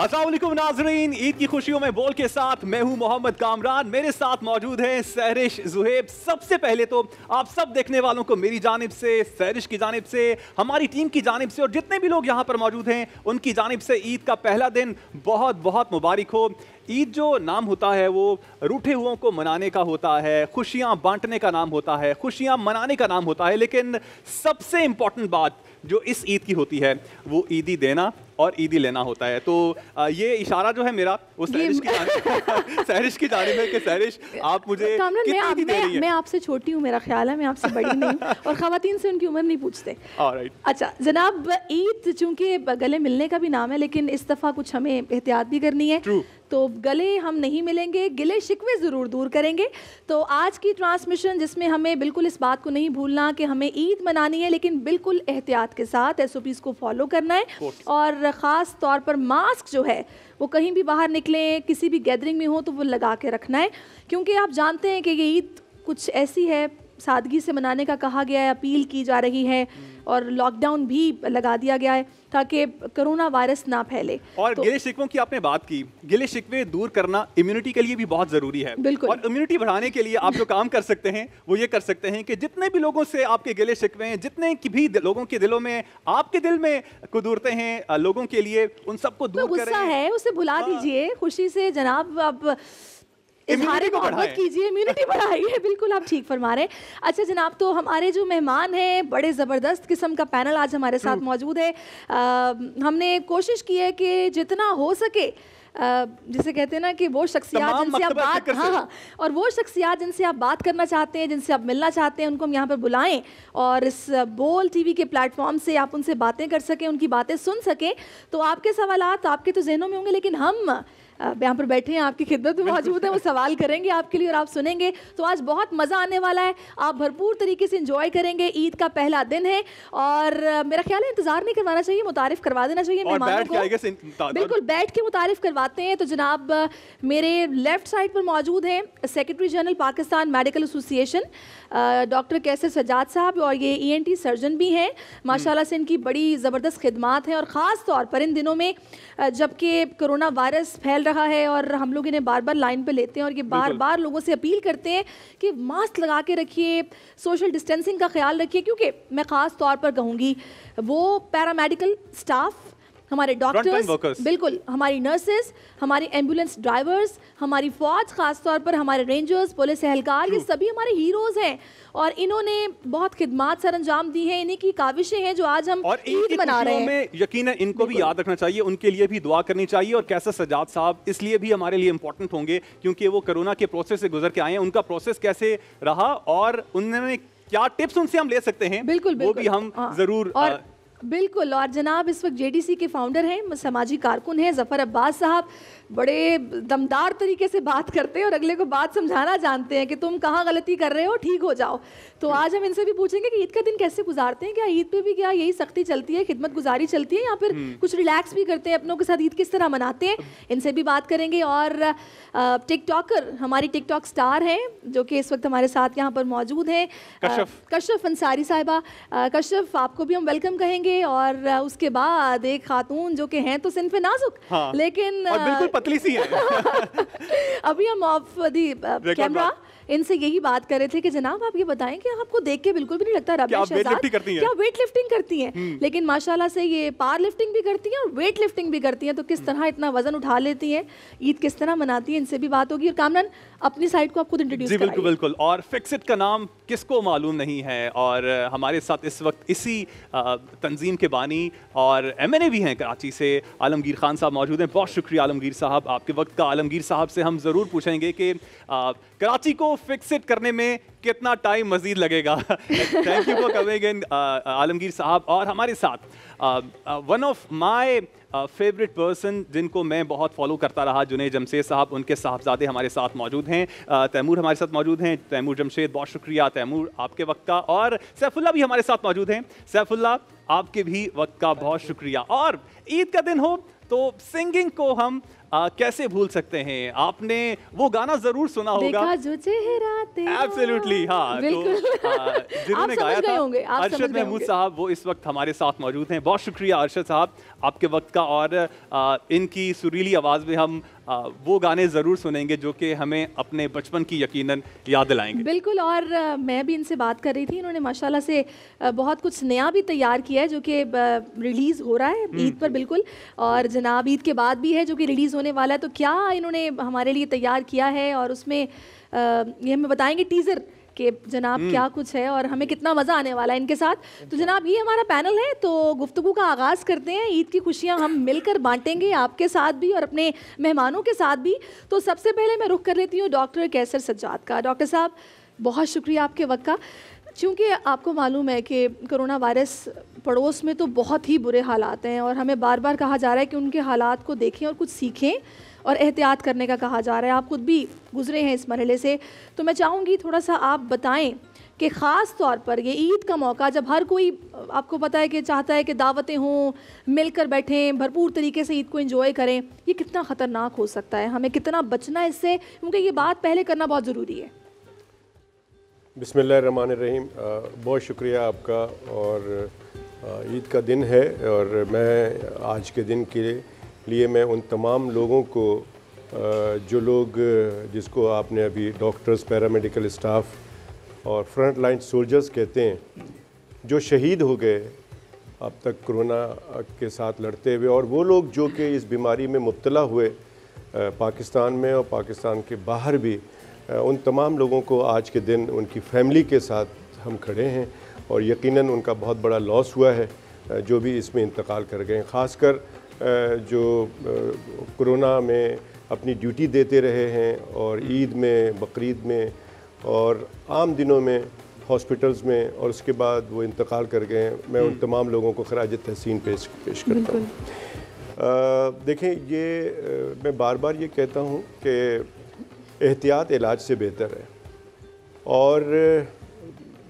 अस्सलाम वालेकुम नाज़रीन, ईद की खुशियों में बोल के साथ मैं हूं मोहम्मद कामरान। मेरे साथ मौजूद हैं सहरिश ज़ुहैब। सबसे पहले तो आप सब देखने वालों को मेरी जानिब से, सहरिश की जानिब से, हमारी टीम की जानिब से और जितने भी लोग यहाँ पर मौजूद हैं उनकी जानिब से ईद का पहला दिन बहुत बहुत मुबारक हो। ईद जो नाम होता है वो रूठे हुओं को मनाने का होता है, खुशियाँ बांटने का नाम होता है, खुशियाँ मनाने का नाम होता है, लेकिन सबसे इम्पॉर्टेंट बात जो इस ईद की होती है वो ईदी देना और ईदी लेना होता है। तो ये इशारा जो है मेरा वो सहरिश की जानिब सहरिश की जानिब है कि सहरिश आप मुझे कितनी ईदी दे रही हैं? मैं आपसे छोटी हूँ, मेरा ख्याल है, मैं आपसे बड़ी नहीं हूँ और ख़वातीन से उनकी उम्र नहीं पूछते। अच्छा जनाब, ईद चूँकि गले मिलने का भी नाम है, लेकिन इस दफ़ा कुछ हमें एहतियात भी करनी है। तो गले हम नहीं मिलेंगे, गिले शिकवे ज़रूर दूर करेंगे। तो आज की ट्रांसमिशन जिसमें हमें बिल्कुल इस बात को नहीं भूलना कि हमें ईद मनानी है, लेकिन बिल्कुल एहतियात के साथ SOPs को फॉलो करना है और ख़ास तौर पर मास्क जो है वो कहीं भी बाहर निकलें, किसी भी गैदरिंग में हो तो वो लगा के रखना है, क्योंकि आप जानते हैं कि ये ईद कुछ ऐसी है, सादगी से मनाने का कहा गया है, अपील की जा रही है और लॉकडाउन भी लगा दिया गया है ताकि कोरोना वायरस ना फैले। और गिले शिकवों की आपने बात की, गिले शिकवे दूर करना इम्यूनिटी के लिए भी बहुत ज़रूरी है। बिल्कुल। और इम्यूनिटी बढ़ाने के लिए आप जो काम कर सकते हैं वो ये कर सकते हैं कि जितने भी लोगों से आपके गिले शिकवे हैं, जितने की भी लोगों के दिलों में, आपके दिल में कुदूरते हैं लोगों के लिए, उन सबको दूर करें। गुस्सा है उसे भुला दीजिए, खुशी से जनाब अब इज़हार मोहब्बत कीजिए, इम्यूनिटी बढ़ाइए। बिल्कुल आप ठीक फरमा रहे हैं। अच्छा जनाब, तो हमारे जो मेहमान हैं, बड़े ज़बरदस्त किस्म का पैनल आज हमारे साथ मौजूद है। हमने कोशिश की है कि जितना हो सके जिसे कहते हैं ना कि वो शख्सियात जिनसे आप बात और वो शख्सियात जिनसे आप बात करना चाहते हैं, जिनसे आप मिलना चाहते हैं, उनको हम यहाँ पर बुलाएं और इस बोल TV के प्लेटफॉर्म से आप उनसे बातें कर सकें, उनकी बातें सुन सकें। तो आपके सवालात आपके तो जहनों में होंगे, लेकिन हम यहाँ पर बैठे हैं, आपकी खिदमत में मौजूद है, वो सवाल करेंगे आपके लिए और आप सुनेंगे। तो आज बहुत मज़ा आने वाला है, आप भरपूर तरीके से एंजॉय करेंगे। ईद का पहला दिन है और मेरा ख्याल है इंतज़ार नहीं करवाना चाहिए, मुतारिफ करवा देना चाहिए मेहमानों को। बिल्कुल बैठ के मुतारिफ करवाते हैं। तो जनाब मेरे लेफ्ट साइड पर मौजूद हैं secretary general Pakistan medical association doctor Qaiser Sajjad sahab, और ये ENT सर्जन भी हैं। माशाल्लाह से इनकी बड़ी ज़बरदस्त खिदमात हैं और ख़ास तौर पर इन दिनों में जबकि कोरोना वायरस फैल रहा है और हम लोग इन्हें बार बार लाइन पे लेते हैं और ये बार बार लोगों से अपील करते हैं कि मास्क लगा के रखिए, सोशल डिस्टेंसिंग का ख्याल रखिए, क्योंकि मैं ख़ास तौर पर कहूँगी वो पैरामेडिकल स्टाफ, हमारे डॉक्टर्स, बिल्कुल हमारी नर्सेस, हमारी एम्बुलेंस ड्राइवर्स, हमारी फौज, खास तौर पर हमारे रेंजर्स, पुलिस एहलकार, ये सभी हमारे हीरोज़ हैं और इन्होंने बहुत खिदमात सर अंजाम दी हैं। इन्हीं की काविशें हैं जो आज हम ईद मना रहे हैं। यकीनन इनको भी याद रखना चाहिए, उनके लिए भी दुआ करनी चाहिए। और कैसर सज्जाद साहब इसलिए भी हमारे लिए इंपॉर्टेंट होंगे क्योंकि वो कोरोना के प्रोसेस से गुजर के आए हैं। उनका प्रोसेस कैसे रहा और उन्होंने क्या टिप्स उनसे हम ले सकते हैं, वो भी हम जरूर बिल्कुल। और जनाब इस वक्त JDC के फाउंडर हैं, समाजी कारकुन हैं ज़फ़र अब्बास साहब, बड़े दमदार तरीके से बात करते हैं और अगले को बात समझाना जानते हैं कि तुम कहाँ गलती कर रहे हो, ठीक हो जाओ। तो आज हम इनसे भी पूछेंगे कि ईद का दिन कैसे गुजारते हैं, क्या ईद पे भी क्या यही सख्ती चलती है, खिदमत गुजारी चलती है, या फिर कुछ रिलैक्स भी करते हैं, अपनों के साथ ईद किस तरह मनाते हैं, इनसे भी बात करेंगे। और टिकटॉकर, हमारी टिकटॉक स्टार हैं जो कि इस वक्त हमारे साथ यहाँ पर मौजूद हैं, कशफ अंसारी साहिबा। कशफ, आपको भी हम वेलकम कहेंगे। और उसके बाद एक खातून जो कि हैं तो सिनफ़े नाजुक, लेकिन और बिल्कुल पतली सी है। अभी हम ऑफ दी कैमरा इनसे यही बात कर रहे थे कि जनाब आप ये बताएं कि आपको देख के बिल्कुल भी नहीं लगता क्या वेट लिफ्टिंग करती हैं, लेकिन माशाल्लाह से ये पावर लिफ्टिंग भी करती हैं और वेट लिफ्टिंग भी करती हैं। तो किस तरह इतना वजन उठा लेती हैं, ईद किस तरह मनाती हैं, इनसे भी बात होगी। और कामरान अपनी साइड को आप खुद इंट्रोड्यूस कराइए। बिल्कुल बिल्कुल। और फिक्सिट का नाम किसको मालूम नहीं है, और हमारे साथ इस वक्त इसी तंजीम के बानी और MNA भी हैं कराची से, आलमगीर खान साहब मौजूद हैं। बहुत शुक्रिया आलमगीर साहब आपके वक्त का। आलमगीर साहब से हम ज़रूर पूछेंगे कि कराची को फिक्सिट करने में कितना टाइम मजीद लगेगा। Thank you for coming in Alamgir साहब। और हमारे साथ one of my favourite person जिनको मैं बहुत फॉलो करता रहा, जुनैद जमशेद साहब, उनके साहबजादे हमारे साथ मौजूद हैं। तैमूर हमारे साथ मौजूद हैं, तैमूर जमशेद, बहुत शुक्रिया तैमूर आपके वक्त का। और सैफुल्ला भी हमारे साथ मौजूद हैं। सैफुल्ला आपके भी वक्त का बहुत शुक्रिया। और ईद का दिन हो तो सिंगिंग को हम कैसे भूल सकते हैं, आपने वो गाना जरूर सुना होगा, देखा जो चेहरा तेरा। एब्सोल्युटली, हाँ। तो जिन्होंने गाया था अरशद महमूद साहब, वो इस वक्त हमारे साथ मौजूद हैं। बहुत शुक्रिया अरशद साहब आपके वक्त का, और इनकी सुरीली आवाज़ में हम वो गाने ज़रूर सुनेंगे जो कि हमें अपने बचपन की यकीनन याद दिलाएंगे। बिल्कुल, और मैं भी इनसे बात कर रही थी, इन्होंने माशाल्लाह से बहुत कुछ नया भी तैयार किया है जो कि रिलीज़ हो रहा है ईद पर, बिल्कुल, और जनाब ईद के बाद भी है जो कि रिलीज़ होने वाला है। तो क्या इन्होंने हमारे लिए तैयार किया है, और उसमें ये हमें बताएंगे टीज़र कि जनाब क्या कुछ है और हमें कितना मज़ा आने वाला है इनके साथ। तो जनाब ये हमारा पैनल है, तो गुफ्तगू का आगाज़ करते हैं। ईद की खुशियाँ हम मिलकर बांटेंगे आपके साथ भी और अपने मेहमानों के साथ भी। तो सबसे पहले मैं रुख कर लेती हूँ डॉक्टर कैसर सज्जाद का। डॉक्टर साहब, बहुत शुक्रिया आपके वक्त का। चूँकि आपको मालूम है कि कोरोना वायरस पड़ोस में तो बहुत ही बुरे हालात हैं, और हमें बार बार कहा जा रहा है कि उनके हालात को देखें और कुछ सीखें, और एहतियात करने का कहा जा रहा है। आप खुद भी गुजरे हैं इस मरहले से, तो मैं चाहूँगी थोड़ा सा आप बताएं कि ख़ास तौर पर ये ईद का मौका, जब हर कोई, आपको पता है कि चाहता है कि दावतें हों, मिलकर बैठें, भरपूर तरीके से ईद को एंजॉय करें, ये कितना ख़तरनाक हो सकता है, हमें कितना बचना है इससे, क्योंकि ये बात पहले करना बहुत ज़रूरी है। बिस्मिल्लाहिर्रहमानिर्रहीम। बहुत शुक्रिया आपका, और ईद का दिन है, और मैं आज के दिन के लिए मैं उन तमाम लोगों को, जो लोग, जिसको आपने अभी डॉक्टर्स, पैरामेडिकल स्टाफ और फ्रंट लाइन सोल्जर्स कहते हैं, जो शहीद हो गए अब तक कोरोना के साथ लड़ते हुए, और वो लोग जो कि इस बीमारी में मुब्तला हुए पाकिस्तान में और पाकिस्तान के बाहर भी, उन तमाम लोगों को आज के दिन उनकी फैमिली के साथ हम खड़े हैं, और यकीनन उनका बहुत बड़ा लॉस हुआ है जो भी इसमें इंतकाल कर गए। ख़ासकर जो कोरोना में अपनी ड्यूटी देते रहे हैं, और ईद में, बकरीद में और आम दिनों में हॉस्पिटल्स में, और उसके बाद वो इंतकाल कर गए हैं, मैं उन तमाम लोगों को खराज तहसीन पेश करता हूँ। देखें, ये मैं बार बार ये कहता हूँ कि एहतियात इलाज से बेहतर है, और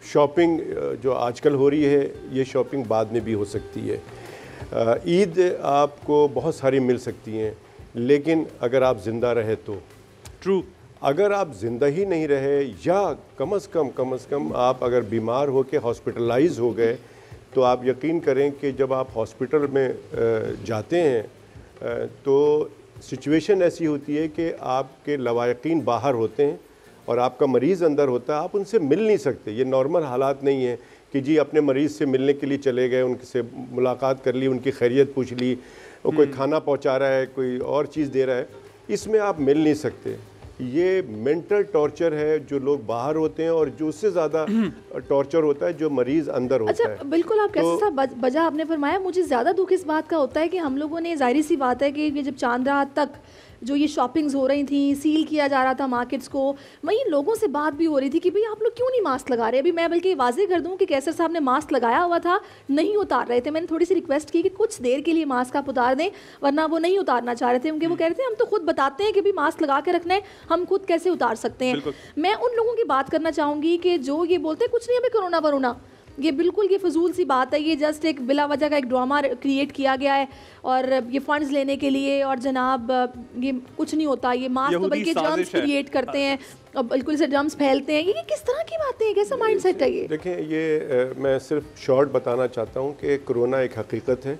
शॉपिंग जो आजकल हो रही है, ये शॉपिंग बाद में भी हो सकती है। ईद आपको बहुत सारी मिल सकती हैं, लेकिन अगर आप ज़िंदा रहे तो ट्रू। अगर आप ज़िंदा ही नहीं रहे, या कम से कम आप अगर बीमार हो के हॉस्पिटलाइज हो गए, तो आप यकीन करें कि जब आप हॉस्पिटल में जाते हैं तो सिचुएशन ऐसी होती है कि आपके लवायकीन बाहर होते हैं और आपका मरीज़ अंदर होता है, आप उनसे मिल नहीं सकते। ये नॉर्मल हालात नहीं है कि जी अपने मरीज़ से मिलने के लिए चले गए, उनसे मुलाकात कर ली, उनकी खैरियत पूछ ली, और कोई खाना पहुंचा रहा है, कोई और चीज़ दे रहा है, इसमें आप मिल नहीं सकते। ये मेंटल टॉर्चर है जो लोग बाहर होते हैं, और जो उससे ज़्यादा टॉर्चर होता है जो मरीज़ अंदर होता है। बिल्कुल, आप कैसे साहब बजा आपने फरमाया। मुझे ज़्यादा दुख इस बात का होता है कि हम लोगों ने, जाहिर सी बात है कि ये जब चांद रात तक जो ये शॉपिंग्स हो रही थी, सील किया जा रहा था मार्केट्स को, वहीं लोगों से बात भी हो रही थी कि भाई आप लोग क्यों नहीं मास्क लगा रहे। अभी मैं बल्कि वाजे कर दूं कि कैसर साहब ने मास्क लगाया हुआ था, नहीं उतार रहे थे। मैंने थोड़ी सी रिक्वेस्ट की कि कुछ देर के लिए मास्क आप उतार दें, वरना वो नहीं उतारना चाह रहे थे, क्योंकि वो कह रहे थे हम तो खुद बताते हैं कि भाई मास्क लगा के रखना है, हम खुद कैसे उतार सकते हैं। मैं उन लोगों की बात करना चाहूँगी कि जो ये बोलते हैं कुछ नहीं हमें कोरोना वरोना, ये बिल्कुल ये फजूल सी बात है। ये जस्ट एक बिला वजह का एक ड्रामा क्रिएट किया गया है, और ये फंड्स लेने के लिए, और जनाब ये कुछ नहीं होता, ये मास्क तो बल्कि जर्म्स क्रिएट करते हैं, और बिल्कुल से जर्म्स फैलते हैं। ये किस तरह की बातें हैं, कैसा माइंडसेट है ये? देखें, ये मैं सिर्फ शॉर्ट बताना चाहता हूँ कि कोरोना एक हकीकत है,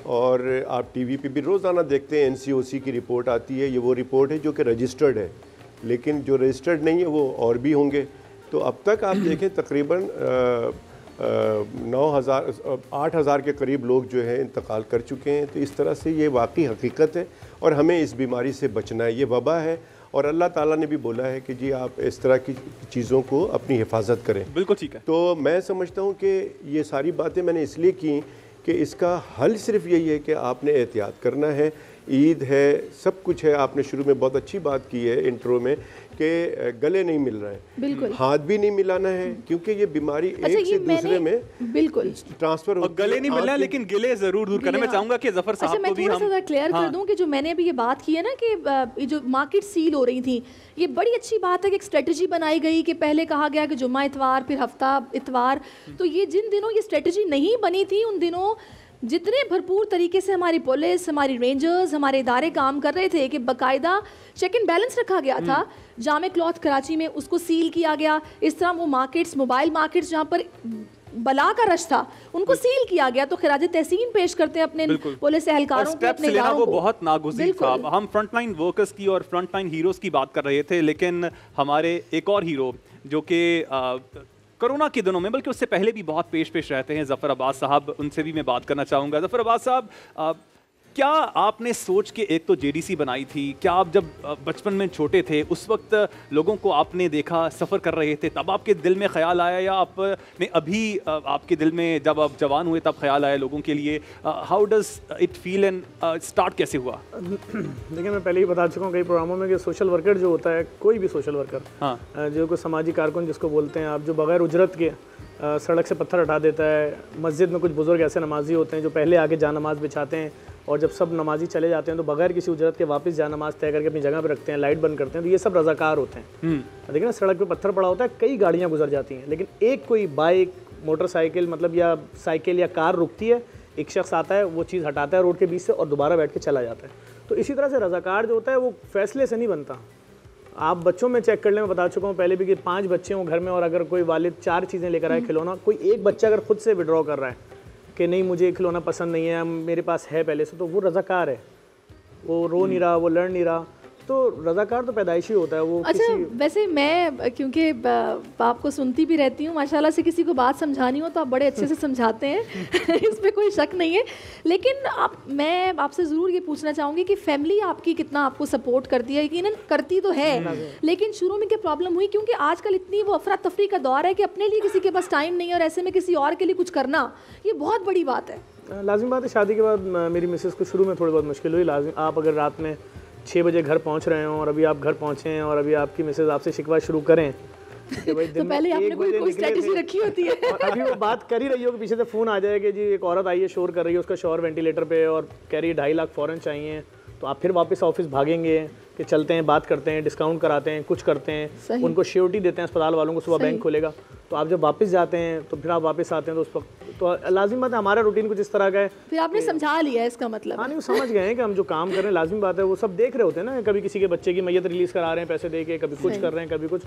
और आप टीवी पे भी रोज़ाना देखते हैं NCOC की रिपोर्ट आती है। ये वो रिपोर्ट है जो कि रजिस्टर्ड है, लेकिन जो रजिस्टर्ड नहीं है वो और भी होंगे। तो अब तक आप देखें तकरीबन 8,000 के करीब लोग जो है इंतकाल कर चुके हैं। तो इस तरह से ये वाकई हकीकत है, और हमें इस बीमारी से बचना है। ये वबा है, और अल्लाह ताला ने भी बोला है कि जी आप इस तरह की चीज़ों को अपनी हिफाजत करें। बिल्कुल ठीक है। तो मैं समझता हूँ कि ये सारी बातें मैंने इसलिए की कि इसका हल सिर्फ यही है कि आपने एहतियात करना है। ईद है, सब कुछ है। आपने शुरू में बहुत अच्छी बात की है इंट्रो में कि गले नहीं मिल रहा है, बिल्कुल हाथ भी नहीं मिलाना है, क्योंकि ये बीमारी एक से दूसरे में बिल्कुल ट्रांसफर और गले नहीं मिलना है, लेकिन गिले जरूर दूर करना। मैं चाहूंगा कि जफर साहब को भी हम थोड़ा सा क्लियर कर दूं कि जो मैंने अभी ये बात की है ना कि जो मार्केट सील हो रही थी, ये बड़ी अच्छी बात है कि एक स्ट्रेटजी बनाई गई कि पहले कहा गया कि जुम्मा इतवार, फिर हफ्ता इतवार। तो ये जिन दिनों ये स्ट्रेटजी नहीं बनी थी, उन दिनों जितने भरपूर तरीके से हमारी पुलिस, हमारी रेंजर्स, हमारे इदारे काम कर रहे थे कि बाकायदा चेक एंड बैलेंस रखा गया था। जामे क्लॉथ कराची में उसको सील किया गया, इस तरह वो मार्केट्स, मोबाइल मार्केट्स जहाँ पर बला का रश था उनको सील किया गया। तो खिराज तहसीन पेश करते हैं अपने पुलिस एहलकारों को, अपने इदारों वो को। बहुत नागुज़ीर था। हम फ्रंटलाइन वर्कर्स की और फ्रंटलाइन हीरोज़ की बात कर रहे थे, लेकिन हमारे एक और हीरो जो कि कोरोना के दिनों में, बल्कि उससे पहले भी बहुत पेश रहते हैं, ज़फ़र अब्बास साहब, उनसे भी मैं बात करना चाहूँगा। ज़फ़र अब्बास साहब, क्या आपने सोच के एक तो जेडीसी बनाई थी, क्या आप जब बचपन में छोटे थे उस वक्त लोगों को आपने देखा सफ़र कर रहे थे, तब आपके दिल में ख्याल आया, या आपने अभी आपके दिल में जब आप जवान हुए तब ख्याल आया लोगों के लिए? How does it feel and start कैसे हुआ? देखिए, मैं पहले ही बता चुका हूँ कई प्रोग्रामों में कि सोशल वर्कर जो होता है, कोई भी सोशल वर्कर, हाँ, जो कोई समाजी कारकुन जिसको बोलते हैं आप, जो बगैर उजरत के सड़क से पत्थर हटा देता है। मस्जिद में कुछ बुजुर्ग ऐसे नमाजी होते हैं जो पहले आके जा नमाज बिछाते हैं, और जब सब नमाजी चले जाते हैं तो बगैर किसी उजरत के वापस जा नमाज तय करके अपनी जगह पर रखते हैं, लाइट बंद करते हैं। तो ये सब रज़ाकार होते हैं। देखिए ना, सड़क पे पत्थर पड़ा होता है, कई गाड़ियाँ गुजर जाती हैं, लेकिन एक कोई बाइक, मोटरसाइकिल मतलब या साइकिल या कार रुकती है, एक शख्स आता है, वो चीज़ हटाता है रोड के बीच से और दोबारा बैठ के चला जाता है। तो इसी तरह से रज़ाकार जो होता है वो फैसले से नहीं बनता। आप बच्चों में चेक कर लें, मैं बता चुका हूँ पहले भी कि 5 बच्चे हों घर में और अगर कोई वालिद 4 चीज़ें लेकर आए खिलौना, कोई एक बच्चा अगर खुद से विड्रॉ कर रहा है कि नहीं मुझे खिलौना पसंद नहीं है, मेरे पास है पहले से, तो वो रज़ाकार है। वो रो नहीं रहा, वो लड़ नहीं रहा। तो रज़ाकार तो पैदाइशी होता है वो। अच्छा, वैसे मैं क्योंकि आपको सुनती भी रहती हूँ, माशाल्लाह से किसी को बात समझानी हो तो आप बड़े अच्छे से समझाते हैं इसमें कोई शक नहीं है। लेकिन मैं आपसे ज़रूर ये पूछना चाहूँगी कि फैमिली आपकी कितना आपको सपोर्ट करती है? यकीनन करती तो है, लेकिन शुरू में क्या प्रॉब्लम हुई? क्योंकि आजकल इतनी वो अफरा तफरी का दौर है कि अपने लिए किसी के पास टाइम नहीं है, और ऐसे में किसी और के लिए कुछ करना ये बहुत बड़ी बात है। लाजिम बात है, शादी के बाद मेरी मिसेस को शुरू में थोड़ी बहुत मुश्किल हुई। लाजिम, आप अगर रात में 6 बजे घर पहुंच रहे हो और अभी आप घर पहुंचे हैं और अभी आपकी मिसेज आपसे शिकवा शुरू करें कि भाई तो पहले आपने कोई स्ट्रेटजी रखी होती है और अभी वो बात कर ही रही हो कि पीछे से फ़ोन आ जाए कि जी एक औरत आई है, शोर कर रही है, उसका शोर वेंटिलेटर पे और कह रही है 2.5 लाख फ़ौरन चाहिए, तो आप फिर वापस ऑफिस भागेंगे कि चलते हैं, बात करते हैं, डिस्काउंट कराते हैं, कुछ करते हैं, उनको श्योरिटी देते हैं अस्पताल वालों को, सुबह बैंक खुलेगा। तो आप जब वापस जाते हैं तो फिर आप वापस आते हैं तो उस वक्त तो लाजिम बात है हमारा रूटीन कुछ इस तरह का है। फिर आपने समझा लिया इसका मतलब? हाँ, नहीं, वो समझ गए हैं कि हम जो काम कर रहे हैं, लाजिम बात है वो सब देख रहे होते हैं ना, कभी किसी के बच्चे की मैयत रिलीज़ करा रहे हैं पैसे दे के, कभी कुछ कर रहे हैं, कभी कुछ,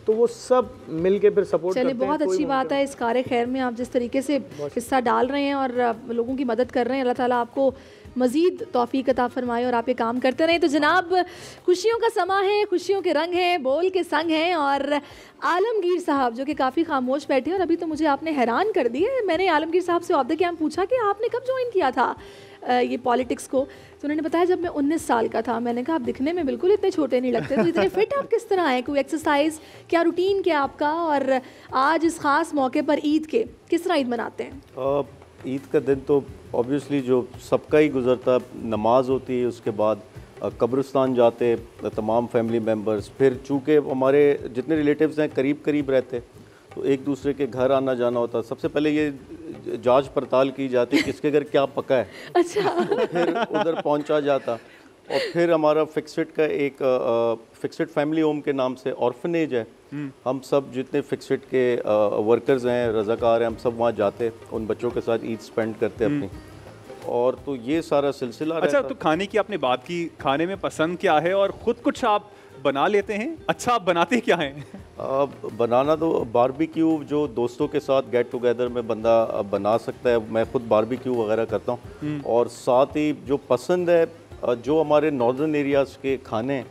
तो वो सब मिल के फिर सपोर्ट करते हैं। बहुत अच्छी बात है, इस कार्य खैर में आप जिस तरीके से हिस्सा डाल रहे हैं और लोगों की मदद कर रहे हैं, अल्लाह ताला आपको मज़ीद तौफीक अता फरमाए और आप ये काम करते रहें। तो जनाब, खुशियों का समा है, खुशियों के रंग हैं, बोल के संग हैं, और आलमगीर साहब जो कि काफ़ी खामोश बैठे हैं, और अभी तो मुझे आपने हैरान कर दिया। मैंने आलमगीर साहब से ऑफ द कैंप पूछा कि आपने कब ज्वाइन किया था ये पॉलिटिक्स को, तो उन्होंने बताया जब मैं 19 साल का था। मैंने कहा आप दिखने में बिल्कुल इतने छोटे नहीं लगते, तो इतने फिट आप किस तरह हैं? कोई एक्सरसाइज, क्या रूटीन क्या आपका? और आज इस ख़ास मौके पर ईद के किस तरह ईद मनाते हैं? ईद का दिन तो ऑब्वियसली जो सबका ही गुजरता, नमाज होती है, उसके बाद कब्रिस्तान जाते तमाम फैमिली मेम्बर्स, फिर चूँकि हमारे जितने रिलेटिव्स हैं करीब करीब रहते तो एक दूसरे के घर आना जाना होता। सबसे पहले ये जांच पड़ताल की जाती किसके घर क्या पका है, अच्छा, तो फिर उधर पहुंचा जाता। और फिर हमारा फिक्सड का एक फिक्सड फैमिली होम के नाम से ऑर्फनेज है, हम सब जितने फिक्सड के वर्कर्स हैं, रज़ाकार हैं, हम सब वहाँ जाते, उन बच्चों के साथ ईद स्पेंड करते अपनी, और तो ये सारा सिलसिला। अच्छा, तो खाने की आपने बात की, खाने में पसंद क्या है और ख़ुद कुछ आप बना लेते हैं? अच्छा, आप बनाते क्या हैं? बनाना तो बारबेक्यू जो दोस्तों के साथ गेट टुगेदर में बंदा बना सकता है, मैं खुद बारबेक्यू वगैरह करता हूँ। और साथ ही जो पसंद है, जो हमारे नॉर्दर्न एरियाज़ के खाने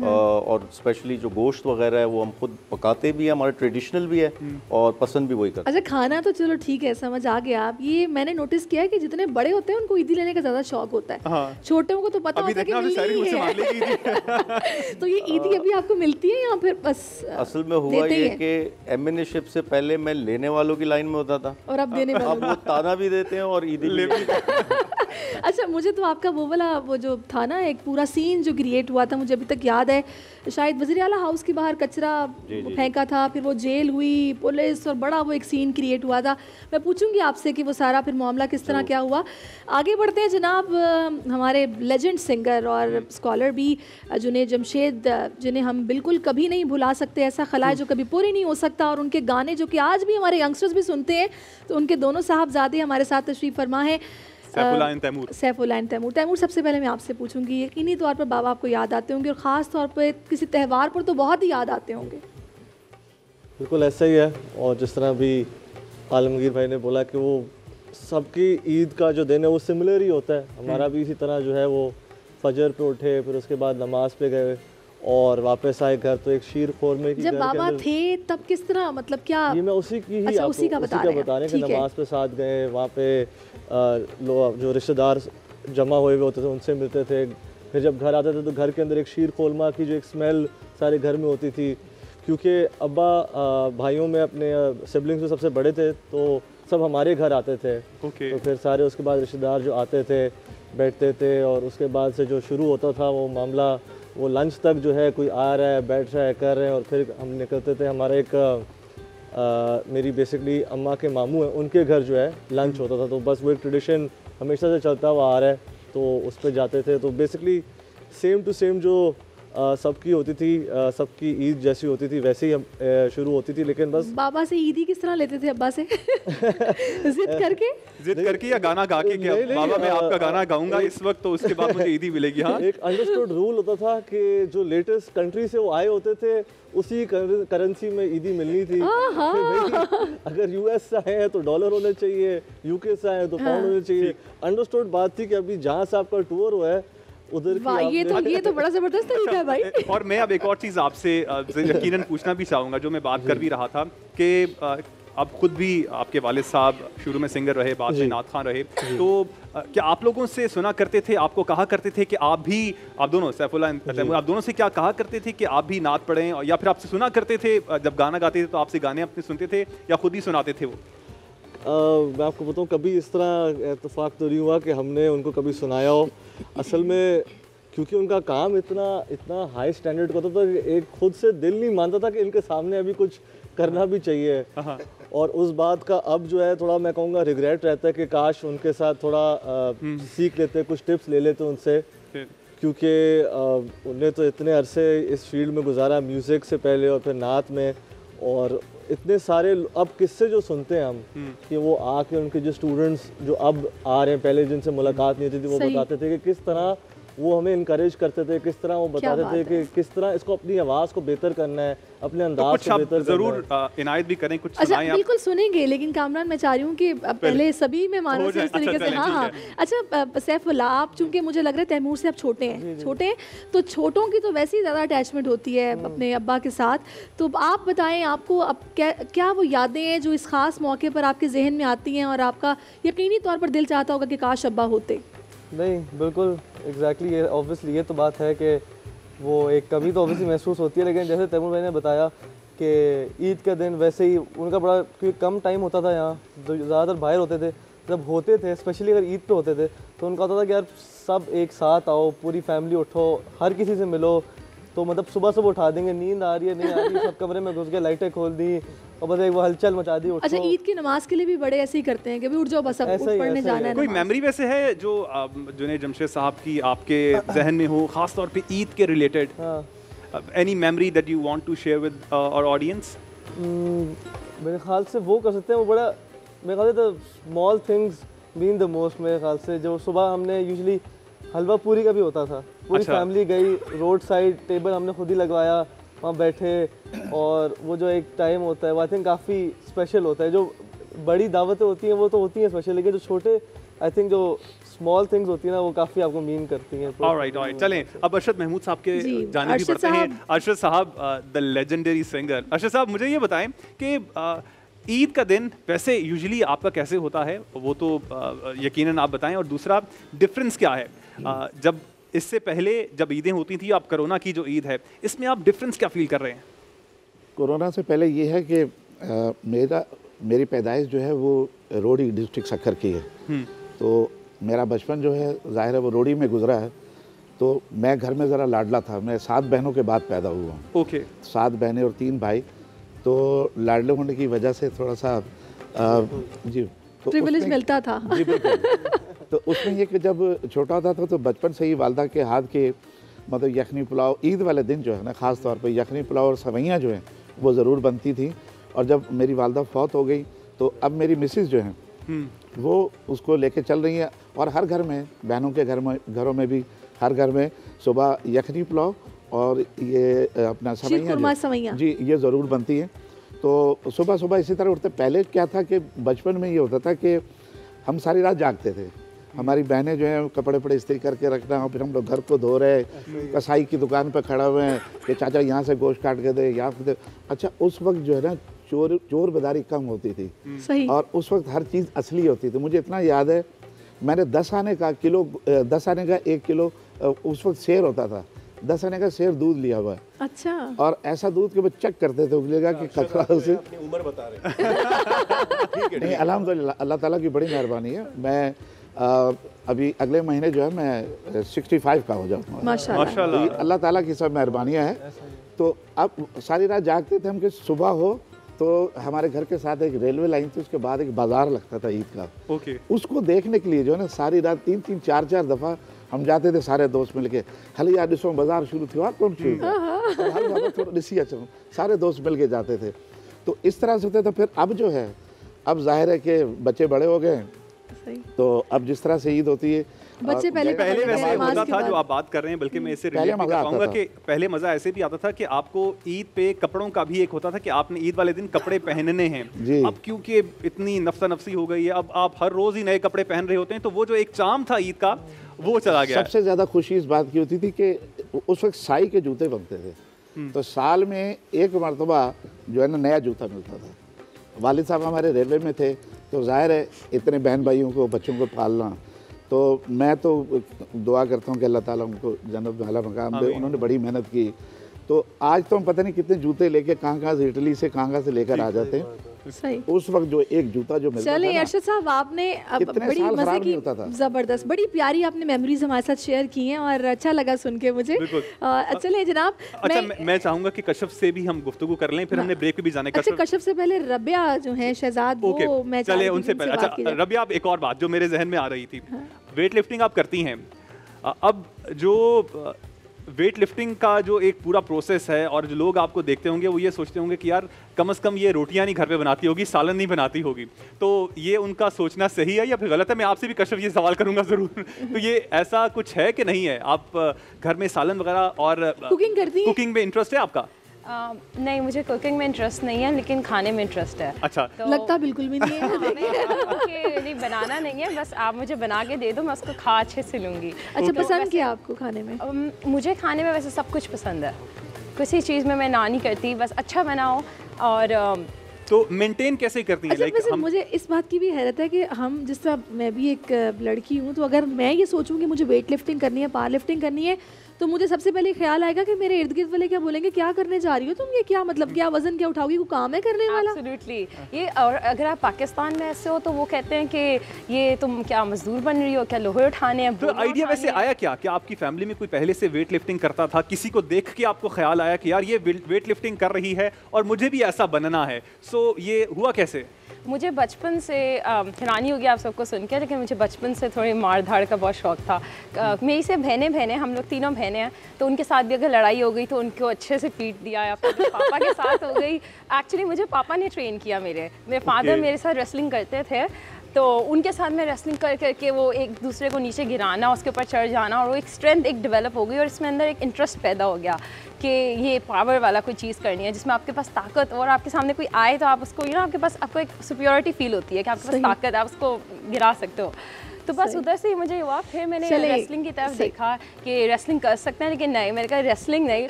और स्पेशली जो गोश्त वगैरह है वो हम खुद पकाते भी हैं, हमारा ट्रेडिशनल भी है और पसंद भी वही करते हैं। अच्छा, खाना तो चलो ठीक है, समझ आ गया। आप ये मैंने नोटिस किया है कि जितने बड़े होते हैं उनको ईदी लेने का ज़्यादा शौक होता है। हाँ। छोटों को तो पता होता है कि मिलनी है तो ये ईदी अभी आपको मिलती है या फिर बस? असल में हुआ ये कि एमिनशिप से पहले मैं लेने वालों की लाइन में होता था और अब देने वालों। अब वो ताना भी देते हैं और ईदी भी अच्छा, मुझे तो आपका वो वाला वो जो था ना, एक पूरा सीन जो क्रिएट हुआ था, मुझे अभी तक याद है, शायद वज़ीर आला हाउस के बाहर कचरा फेंका था, फिर वो जेल हुई, पुलिस, और बड़ा वो एक सीन क्रिएट हुआ था। मैं पूछूंगी आपसे कि वो सारा फिर मामला किस तरह क्या हुआ। आगे बढ़ते हैं जनाब, हमारे लेजेंड सिंगर और स्कॉलर भी जुनैद जमशेद, जिन्हें हम बिल्कुल कभी नहीं भुला सकते, ऐसा खलाए जो कभी पूरी नहीं हो सकता, और उनके गाने जो कि आज भी हमारे यंगस्टर्स भी सुनते हैं, तो उनके दोनों साहबजादे हमारे साथ तशरीफ़ फरमा है। सैफुल्लाह तैमूर। तैमूर, सबसे पहले मैं आपसे पूछूंगी, यकीनी तौर पर बाबा आपको याद आते होंगे और ख़ास तौर पर किसी त्यौहार पर तो बहुत ही याद आते होंगे। बिल्कुल ऐसा ही है, और जिस तरह भी आलमगीर भाई ने बोला कि वो सबकी ईद का जो दिन है वो सिमिलर ही होता है, हमारा भी इसी तरह जो है वो फजर पे उठे, फिर उसके बाद नमाज पे गए और वापस आए घर, तो एक शीर खोरमे की जब बाबा थे तब किस तरह, मतलब क्या? ये मैं उसी की ही अच्छा, उसी का बता रहे हैं, कि नमाज पे साथ गए, वहाँ पे लोग जो रिश्तेदार जमा हुए होते थे उनसे मिलते थे, फिर जब घर आते थे तो घर के अंदर एक शीर खोरमा की जो एक स्मेल सारे घर में होती थी, क्योंकि अब्बा भाइयों में अपने सिबलिंग्स में सबसे बड़े थे, तो सब हमारे घर आते थे। तो फिर सारे उसके बाद रिश्तेदार जो आते थे बैठते थे, और उसके बाद से जो शुरू होता था वो मामला, वो लंच तक जो है कोई आ रहा है, बैठ रहा है, कर रहे हैं, और फिर हम निकलते थे। हमारा एक मेरी बेसिकली अम्मा के मामू हैं, उनके घर जो है लंच होता था, तो बस वो एक ट्रेडिशन हमेशा से चलता हुआ आ रहा है, तो उस पर जाते थे। तो बेसिकली सेम टू सेम जो सबकी होती थी, सबकी ईद जैसी होती थी वैसे ही शुरू होती थी, लेकिन बस बाबा से ईदी किस तरह लेते थे अब्बा से? जिद करके या गाना गा के? क्या बाबा मैं आपका गाना गाऊंगा इस वक्त, तो उसके बाद मुझे ईदी मिलेगी? हाँ, एक अंडरस्टूड रूल होता था कि जो लेटेस्ट कंट्री से वो आए होते थे उसी करेंसी में ईदी मिलनी थी। अगर यूएस से आए हैं तो डॉलर होने चाहिए, यूके से आए हैं तो पाउंड होने चाहिए। अंडरस्टूड बात थी कि अभी जहाँ से आपका टूर हुआ है उधर ये तो बड़ा जबरदस्त तरीका है भाई। और मैं अब एक और चीज़ आपसे यकीनन पूछना भी चाहूँगा, जो मैं बात कर भी रहा था कि अब खुद भी आपके वालिद साहब शुरू में सिंगर रहे, बाद में नात खान रहे, तो क्या आप लोगों से सुना करते थे, आपको कहा करते थे कि आप दोनों सैफुल्लाह तैमूर, आप दोनों से क्या कहा करते थे कि आप भी नात पढ़ें, या फिर आपसे सुना करते थे जब गाना गाते थे तो आपसे गाने अपने सुनते थे या खुद ही सुनाते थे वो? मैं आपको बताऊं, कभी इस तरह इत्तेफाक तो नहीं हुआ कि हमने उनको कभी सुनाया हो। असल में क्योंकि उनका काम इतना हाई स्टैंडर्ड का होता था कि एक खुद से दिल नहीं मानता था कि इनके सामने अभी कुछ करना भी चाहिए। और उस बात का अब जो है थोड़ा मैं कहूँगा रिग्रेट रहता है कि काश उनके साथ थोड़ा सीख लेते, कुछ टिप्स ले लेते उनसे, क्योंकि उन्हें तो इतने अरसे इस फील्ड में गुजारा, म्यूज़िक से पहले और फिर नात में, और इतने सारे अब किस्से जो सुनते हैं हम कि वो आके उनके जो स्टूडेंट्स जो अब आ रहे हैं, पहले जिनसे मुलाकात नहीं होती थी, वो बताते थे कि किस तरह वो हमें इनकरेज करते थे, किस तरह वो बताते थे कि किस तरह इसको अपनी आवाज़ को बेहतर करना है, अपने अंदाज को बेहतर जरूर इनायत भी करें, कुछ अच्छा बिल्कुल सुनेंगे, लेकिन कामरान मैं चाह रही हूँ कि पहले सभी मेहमानों से इस तरीके से हाँ। अच्छा सैफुल्लाह, आप चूंकि मुझे लग रहा है तैमूर से आप छोटे हैं, तो छोटों की तो वैसे ही ज़्यादा अटैचमेंट होती है अपने अब्बा के साथ, तो आप बताएं आपको अब क्या वो यादें हैं जो इस खास मौके पर आपके जहन में आती हैं और आपका यकीनी तौर पर दिल चाहता होगा कि काश अब्बा होते? नहीं, बिल्कुल एग्जैक्टली, ये ऑब्वियसली ये तो बात है कि वो एक कमी तो ऑब्वियसली महसूस होती है, लेकिन जैसे तैमूर भाई ने बताया कि ईद का दिन वैसे ही उनका बड़ा, क्योंकि कम टाइम होता था यहाँ, जो ज़्यादातर बाहर होते थे, जब होते थे स्पेशली अगर ईद पे होते थे तो उनका होता था कि यार सब एक साथ आओ, पूरी फैमिली उठो, हर किसी से मिलो, तो मतलब सुबह उठा देंगे, नींद आ रही है नहीं आ रही, सब कमरे में घुस गए, लाइटें खोल दी और बस एक वो हलचल मचा दी। अच्छा, ईद की नमाज के लिए भी बड़े ऐसे ही करते हैं कि भी उठ जाओ बस अब पढ़ने जाना है। कोई मेमोरी वैसे है जो जुनैद जमशेद साहब की आपके जहन में हो, खास तौर पे ईद के related? Any memory that you want to share with our audience? मेरे ख्याल से वो कर सकते हैं, वो बड़ा मेरे ख्याल से small things mean the most. मेरे ख्याल से जो सुबह हमने यूजुअली हलवा पूरी का भी होता था, पूरी फैमिली गई, रोड साइड टेबल हमने खुद ही लगवाया, वहाँ बैठे, और वो जो एक टाइम होता है वो आई थिंक काफ़ी स्पेशल होता है। जो बड़ी दावतें होती हैं वो तो होती हैं स्पेशल, लेकिन जो छोटे आई थिंक जो स्मॉल थिंग्स होती है ना वो काफ़ी आपको मीन करती हैं। ऑलराइट, चलें अब अरशद महमूद साहब के जाने भी पड़ते हैं। अरशद साहब, द लेजेंडरी सिंगर। अरशद साहब, मुझे ये बताएं कि ईद का दिन वैसे यूजुअली आपका कैसे होता है, वो तो यकीनन आप बताएं, और दूसरा डिफरेंस क्या है जब इससे पहले जब ईदें होती थी, आप कोरोना की जो ईद है इसमें आप डिफरेंस क्या फील कर रहे हैं? कोरोना से पहले ये है कि मेरी पैदाइश जो है वो रोडी डिस्ट्रिक्ट सक्खर की है, तो मेरा बचपन जो है ज़ाहिर है वो रोडी में गुजरा है, तो मैं घर में ज़रा लाडला था। मैं 7 बहनों के बाद पैदा हुआ हूँ। ओके। 7 बहनें और 3 भाई, तो लाडले होने की वजह से थोड़ा सा जी तो प्रिविलेज मिलता था। जी बिल्कुल। तो उसमें ये कि जब छोटा था तो बचपन से ही वालदा के हाथ के मतलब यखनी पुलाव ईद वाले दिन जो है ना, ख़ास तौर पे यखनी पुलाव और सवैयाँ जो हैं वो ज़रूर बनती थी। और जब मेरी वालदा फौत हो गई तो अब मेरी मिसेस जो हैं वो उसको लेके चल रही हैं। और हर घर में, बहनों के घरों में भी, हर घर में सुबह यखनी पुलाव और ये अपना सवैयाँ जी ये ज़रूर बनती है। तो सुबह सुबह इसी तरह उठते। पहले क्या था कि बचपन में ये होता था कि हम सारी रात जागते थे। हमारी बहनें जो हैं कपड़े पड़े इस्त्री करके रखना, और फिर हम लोग घर को धो रहे, कसाई की दुकान पर खड़ा हुए हैं कि चाचा यहाँ से गोश्त काट के दे, यहाँ से दे। अच्छा, उस वक्त जो है ना चोर बाजारी कम होती थी। सही। और उस वक्त हर चीज़ असली होती थी। मुझे इतना याद है, मैंने 10 आने का 1 किलो उस वक्त शेर होता था, 10 आने का शेर दूध लिया हुआ है। अच्छा। और ऐसा दूध के वो चेक करते थे, उगलेगा कि खतरा उसे। अपनी उम्र बता रहे नहीं, अल्हम्दुलिल्लाह, अल्लाह ताला की बड़ी मेहरबानी है। मैं अभी अगले महीने जो है मैं 65 का हो जाऊँगा माशाल्लाह। तो अल्लाह ताला की सब मेहरबानियाँ हैं। तो अब सारी रात जागते थे हम कि सुबह हो तो हमारे घर के साथ एक रेलवे लाइन थी, उसके बाद एक बाज़ार लगता था ईद का। ओके। उसको देखने के लिए जो है ना सारी रात 3-3, 4-4 दफ़ा हम जाते थे सारे दोस्त मिल के। हली यार डिसो बाज़ार शुरू थी, कौन शुरू सारे दोस्त मिल के जाते थे। तो इस तरह से होते। तो फिर अब जो है, अब जाहिर है कि बच्चे बड़े हो गए, तो अब जिस तरह से ईद होती है, बच्चे पहले वैसे होता था जो आप बात कर रहे हैं, बल्कि मैं इससे रिलेट कर पाऊंगा कि पहले मजा ऐसे भी आता था कि आपको ईद पे कपड़ों का भी एक होता था कि आपने ईद वाले दिन कपड़े पहनने हैं। अब क्योंकि इतनी नफ्सा नफ्सी हो गई है, अब आप हर रोज ही नए कपड़े पहन रहे होते हैं, तो वो जो एक चार्म था ईद का वो चला गया। सबसे ज्यादा खुशी इस बात की होती थी कि उस वक्त साई के जूते बनते थे, तो साल में एक मरतबा जो है ना नया जूता मिलता था। वालिद साहब हमारे रेलवे में थे, तो जाहिर है इतने बहन भाइयों को, बच्चों को पालना, तो मैं तो दुआ करता हूँ कि अल्लाह ताला उनको जन्नत में आला मकाम दे। उन्होंने बड़ी मेहनत की। तो आज तो हम पता नहीं कितने जूते लेके कहाँ से, इटली से कहाँ से लेकर आ जाते हैं। सही। उस वक्त जो एक जूता जो मिलता था। चलिए अरशद साहब, आपने बड़ी मजे की, जबरदस्त, बड़ी प्यारी आपने मेमोरीज हमारे साथ शेयर की हैं और अच्छा लगा सुन के मुझे। चलिए जनाब, अच्छा मैं चाहूंगा कि कशफ से भी हम गुफ्तगू कर लें, फिर हमने ब्रेक पे भी जाने का। अच्छा, कशफ से पहले रबिया जो है शहजाद, वो मैं चले उनसे पहले। अच्छा रबिया, आप एक और बात जो मेरे जहन में आ रही थी, वेट लिफ्टिंग आप करती हैं। अब जो वेट लिफ्टिंग का जो एक पूरा प्रोसेस है, और जो लोग आपको देखते होंगे वो ये सोचते होंगे कि यार कम से कम ये रोटियां नहीं घर पे बनाती होगी, सालन नहीं बनाती होगी। तो ये उनका सोचना सही है या फिर गलत है? मैं आपसे भी कशफ ये सवाल करूंगा ज़रूर। तो ये ऐसा कुछ है कि नहीं है? आप घर में सालन वगैरह और कुकिंग करती हैं? कुकिंग में इंटरेस्ट है आपका? नहीं, मुझे कुकिंग में इंटरेस्ट नहीं है, लेकिन खाने में इंटरेस्ट है। अच्छा। तो लगता बिल्कुल भी नहीं है। नहीं, बनाना नहीं है, बस आप मुझे बना के दे दो, मैं उसको खा अच्छे से लूँगी। अच्छा, पसंद क्या आपको खाने में? मुझे खाने में वैसे सब कुछ पसंद है, किसी चीज़ में मैं ना नहीं करती, बस अच्छा बनाओ। और तो मेंटेन कैसे करती हैं? अच्छा, मुझे इस बात की भी हैरत है कि हम, जिस तरह मैं भी एक लड़की हूँ, तो अगर मैं ये सोचूं कि मुझे वेट लिफ्टिंग करनी है, पावर लिफ्टिंग करनी है, तो मुझे सबसे पहले ख्याल आएगा कि मेरे इर्द गिर्द वाले क्या बोलेंगे, क्या करने जा रही हो तुम, ये क्या मतलब, क्या वजन क्या उठाओगी, वो काम है करने वाला। एब्सोल्युटली। ये, और अगर आप पाकिस्तान में ऐसे हो तो वो कहते हैं कि ये तुम क्या मजदूर बन रही हो, क्या लोहे उठाने हैं। तो आइडिया वैसे आया क्या कि आपकी फैमिली में कोई पहले से वेट लिफ्टिंग करता था, किसी को देख के आपको ख्याल आया कि यार ये वेट लिफ्टिंग कर रही है और मुझे भी ऐसा बनना है? सो ये हुआ कैसे? मुझे बचपन से, हैरानी होगी आप सबको सुन के, लेकिन मुझे बचपन से थोड़ी मार धाड़ का बहुत शौक था। मेरी से बहनें, हम लोग तीनों बहनें हैं, तो उनके साथ भी अगर लड़ाई हो गई तो उनको अच्छे से पीट दिया, या फिर पापा के साथ हो गई। एक्चुअली मुझे पापा ने ट्रेन किया, मेरे फादर मेरे साथ रेसलिंग करते थे, तो उनके साथ मैं रेसलिंग कर करके वो एक दूसरे को नीचे गिराना, उसके ऊपर चढ़ जाना, और वो एक स्ट्रेंथ एक डेवलप हो गई, और इसमें अंदर एक इंटरेस्ट पैदा हो गया कि ये पावर वाला कोई चीज़ करनी है जिसमें आपके पास ताकत, और आपके सामने कोई आए तो आप उसको आपके पास आपको एक सुपीरियरिटी फील होती है कि आपके पास ताकत है, आप उसको गिरा सकते हो। तो बस उधर से ही मुझे हुआ। फिर मैंने रेसलिंग की तरफ देखा कि रेसलिंग कर सकते हैं, लेकिन नहीं, मैंने कहा रेसलिंग नहीं,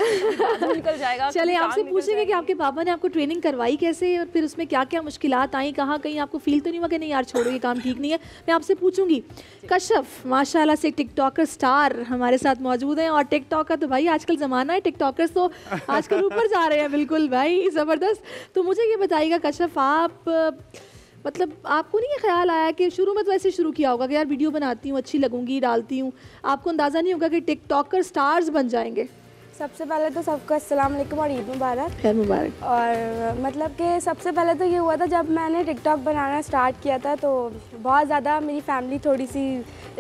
निकल जाएगा। चले आपसे पूछेंगे कि आपके पापा ने आपको ट्रेनिंग करवाई कैसे, और फिर उसमें क्या क्या मुश्किलात आई, कहाँ कहीं आपको फील तो नहीं हुआ कि नहीं यार छोड़ो ये काम ठीक नहीं है? मैं आपसे पूछूंगी। कशफ माशाल्लाह से टिकटॉकर स्टार हमारे साथ मौजूद हैं, और टिकटॉक का तो भाई आजकल ज़माना है, टिकटॉकर्स तो आजकल ऊपर जा रहे हैं, बिल्कुल भाई ज़बरदस्त। तो मुझे ये बताइएगा कशफ, आप मतलब आपको नहीं ख्याल आया कि शुरू में तो ऐसे शुरू किया होगा कि यार वीडियो बनाती हूँ, अच्छी लगूंगी, डालती हूँ, आपको अंदाज़ा नहीं होगा कि टिकटॉकर स्टार्स बन जाएंगे? सबसे पहले तो सबको अस्सलाम वालेकुम और ईद मुबारक। खैर मुबारक। और मतलब कि सबसे पहले तो ये हुआ था जब मैंने टिकटॉक बनाना स्टार्ट किया था, तो बहुत ज़्यादा मेरी फैमिली थोड़ी सी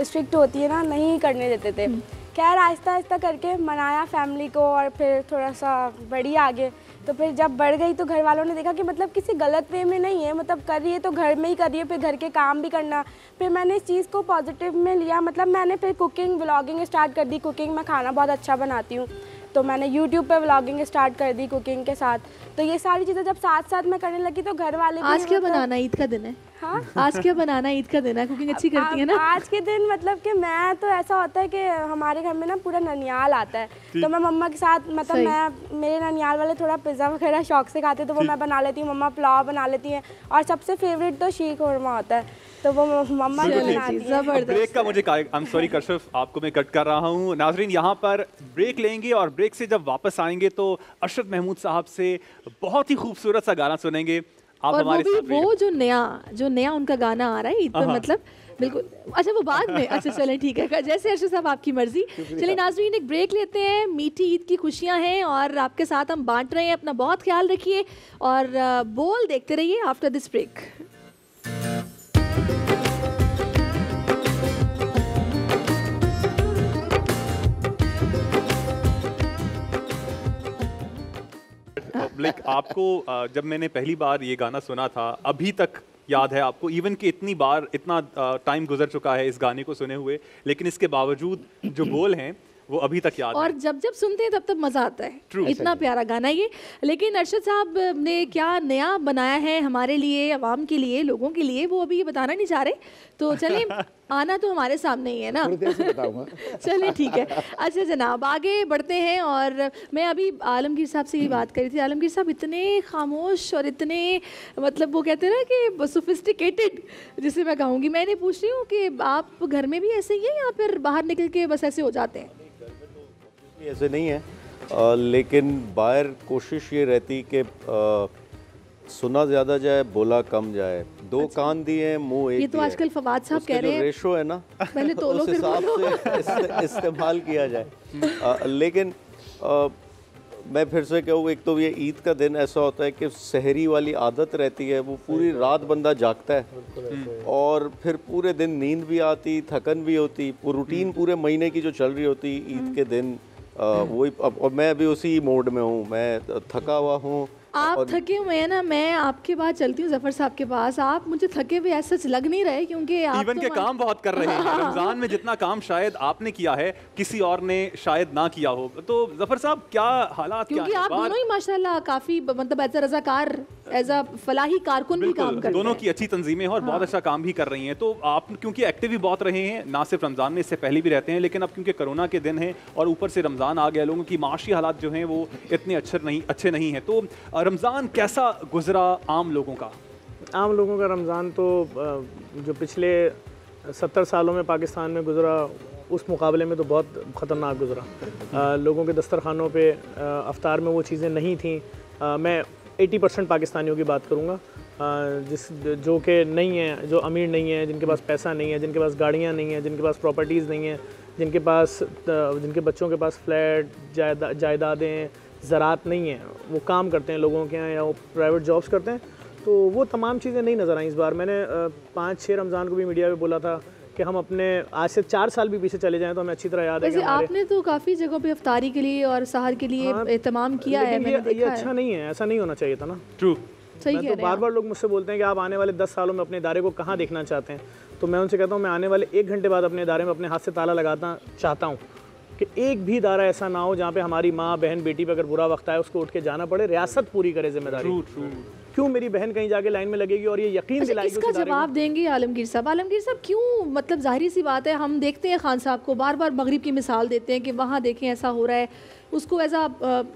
स्ट्रिक्ट होती है ना, नहीं करने देते थे। खैर आहिस्ता आहिस्ता करके मनाया फैमिली को, और फिर थोड़ा सा बड़ी आगे, तो फिर जब बढ़ गई तो घर वालों ने देखा कि मतलब किसी गलत वे में नहीं है, मतलब कर रही है तो घर में ही कर रही है, फिर घर के काम भी करना। फिर मैंने इस चीज़ को पॉजिटिव में लिया, मतलब मैंने फिर कुकिंग व्लॉगिंग स्टार्ट कर दी। कुकिंग मैं खाना बहुत अच्छा बनाती हूँ, तो मैंने YouTube पे व्लॉगिंग स्टार्ट कर दी कुकिंग के साथ। तो ये सारी चीज़ें जब साथ साथ मैं करने लगी तो घर वाले आज क्या बनाना, ईद का दिन है? हाँ, आज क्या बनाना, ईद का दिन है, कुकिंग अच्छी करती है ना? आज के दिन मतलब कि मैं तो ऐसा होता है कि हमारे घर में ना पूरा ननियाल आता है, तो मैं मम्मा के साथ, मतलब मैं, मेरे ननियाल वाले थोड़ा पिज़्ज़ा वगैरह शौक से खाते, तो वो मैं बना लेती हूँ, मम्मा पुलाव बना लेती हैं, और सबसे फेवरेट तो शीर खुरमा होता है, तो वो मम्मा भी बनाती है। ब्रेक का मुझे आई एम सॉरी कशिफ, आपको मैं कट कर रहा हूँ। नाजरीन, यहाँ पर ब्रेक लेंगे और ब्रेक से जब वापस आएंगे तो अरशद महमूद साहब से बहुत ही खूबसूरत सा गाना सुनेंगे। आप और हमारे वो जो नया उनका गाना आ रहा है ईद पर, मतलब बिल्कुल। अच्छा, वो बाद में, अच्छा चलें ठीक है, जैसे अर्शद साहब आपकी मर्जी। चलिए नाज़रीन, एक ब्रेक लेते हैं। मीठी ईद की खुशियां हैं और आपके साथ हम बांट रहे हैं। अपना बहुत ख्याल रखिए और बोल देखते रहिए आफ्टर दिस ब्रेक। लाइक आपको जब मैंने पहली बार ये गाना सुना था, अभी तक याद है आपको, इवन कि इतनी बार, इतना टाइम गुजर चुका है इस गाने को सुने हुए, लेकिन इसके बावजूद जो बोल हैं वो अभी तक याद और है। जब जब सुनते हैं तब तब मज़ा आता है। इतना प्यारा गाना ये। लेकिन अरशद साहब ने क्या नया बनाया है हमारे लिए, आवाम के लिए, लोगों के लिए, वो अभी ये बताना नहीं चाह रहे। तो चलिए, आना तो हमारे सामने ही है ना, चलिए ठीक है। अच्छा जनाब, आगे बढ़ते हैं। और मैं अभी आलमगीर साहब से ये बात करी थी। आलमगीर साहब इतने खामोश और इतने, मतलब वो कहते हैं ना कि सोफिस्टिकेटेड, जिसे मैं कहूँगी। मैंने पूछ रही हूँ कि आप घर में भी ऐसे ही हैं या फिर बाहर निकल के बस ऐसे हो जाते हैं? ऐसे नहीं है, लेकिन बाहर कोशिश ये रहती कि सुना ज़्यादा जाए, बोला कम जाए। दो कान दिए, मुंह एक। ये तो आजकल फवाद साहब कह रहे हैं, रेशो है ना, पहले तो उस हिसाब से इस्तेमाल किया जाए। लेकिन मैं फिर से कहूँ, एक तो ये ईद का दिन ऐसा होता है कि सहरी वाली आदत रहती है, वो पूरी रात बंदा जागता है और फिर पूरे दिन नींद भी आती, थकन भी होती, रूटीन पूरे महीने की जो चल रही होती, ईद के दिन वही। और मैं अभी उसी मोड में हूँ, मैं थका हुआ हूँ। आप थके हुए हैं ना, मैं आपके बाद चलती हूँ जफर साहब के पास। आप मुझे थके हुए ऐसा लग नहीं रहे, क्योंकि आप इवन के काम बहुत कर रहे हैं। रमजान में जितना काम शायद आपने किया है, किसी और ने शायद ना किया हो। तो जफर साहब, क्या हालात, क्योंकि आप दोनों ही माशाल्लाह काफी, मतलब as a रज़ाकार, as a Falahi कारकुन भी काम कर रहे हैं। दोनों की अच्छी तंजीमें हैं और बहुत अच्छा काम भी कर रही हैं। तो आप क्योंकि एक्टिव भी बहुत रहे हैं, ना सिर्फ रमजान में, इससे पहले भी रहते हैं, लेकिन अब क्योंकि कोरोना के दिन हैं और ऊपर से रमजान आ गया, लोगों की माशी हालात जो हैं वो इतने अच्छे नहीं हैं। तो रमजान कैसा गुजरा आम लोगों का? आम लोगों का रमज़ान तो जो पिछले 70 सालों में पाकिस्तान में गुजरा, उस मुकाबले में तो बहुत ख़तरनाक गुजरा। लोगों के दस्तरखानों पे अफ्तार में वो चीज़ें नहीं थी। मैं 80% पाकिस्तानियों की बात करूँगा, जो कि नहीं है, जो अमीर नहीं है, जिनके पास पैसा नहीं है, जिनके पास गाड़ियाँ नहीं हैं, जिनके पास प्रॉपर्टीज़ नहीं हैं, जिनके बच्चों के पास फ्लैट, जायदादें, ज़रात नहीं है, वो काम करते हैं लोगों के यहाँ या वो प्राइवेट जॉब्स करते हैं, तो वो तमाम चीज़ें नहीं नज़र आई इस बार। मैंने 5-6 रमज़ान को भी मीडिया पे बोला था कि हम अपने आज से 4 साल भी पीछे चले जाएं तो हमें अच्छी तरह याद है कि आपने तो काफ़ी जगहों पे इफ्तारी के लिए और सहर के लिए एहतमाम किया है। ये अच्छा नहीं है, ऐसा नहीं होना चाहिए था ना। ट्रू, सही कह रहे हैं। बार बार लोग मुझसे बोलते हैं कि आप आने वाले 10 सालों में अपने इदारे को कहाँ देखना चाहते हैं, तो मैं उनसे कहता हूँ मैं आने वाले 1 घंटे बाद अपने इदारे में अपने हाथ से ताला लगाना चाहता हूँ कि एक भी इदारा ऐसा ना हो जहाँ पे हमारी माँ, बहन, बेटी पे अगर बुरा वक्त आए उसको उठ के जाना पड़े। रियासत पूरी करे जिम्मेदारी। क्यों मेरी बहन कहीं जाके लाइन में लगेगी और ये यकीन दिलाएगी। इसका जवाब देंगे आलमगीर साहब। आलमगीर साहब, क्यों, मतलब जाहिर सी बात है, हम देखते हैं खान साहब को बार बार मगरिब की मिसाल देते हैं कि वहाँ देखें ऐसा हो रहा है, उसको एज आ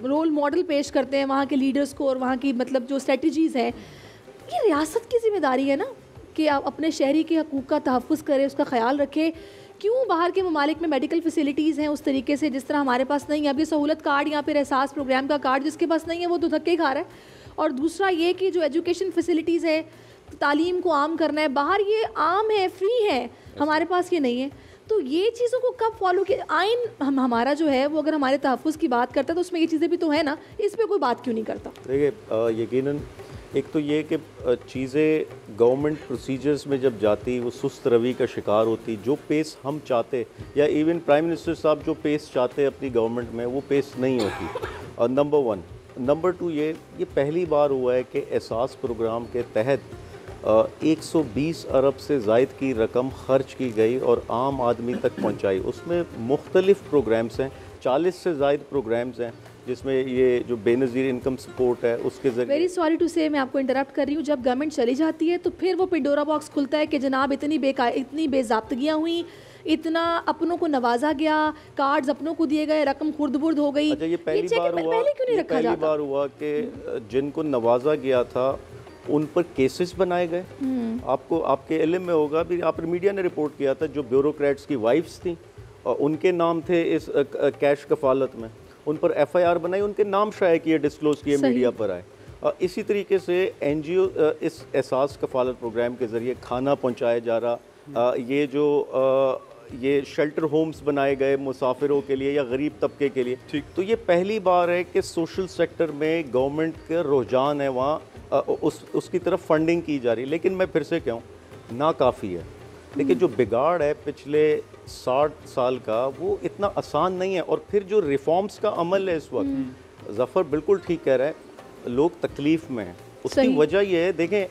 रोल मॉडल पेश करते हैं वहाँ के लीडर्स को और वहाँ की मतलब जो स्ट्रेटजीज़ हैं। ये रियासत की जिम्मेदारी है ना कि आप अपने शहरी के हकूक़ का तहफ़्फ़ुज़ करें, उसका ख्याल रखें। क्यों बाहर के ममालिक में मेडिकल फैसिलिटीज़ हैं उस तरीके से जिस तरह हमारे पास नहीं है। अभी सहूलत कार्ड या फिर एहसास प्रोग्राम का कार्ड जिसके पास नहीं है वो तो धक्के खा रहा है। और दूसरा ये कि जो एजुकेशन फैसिलिटीज़ है, तालीम को आम करना है, बाहर ये आम है, फ्री है, हमारे पास ये नहीं है। तो ये चीज़ों को कब फॉलो किया? आइन हमारा जो है वो अगर हमारे तहफ़्फ़ुज़ की बात करता है तो उसमें ये चीज़ें भी तो है ना, इस पर कोई बात क्यों नहीं करता? देखिए, यकीनन एक तो ये कि चीज़ें गवर्नमेंट प्रोसीजर्स में जब जाती वो सुस्त रवि का शिकार होती। जो पेस हम चाहते या इवन प्राइम मिनिस्टर साहब जो पेस चाहते अपनी गवर्नमेंट में वो पेस नहीं होती। और नंबर 1 नंबर 2 ये पहली बार हुआ है कि एहसास प्रोग्राम के तहत 120 अरब से ज़ायद की रकम खर्च की गई और आम आदमी तक पहुंचाई। उसमें मुख्तलिफ़ प्रोग्राम्स हैं, 40 से ज़ायद प्रोग्राम्स हैं, जिसमें ये जो बेनज़ीर इनकम सपोर्ट है उसके ज़रिए। वेरी सॉरी टू से मैं आपको इंटरप्ट कर रही हूँ। जब गवर्नमेंट चली जाती है तो फिर वो पिंडोरा बॉक्स खुलता है कि जनाब इतनी बेज़ाब्तगियाँ हुई, इतना अपनों को नवाजा गया, कार्ड्स अपनों को दिए गए, रकम खुर्द-बुर्द हो गई। अच्छा, ये पहली बार हुआ कि जिनको नवाजा गया था उन पर केसेस बनाए गए। आपको आपके इल्म में होगा भी, आप मीडिया ने रिपोर्ट किया था, जो ब्यूरोक्रेट्स की वाइफ्स थी और उनके नाम थे इस कैश कफालत में, उन पर FIR बनाई, उनके नाम शाये किए, डिस्क्लोज किए, मीडिया पर आए। इसी तरीके से NGO इस एहसास कफालत प्रोग्राम के ज़रिए खाना पहुँचाया जा रहा। ये शेल्टर होम्स बनाए गए मुसाफिरों के लिए या गरीब तबके के लिए। ठीक, तो ये पहली बार है कि सोशल सेक्टर में गवर्नमेंट का रुझान है, वहाँ उसकी तरफ फंडिंग की जा रही है। लेकिन मैं फिर से कहूँ, नाकाफ़ी है। लेकिन जो बिगाड़ है पिछले 60 साल का, वो इतना आसान नहीं है। और फिर जो रिफॉर्म्स का अमल है इस वक्त, ज़फ़र बिल्कुल ठीक कह रहा है, लोग तकलीफ़ में हैं। उसकी वजह यह है, देखें,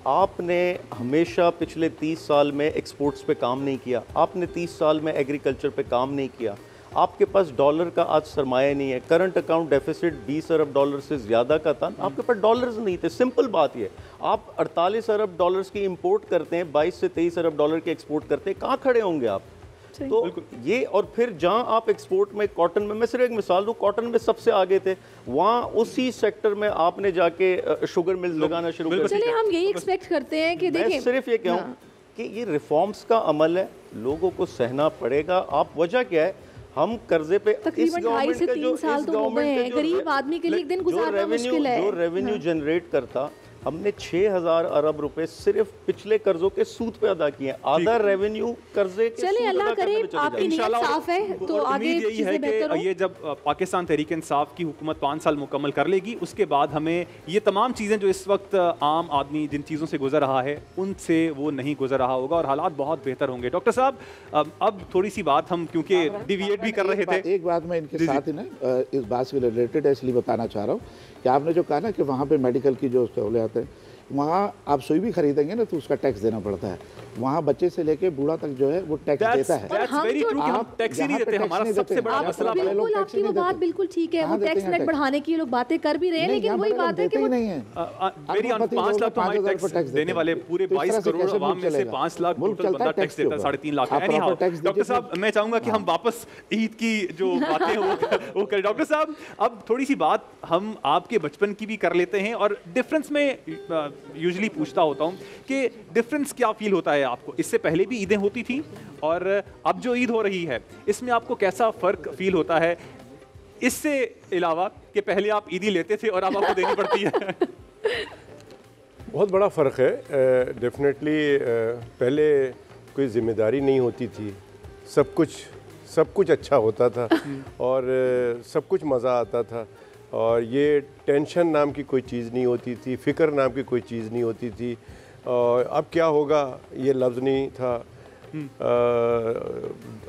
आपने हमेशा पिछले 30 साल में एक्सपोर्ट्स पे काम नहीं किया, आपने 30 साल में एग्रीकल्चर पे काम नहीं किया, आपके पास डॉलर का आज सरमाया नहीं है, करंट अकाउंट डेफिसिट 20 अरब डॉलर से ज़्यादा का था, आपके पास डॉलर्स नहीं थे। सिंपल बात ये, आप 48 अरब डॉलर्स की इंपोर्ट करते हैं, 22 से 23 अरब डॉलर की एक्सपोर्ट करते हैं, कहाँ खड़े होंगे आप? तो ये, और फिर जहाँ आप एक्सपोर्ट में कॉटन में, मैं सिर्फ एक मिसाल दूँ, कॉटन में सबसे आगे थे, वहाँ उसी सेक्टर में आपने जाके शुगर मिल्स लगाना शुरू कर दिया। चलिए हम यही एक्सपेक्ट करते हैं कि देखिए, मैं सिर्फ ये कहूँ कि ये रिफॉर्म्स का अमल है, लोगों को सहना पड़ेगा। आप वजह क्या है, हम कर्जे पे तकरीबन 2.5 से 3 साल तो हो गए हैं, गरीब आदमी के लिए एक दिन गुजारना मुश्किल है। जो रेवेन्यू जनरेट करता, हमने 6000 अरब रुपए सिर्फ पिछले कर्जों के सूद पे अदा किए। आधा रेवेन्यू कर्जे के चलिए, अल्लाह करे आपकी नीयत साफ है तो आगे यही है कि ये जब पाकिस्तान तहरीक इंसाफ की हुकूमत 5 साल मुकम्मल कर लेगी, उसके बाद हमें ये तमाम चीज़ें जो इस वक्त आम आदमी जिन चीज़ों से गुजर रहा है उनसे वो नहीं गुजर रहा होगा और हालात बहुत बेहतर होंगे। डॉक्टर साहब, अब थोड़ी सी बात हम क्योंकि डिविएट भी कर रहे थे, एक बात मैं इनके साथ ही ना इस बात से रिलेटेड है, इसलिए बताना चाह रहा हूँ कि आपने जो कहा ना कि वहाँ पे मेडिकल की जो सहूलियात है, वहाँ आप सुई भी खरीदेंगे ना तो उसका टैक्स देना पड़ता है। वहाँ बच्चे से लेके बूढ़ा तक जो है वो टैक्स देता है। टैक्स ही नहीं देते, हमारा सबसे बड़ा मसला। बिल्कुल आपकी वो बात बिल्कुल ठीक है, वो टैक्स नेट बढ़ाने की लोग बातें कर भी रहे हैं, लेकिन वही बात है कि नहीं है। मेरी 5 लाख तो हमारे टैक्स देने वाले पूरे 22 करोड़ आवाम में से 5 लाख टोटल बंदा टैक्स देता है, 3.5 लाख। डॉक्टर साहब, मैं चाहूंगा कि हम वापस ईद की जो बातें वो करें। डॉक्टर साहब, अब थोड़ी सी बात हम आपके बचपन की भी कर लेते हैं और डिफरेंस में यूजुअली पूछता होता हूँ कि डिफरेंस क्या फील होता है आपको? इससे पहले भी ईदें होती थी और अब जो ईद हो रही है इसमें आपको कैसा फ़र्क फील होता है, इससे अलावा कि पहले आप ईदी लेते थे और अब आपको देनी पड़ती है? बहुत बड़ा फ़र्क है डेफिनेटली। पहले कोई ज़िम्मेदारी नहीं होती थी, सब कुछ अच्छा होता था और सब कुछ मज़ा आता था और ये टेंशन नाम की कोई चीज़ नहीं होती थी, फ़िक्र नाम की कोई चीज़ नहीं होती थी। और अब क्या होगा ये लफ्ज़ नहीं था।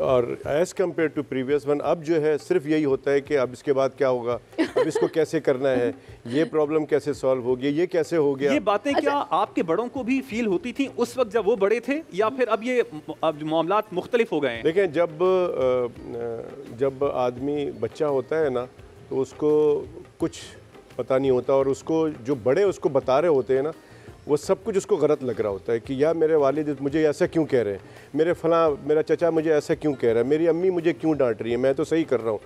और as compare to previous one, अब जो है सिर्फ यही होता है कि अब इसके बाद क्या होगा, अब इसको कैसे करना है, ये प्रॉब्लम कैसे सॉल्व होगी, ये कैसे हो गया। ये बातें क्या आपके बड़ों को भी फील होती थी उस वक्त जब वो बड़े थे, या फिर अब मामलात मुख्तलिफ हो गए हैं? देखें, जब आदमी बच्चा होता है ना तो उसको कुछ पता नहीं होता और उसको जो बड़े उसको बता रहे होते हैं ना, वो सब कुछ उसको गलत लग रहा होता है कि यार मेरे वालिद मुझे ऐसा क्यों कह रहे हैं, मेरा चचा मुझे ऐसा क्यों कह रहा है, मेरी अम्मी मुझे क्यों डांट रही है, मैं तो सही कर रहा हूँ।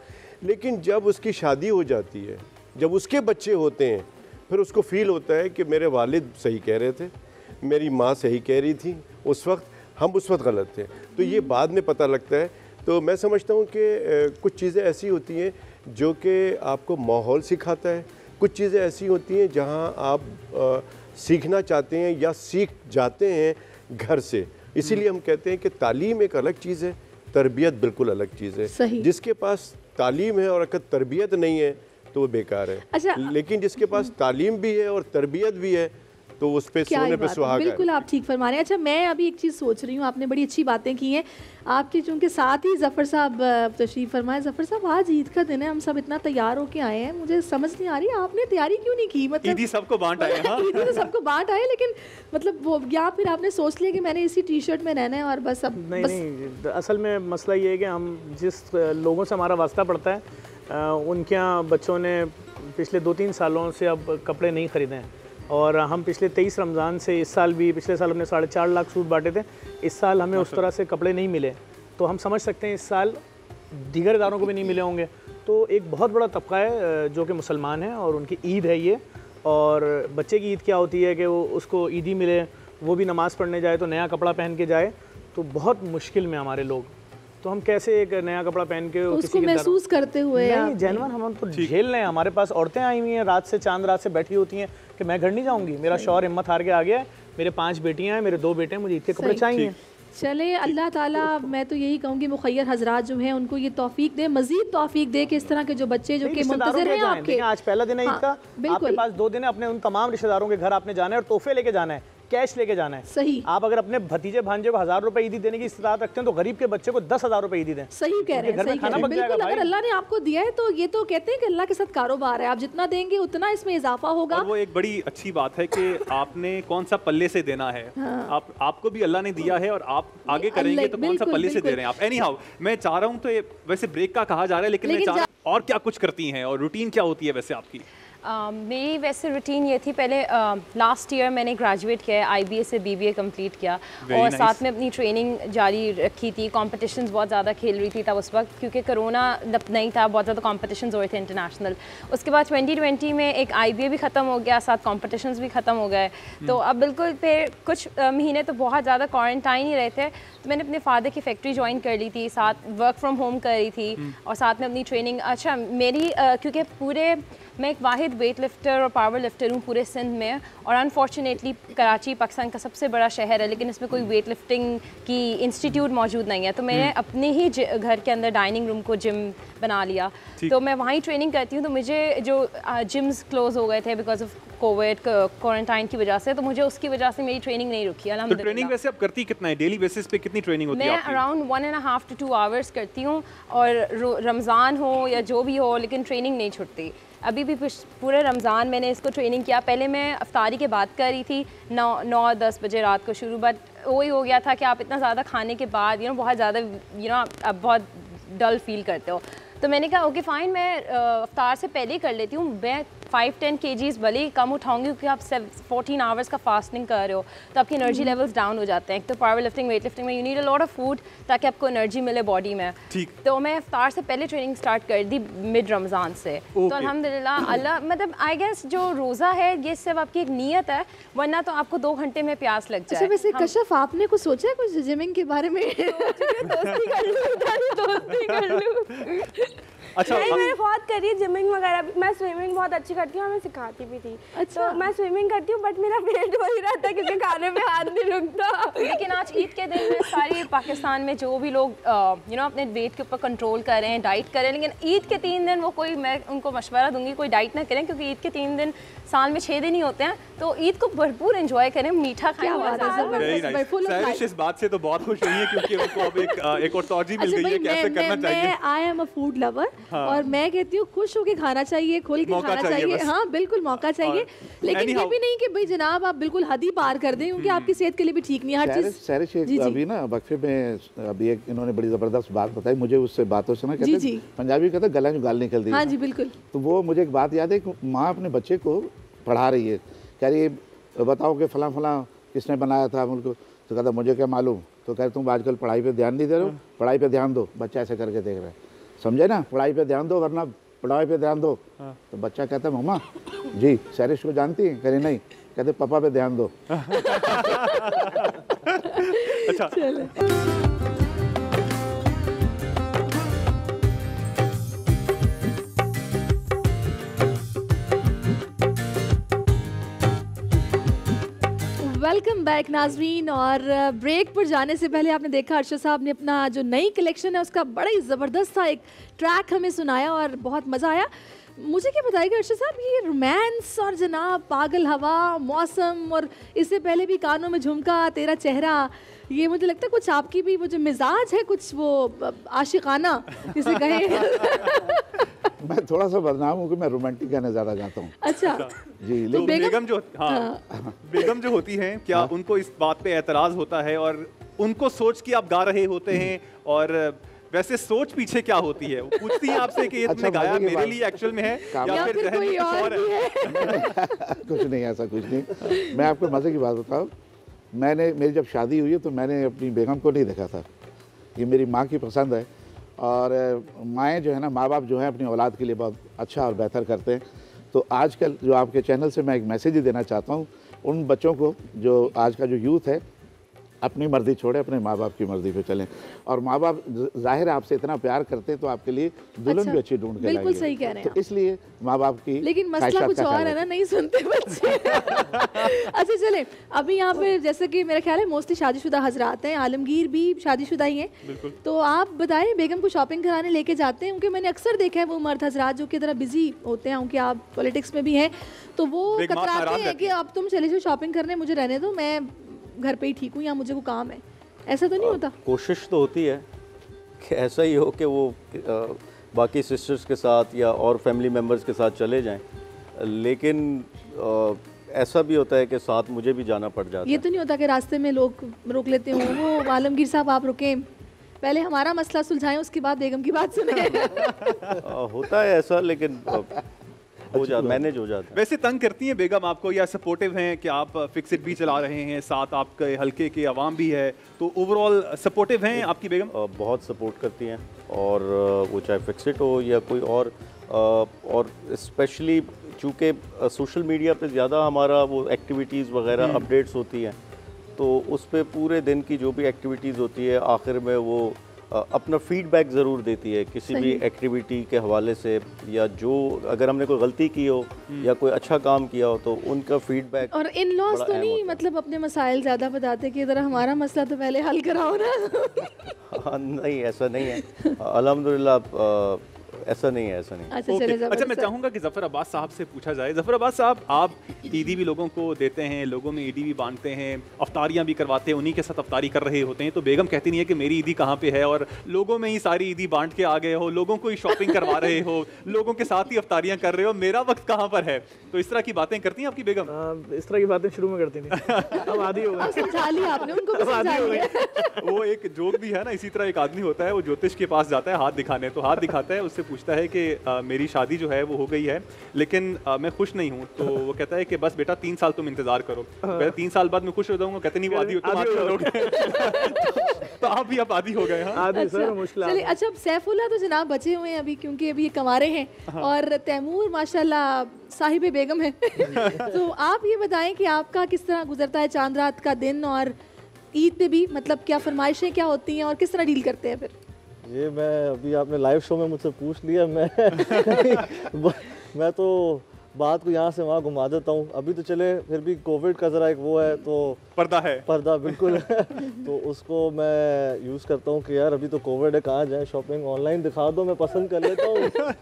लेकिन जब उसकी शादी हो जाती है, जब उसके बच्चे होते हैं, फिर उसको फील होता है कि मेरे वालिद सही कह रहे थे, मेरी माँ सही कह रही थी उस वक्त, हम उस वक्त गलत थे। तो ये बाद में पता लगता है। तो मैं समझता हूँ कि कुछ चीज़ें ऐसी होती हैं जो कि आपको माहौल सिखाता है, कुछ चीज़ें ऐसी होती हैं जहाँ आप सीखना चाहते हैं या सीख जाते हैं घर से। इसीलिए हम कहते हैं कि तालीम एक अलग चीज़ है, तरबियत बिल्कुल अलग चीज़ है। जिसके पास तालीम है और अगर तरबियत नहीं है तो वो बेकार है। अच्छा, लेकिन जिसके पास तालीम भी है और तरबियत भी है तो उस पे सोने पे सुहागा। बिल्कुल आप ठीक फरमा रहे हैं। अच्छा मैं अभी एक चीज़ सोच रही हूँ, आपने बड़ी अच्छी बातें की हैं आपके चूँकि साथ ही जफ़र साहब तशरीफ़ फरमाए। जफ़र साहब आज ईद का दिन है, हम सब इतना तैयार होके आए हैं, मुझे समझ नहीं आ रही आपने तैयारी क्यों नहीं की? मतलब ईदी सबको बांट आए। हाँ ईदी तो सबको बांट आए, लेकिन मतलब वो या फिर आपने सोच लिया कि मैंने इसी टी शर्ट में रहना है और बस अब नहीं, असल में मसला ये है कि हम जिस लोगों से हमारा वास्ता पड़ता है उनके यहाँ बच्चों ने पिछले 2-3 सालों से अब कपड़े नहीं ख़रीदे हैं, और हम पिछले 23 रमज़ान से इस साल भी, पिछले साल हमने 4.5 लाख सूट बांटे थे, इस साल हमें उस तरह से कपड़े नहीं मिले, तो हम समझ सकते हैं इस साल दीगर इदारों को भी नहीं मिले होंगे। तो एक बहुत बड़ा तबका है जो कि मुसलमान है और उनकी ईद है ये, और बच्चे की ईद क्या होती है कि वो उसको ईदी मिले, वो भी नमाज़ पढ़ने जाए तो नया कपड़ा पहन के जाए, तो बहुत मुश्किल में हमारे लोग, तो हम कैसे एक नया कपड़ा पहन के उसको महसूस करते हुए नहीं जेनवन हम तो झेल रहे हैं। हमारे पास औरतें आई हुई हैं रात से, चांद रात से बैठी होती हैं कि मैं घर नहीं जाऊंगी, मेरा शौहर हिम्मत हार के आ गया है, मेरे 5 बेटियां हैं, मेरे 2 बेटे हैं, मुझे इतने कपड़े चाहिए। चले अल्लाह ताला, मैं तो यही कहूँगी मुखय्यर हजरात जो हैं उनको ये तौफीक दे, मजीद तौफीक दे कि इस तरह के जो बच्चे जो कि मुंतज़िर हैं आपके। आज पहला दिन है ईद का, आपके पास 2 दिन है, अपने उन तमाम रिश्तेदारों के घर आपने जाना है और तोहफे लेके जाना है, कैश लेके जाना है। सही। आप अगर अपने भतीजे भांजे को 1000 रुपए ईदी देने की इस्तात रखते हैं तो गरीब के बच्चे को 10,000 रुपए ईदी दें। सही कह रहे हैं, सही कह रहे हैं। बिल्कुल, अगर अल्लाह ने आपको दिया है तो ये तो कहते हैं कि अल्लाह के साथ कारोबार है, आप जितना देंगे उतना इसमें इजाफा होगा। और वो एक बड़ी अच्छी बात है कि आपने कौन सा पल्ले से देना है। आपको भी अल्लाह ने दिया है और आप आगे करेंगे तो कौन सा पल्ले से दे रहे हैं आप। एनी हाउ, मैं चाह रहा हूँ, तो वैसे ब्रेक का कहा जा रहा है, लेकिन मैं चाह रहा हूँ और क्या कुछ करती हैं और रूटीन क्या होती है वैसे आपकी? मेरी वैसे रूटीन ये थी, पहले लास्ट ईयर मैंने ग्रेजुएट किया है, IBA से BBA कंप्लीट किया और साथ में अपनी ट्रेनिंग जारी रखी थी। कॉम्पिटिशन्स बहुत ज़्यादा खेल रही थी तब उस वक्त, क्योंकि कोरोना नहीं था, बहुत ज़्यादा कॉम्पिटिशन्स हो रहे थे इंटरनेशनल। उसके बाद 2020 में एक IBA भी ख़त्म हो गया, साथ कॉम्पिटिशन्स भी ख़त्म हो गए, तो अब बिल्कुल फिर कुछ महीने तो बहुत ज़्यादा क्वारंटाइन ही रहे थे। तो मैंने अपने फादर की फैक्ट्री ज्वाइन कर ली थी, साथ वर्क फ्रॉम होम कर रही थी और साथ में अपनी ट्रेनिंग। अच्छा मेरी क्योंकि पूरे मैं एक वाहिद वेट लिफ्टर और पावर लिफ्टर हूँ पूरे सिंध में, और अनफॉर्चुनेटली कराची पाकिस्तान का सबसे बड़ा शहर है, लेकिन इसमें कोई वेट लिफ्टिंग की इंस्टीट्यूट मौजूद नहीं है, तो मैंने अपने ही घर के अंदर डाइनिंग रूम को जिम बना लिया, तो मैं वहीं ट्रेनिंग करती हूँ। तो मुझे जो जिम्स क्लोज हो गए थे बिकॉज ऑफ कोविड क्वारंटाइन की वजह से, तो मुझे उसकी वजह से मेरी ट्रेनिंग नहीं रुकी अल्हम्दुलिल्लाह। तो ट्रेनिंग वैसे आप करती कितना है, डेली बेसिस पे कितनी ट्रेनिंग होती है आपकी? मैं अराउंड 1.5 to 2 आवर्स करती हूँ, और रमज़ान हो या जो भी हो, लेकिन ट्रेनिंग नहीं छुटती। अभी भी पूरे रमज़ान मैंने इसको ट्रेनिंग किया। पहले मैं अफ्तारी के बाद कर रही थी 9-10 बजे रात को शुरू, बट वही हो गया था कि आप इतना ज़्यादा खाने के बाद बहुत ज़्यादा आप बहुत डल फील करते हो, तो मैंने कहा ओके फ़ाइन, मैं अफ्तार से पहले ही कर लेती हूँ। मैं 5-10 kgs भले ही कम उठाऊंगी, क्योंकि आप 14 आवर्स का फास्टिंग कर रहे हो तो आपकी एनर्जी लेवल्स डाउन हो जाते हैं। एक तो पावर लिफ्टिंग, वेट लिफ्टिंग में you need a lot of food ताकि आपको एनर्जी मिले बॉडी में। तो मैं अफ्तार से पहले ट्रेनिंग स्टार्ट कर दी मिड रमज़ान से। तो अल्हम्दुलिल्लाह अल्लाह, मतलब आई गेस जो रोज़ा है ये सिर्फ आपकी एक नीयत है, वरना तो आपको 2 घंटे में प्यास लग जाए। अच्छा वैसे कशफ आपने कुछ सोचा है कुछ जिमिंग के बारे में? दोस्ती कर लूं। अच्छा नहीं, मैंने बहुत करी है जिमिंग वगैरह। मैं स्विमिंग बहुत अच्छी करती हूँ, मैं सिखाती भी थी। अच्छा। तो मैं स्विमिंग करती हूँ, बट मेरा वेट वही रहता है क्योंकि खाने पे हाथ नहीं रुकता। लेकिन आज ईद के दिन में सारी पाकिस्तान में जो भी लोग अपने वेट के ऊपर कंट्रोल कर रहे हैं, डाइट कर रहे हैं, लेकिन ईद के 3 दिन मैं उनको मशवरा दूंगी कोई डाइट ना करें, क्योंकि ईद के 3 दिन साल में 6 दिन ही होते हैं, तो ईद को भरपूर एंजॉय करें, मीठा खाएं। इस बात से तो बहुत खुश हुई है, क्योंकि उनको अब एक और तौजी मिल गई है कैसे करना चाहिए। I am a food lover, और मैं कहती हूँ खुश होके खाना चाहिए, खुल के खाना चाहिए। हाँ बिल्कुल मौका चाहिए, लेकिन ये भी नहीं कि भाई जनाब आप बिल्कुल हद ही पार कर दें, क्योंकि आपकी सेहत के लिए भी ठीक नहीं है हर चीज। अभी ना वक्फे में अभी एक इन्होंने बड़ी जबरदस्त बात बताई मुझे, उससे बातों से ना कहते पंजाबी कहते गला में गाल निकल दी। हाँ जी बिल्कुल। तो वो मुझे एक बात याद है कि माँ अपने बच्चे को पढ़ा रही है, कह रही है बताओ कि फलां फलां किसने बनाया था उनको, तो कहता मुझे क्या मालूम, तो कह रहे तुम आजकल पढ़ाई पे ध्यान नहीं दे रहे हो, पढ़ाई पे ध्यान दो। बच्चा ऐसे करके देख रहा है, समझे ना, पढ़ाई पे ध्यान दो वरना पढ़ाई पे ध्यान दो। तो बच्चा कहता है मम्मा जी सैरिश को जानती है, कह रही नहीं, कहते पापा पे ध्यान दो। अच्छा वेलकम बैक नाजरीन। और ब्रेक पर जाने से पहले आपने देखा अर्शद साहब ने अपना जो नई कलेक्शन है उसका बड़ा ही ज़बरदस्त सा एक ट्रैक हमें सुनाया और बहुत मज़ा आया। मुझे क्या बताएगा अर्शद साहब, ये रोमांस और जनाब पागल हवा, मौसम, और इससे पहले भी कानों में झुमका, तेरा चेहरा, ये मुझे लगता है कुछ आपकी भी वो जो मिजाज है कुछ वो आशिकाना जिसे कहें। मैं थोड़ा सा बदनाम हूँ कि मैं रोमांटिक गाने ज़्यादा गाता हूँ। अच्छा जी, तो लेकिन बेगम जो होती हैं, क्या उनको इस बात पे एतराज़ होता है और उनको सोच के आप गा रहे होते हैं, और वैसे सोच पीछे क्या होती है? वो पूछती हैं आपसे कि ये तुमने गाया मेरे लिए एक्चुअल में है या फिर जहन में कुछ और है? कुछ नहीं, ऐसा कुछ नहीं। मैं आपको मज़े की बात बताऊँ, मेरी जब शादी हुई है तो मैंने अपनी बेगम को नहीं देखा था। ये मेरी माँ की पसंद है, और माएँ जो है ना, माँ बाप जो हैं अपनी औलाद के लिए बहुत अच्छा और बेहतर करते हैं। तो आजकल जो आपके चैनल से मैं एक मैसेज ही देना चाहता हूँ उन बच्चों को, जो आज का जो यूथ है, अपनी मर्ज़ी छोड़े, अपने माँ बाप की मर्ज़ी पे चलें। और माँ बाप ज़ाहिर है आपसे इतना प्यार करते हैं तो आपके लिए दुल्हन भी अच्छी ढूंढ के लाएंगे। बिल्कुल सही कह रहे हैं तो इसलिए माँ बाप की, लेकिन मसला कुछ और है ना, नहीं सुनते बच्चे। अच्छा चले, अभी यहाँ पे जैसे कि मेरा ख्याल है मोस्टली शादीशुदा हजरात हैं, आलमगीर भी शादीशुदा ही हैं, तो आप बताएं बेगम को शॉपिंग कराने लेके जाते हैं? क्योंकि मैंने अक्सर देखा है वो मर्द हजरात जो कि तरह बिजी होते हैं, क्योंकि आप पॉलिटिक्स में भी हैं, तो वो कतराते हैं कि अब तुम चले जाओ शॉपिंग करने, मुझे रहने दो, मैं घर पे ही ठीक हूँ या मुझे को काम है। ऐसा तो नहीं होता? कोशिश तो होती है कि ऐसा ही हो कि वो बाकी सिस्टर्स के साथ या और फैमिली मेम्बर्स के साथ चले जाएं, लेकिन ऐसा भी होता है कि साथ मुझे भी जाना पड़ जाता है। ये तो नहीं होता कि रास्ते में लोग रोक लेते हों, वो आलमगीर साहब आप रुकें, पहले हमारा मसला सुलझाएं, उसके बाद बेगम की बात सुने। होता है ऐसा, लेकिन मैनेज हो जाता है। वैसे तंग करती हैं बेगम आपको या सपोर्टिव हैं कि आप फिक्सिट भी चला रहे हैं, साथ आपके हल्के के अवाम भी है, तो ओवरऑल सपोर्टिव हैं आपकी बेगम? बहुत सपोर्ट करती हैं, और वो चाहे फिक्सिट हो या कोई और स्पेशली चूँकि सोशल मीडिया पे ज़्यादा हमारा वो एक्टिविटीज़ वगैरह अपडेट्स होती हैं, तो उस पर पूरे दिन की जो भी एक्टिविटीज़ होती है आखिर में वो अपना फीडबैक ज़रूर देती है किसी भी एक्टिविटी के हवाले से, या जो अगर हमने कोई गलती की हो या कोई अच्छा काम किया हो तो उनका फीडबैक। और इन लॉस तो नहीं मतलब अपने मसाइल ज़्यादा बताते कि इधर हमारा मसला तो पहले हल कराओ ना? नहीं, ऐसा नहीं है, अल्हम्दुलिल्लाह ऐसा नहीं है, ऐसा नहीं। अच्छा मैं चाहूँगा कि ज़फ़र अब्बास साहब से पूछा जाए। ज़फ़र अब्बास साहब, आप ईदी भी लोगों को देते हैं, लोगों में ईदी भी बांटते हैं, अफ्तारियाँ भी करवाते हैं, उन्हीं के साथ अफ्तारी कर रहे होते हैं, तो बेगम कहती नहीं है कि मेरी ईदी कहाँ पे है, और लोगों में ही सारी ईदी बांट के आ गए हो, लोगों को ही शॉपिंग करवा रहे हो, लोगों के साथ ही अफ्तारियाँ कर रहे हो, मेरा वक्त कहाँ पर है? तो इस तरह की बातें करती हैं आपकी बेगम? इस तरह की बातें शुरू में करती थी, अब आदी हो गई। वो एक जोक भी है ना, इसी तरह एक आदमी होता है, वो ज्योतिष के पास जाता है हाथ दिखाने, तो हाथ दिखाता है, उससे पूछता है कि मेरी शादी जो है वो हो गई है, लेकिन मैं खुश नहीं हूँ। तो वो कहता है कि बस बेटा 3 साल तुम इंतजार करो, 3 साल बाद मैं खुश हो जाऊंगा। कहते नहीं, वो आदी तुम आदी हो गए। तो आप भी अब आदी हो गए? आदी सर मुश्किल। चलिए अच्छा, अब सैफुल्लाह तो जनाब बचे हुए हैं अभी, क्योंकि अभी ये कमारे हैं, और तैमूर माशाल्लाह साहिबे बेगम है। तो आप ये बताएं कि आपका किस तरह गुजरता है चांद रात का दिन, और ईद पे भी मतलब क्या फरमाइशें क्या होती हैं और किस तरह डील करते हैं फिर? ये मैं अभी आपने लाइव शो में मुझसे पूछ लिया, मैं तो बात को यहाँ से वहाँ घुमा देता हूँ। अभी तो चले फिर भी कोविड का ज़रा एक वो है, तो पर्दा बिल्कुल तो उसको मैं यूज़ करता हूँ कि यार अभी तो कोविड है, कहाँ जाए शॉपिंग, ऑनलाइन दिखा दो, मैं पसंद कर लेता हूँ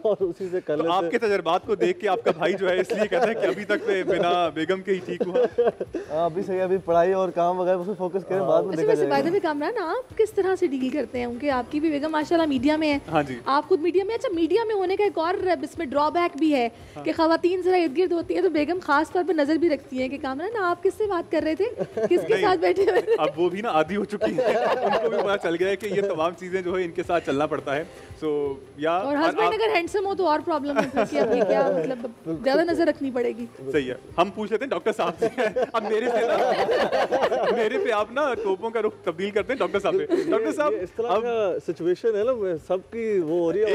और उसी से कर लेते हैं। आपके तजर्बात को देख के आपका भाई जो है इसलिए कहता है कि अभी तक बिना बेगम के ही ठीक हुआ। अभी सही, अभी पढ़ाई और काम वगैरह उस पर फोकस करें, बाद में देखा जाएगा। कामरान, आप किस तरह से डील करते हैं? क्योंकि आपकी भी बेगम माशाल्लाह मीडिया में है। हाँ जी। आप खुद मीडिया में। अच्छा, मीडिया में होने का एक और इसमें ड्रॉबैक भी है कि खवातीन जरा इर्द गिर्द होती है, तो बेगम खास तौर पर नजर भी रखती है कि कामरान आप किससे बात कर रहे थे, किसके साथ बैठे हुए थे? अब वो भी ना आदी हो चुकी है, उनको भी पता चल गया है कि ये तमाम चीजें जो है इनके साथ चलना पड़ता है। सो या और हस्बैंड अगर हैंडसम हो तो और प्रॉब्लम है, क्योंकि अब ये क्या मतलब ज्यादा नजर रखनी पड़ेगी। सही है, हम पूछ लेते हैं डॉक्टर साहब से। अब मेरे पे आप ना तोपों का रुख तब्दील करते हैं डॉक्टर साहब पे। डॉक्टर साहब, इस तरह का सिचुएशन है ना, सबकी वो हो रही है।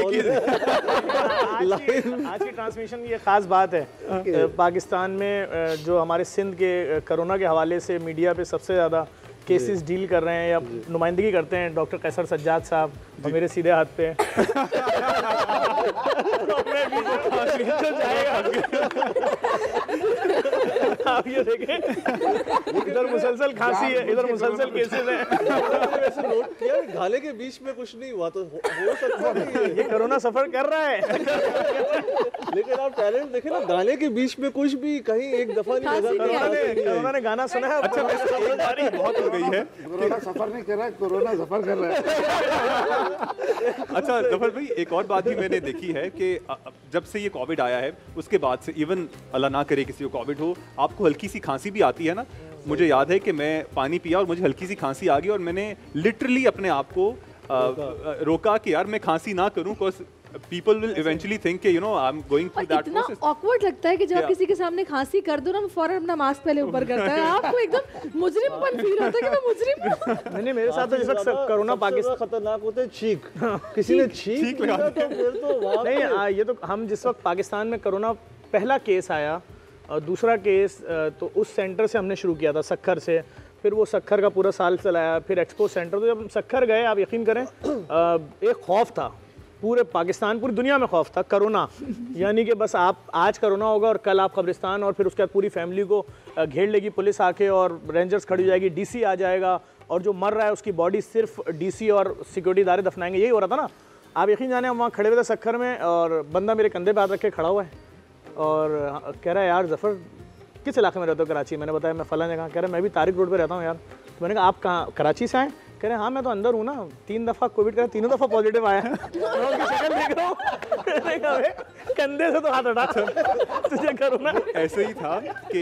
आज की ट्रांसमिशन की ये खास बात है, पाकिस्तान में जो हमारे सिंध के कोरोना के हवाले से मीडिया पे सबसे ज़्यादा केसेस डील कर रहे हैं या नुमाइंदगी करते हैं डॉक्टर कैसर सज्जाद साहब, और मेरे सीधे हाथ पे आप ये देखें, इधर मुसलसल खांसी है, इधर मुसलसल केसेस हैं। वैसे नोट किया गाले के बीच में कुछ नहीं हुआ, तो हो सकता है ये कोरोना सफर कर रहा है। लेकिन आप टैलेंट देखें ना, गाने के बीच में कुछ भी कहीं एक दफा नहीं नजर। उन्होंने गाना सुना है। अच्छा बहुत हो गई है, कोरोना सफर नहीं कर रहा है, कोरोना सफर कर रहा है। अच्छा जफर भाई, एक और बात भी मैंने देखी है कि जब से ये कोविड आया है उसके बाद से, इवन अल्लाह ना करे किसी को कोविड हो, आपको हल्की सी खांसी भी आती है ना। मुझे याद है कि मैं पानी पिया और मुझे हल्की सी खांसी आ गई और मैंने लिटरली अपने आप को रोका कि यार मैं खांसी ना करूं, because people will eventually think कि you know I'm going through that इतना process। awkward लगता है कि जब किसी के सामने खांसी कर दो ना, फौरन अपना मास्क पहले ऊपर करता है। आपको एकदम मुजरिमपन फील होता है कि मैं मुजरिम हूं। नहीं, मेरे साथ तो जिस वक्त कोरोना पाकिस्तान खतरनाक होते हैं छींक, किसी ने छींक लिया तो फिर तो वहाँ नहीं, ये तो हम जिस वक्त पाकिस्तान में कोरोना पहला केस आया और दूसरा केस, तो उस सेंटर से हमने शुरू किया था, सक्खर से। फिर वो सक्खर का पूरा साल चलाया, फिर एक्सपो सेंटर। तो जब हम सक्खर गए, आप यकीन करें, एक खौफ था पूरे पाकिस्तान, पूरी दुनिया में खौफ था कोरोना। यानी कि बस आप आज कोरोना होगा और कल आप कब्रिस्तान, और फिर उसके बाद पूरी फैमिली को घेर लेगी पुलिस आके और रेंजर्स खड़ी हो जाएगी, डीसी आ जाएगा और जो मर रहा है उसकी बॉडी सिर्फ डीसी और सिक्योरिटी इदारे दफनाएंगे। यही हो रहा था ना। आप यकीन जाने, हम वहाँ खड़े हुए थे सक्खर में और बंदा मेरे कंधे पे हाथ रख के खड़ा हुआ है और कह रहा है यार जफ़र किस इलाके में रहते हो? कराची। मैंने बताया मैं फलां जगह। कह रहा है मैं भी तारिक रोड पे रहता हूँ यार। तो मैंने कहा आप कहाँ, कराची से आए? कह रहे हाँ मैं तो अंदर हूँ ना, 3 दफ़ा कोविड का, तीनों दफ़ा पॉजिटिव आया। शक्ल देख रहा हूँ, कंधे से तो हाथ हटा, तुझे कोरोना। ऐसे ही था कि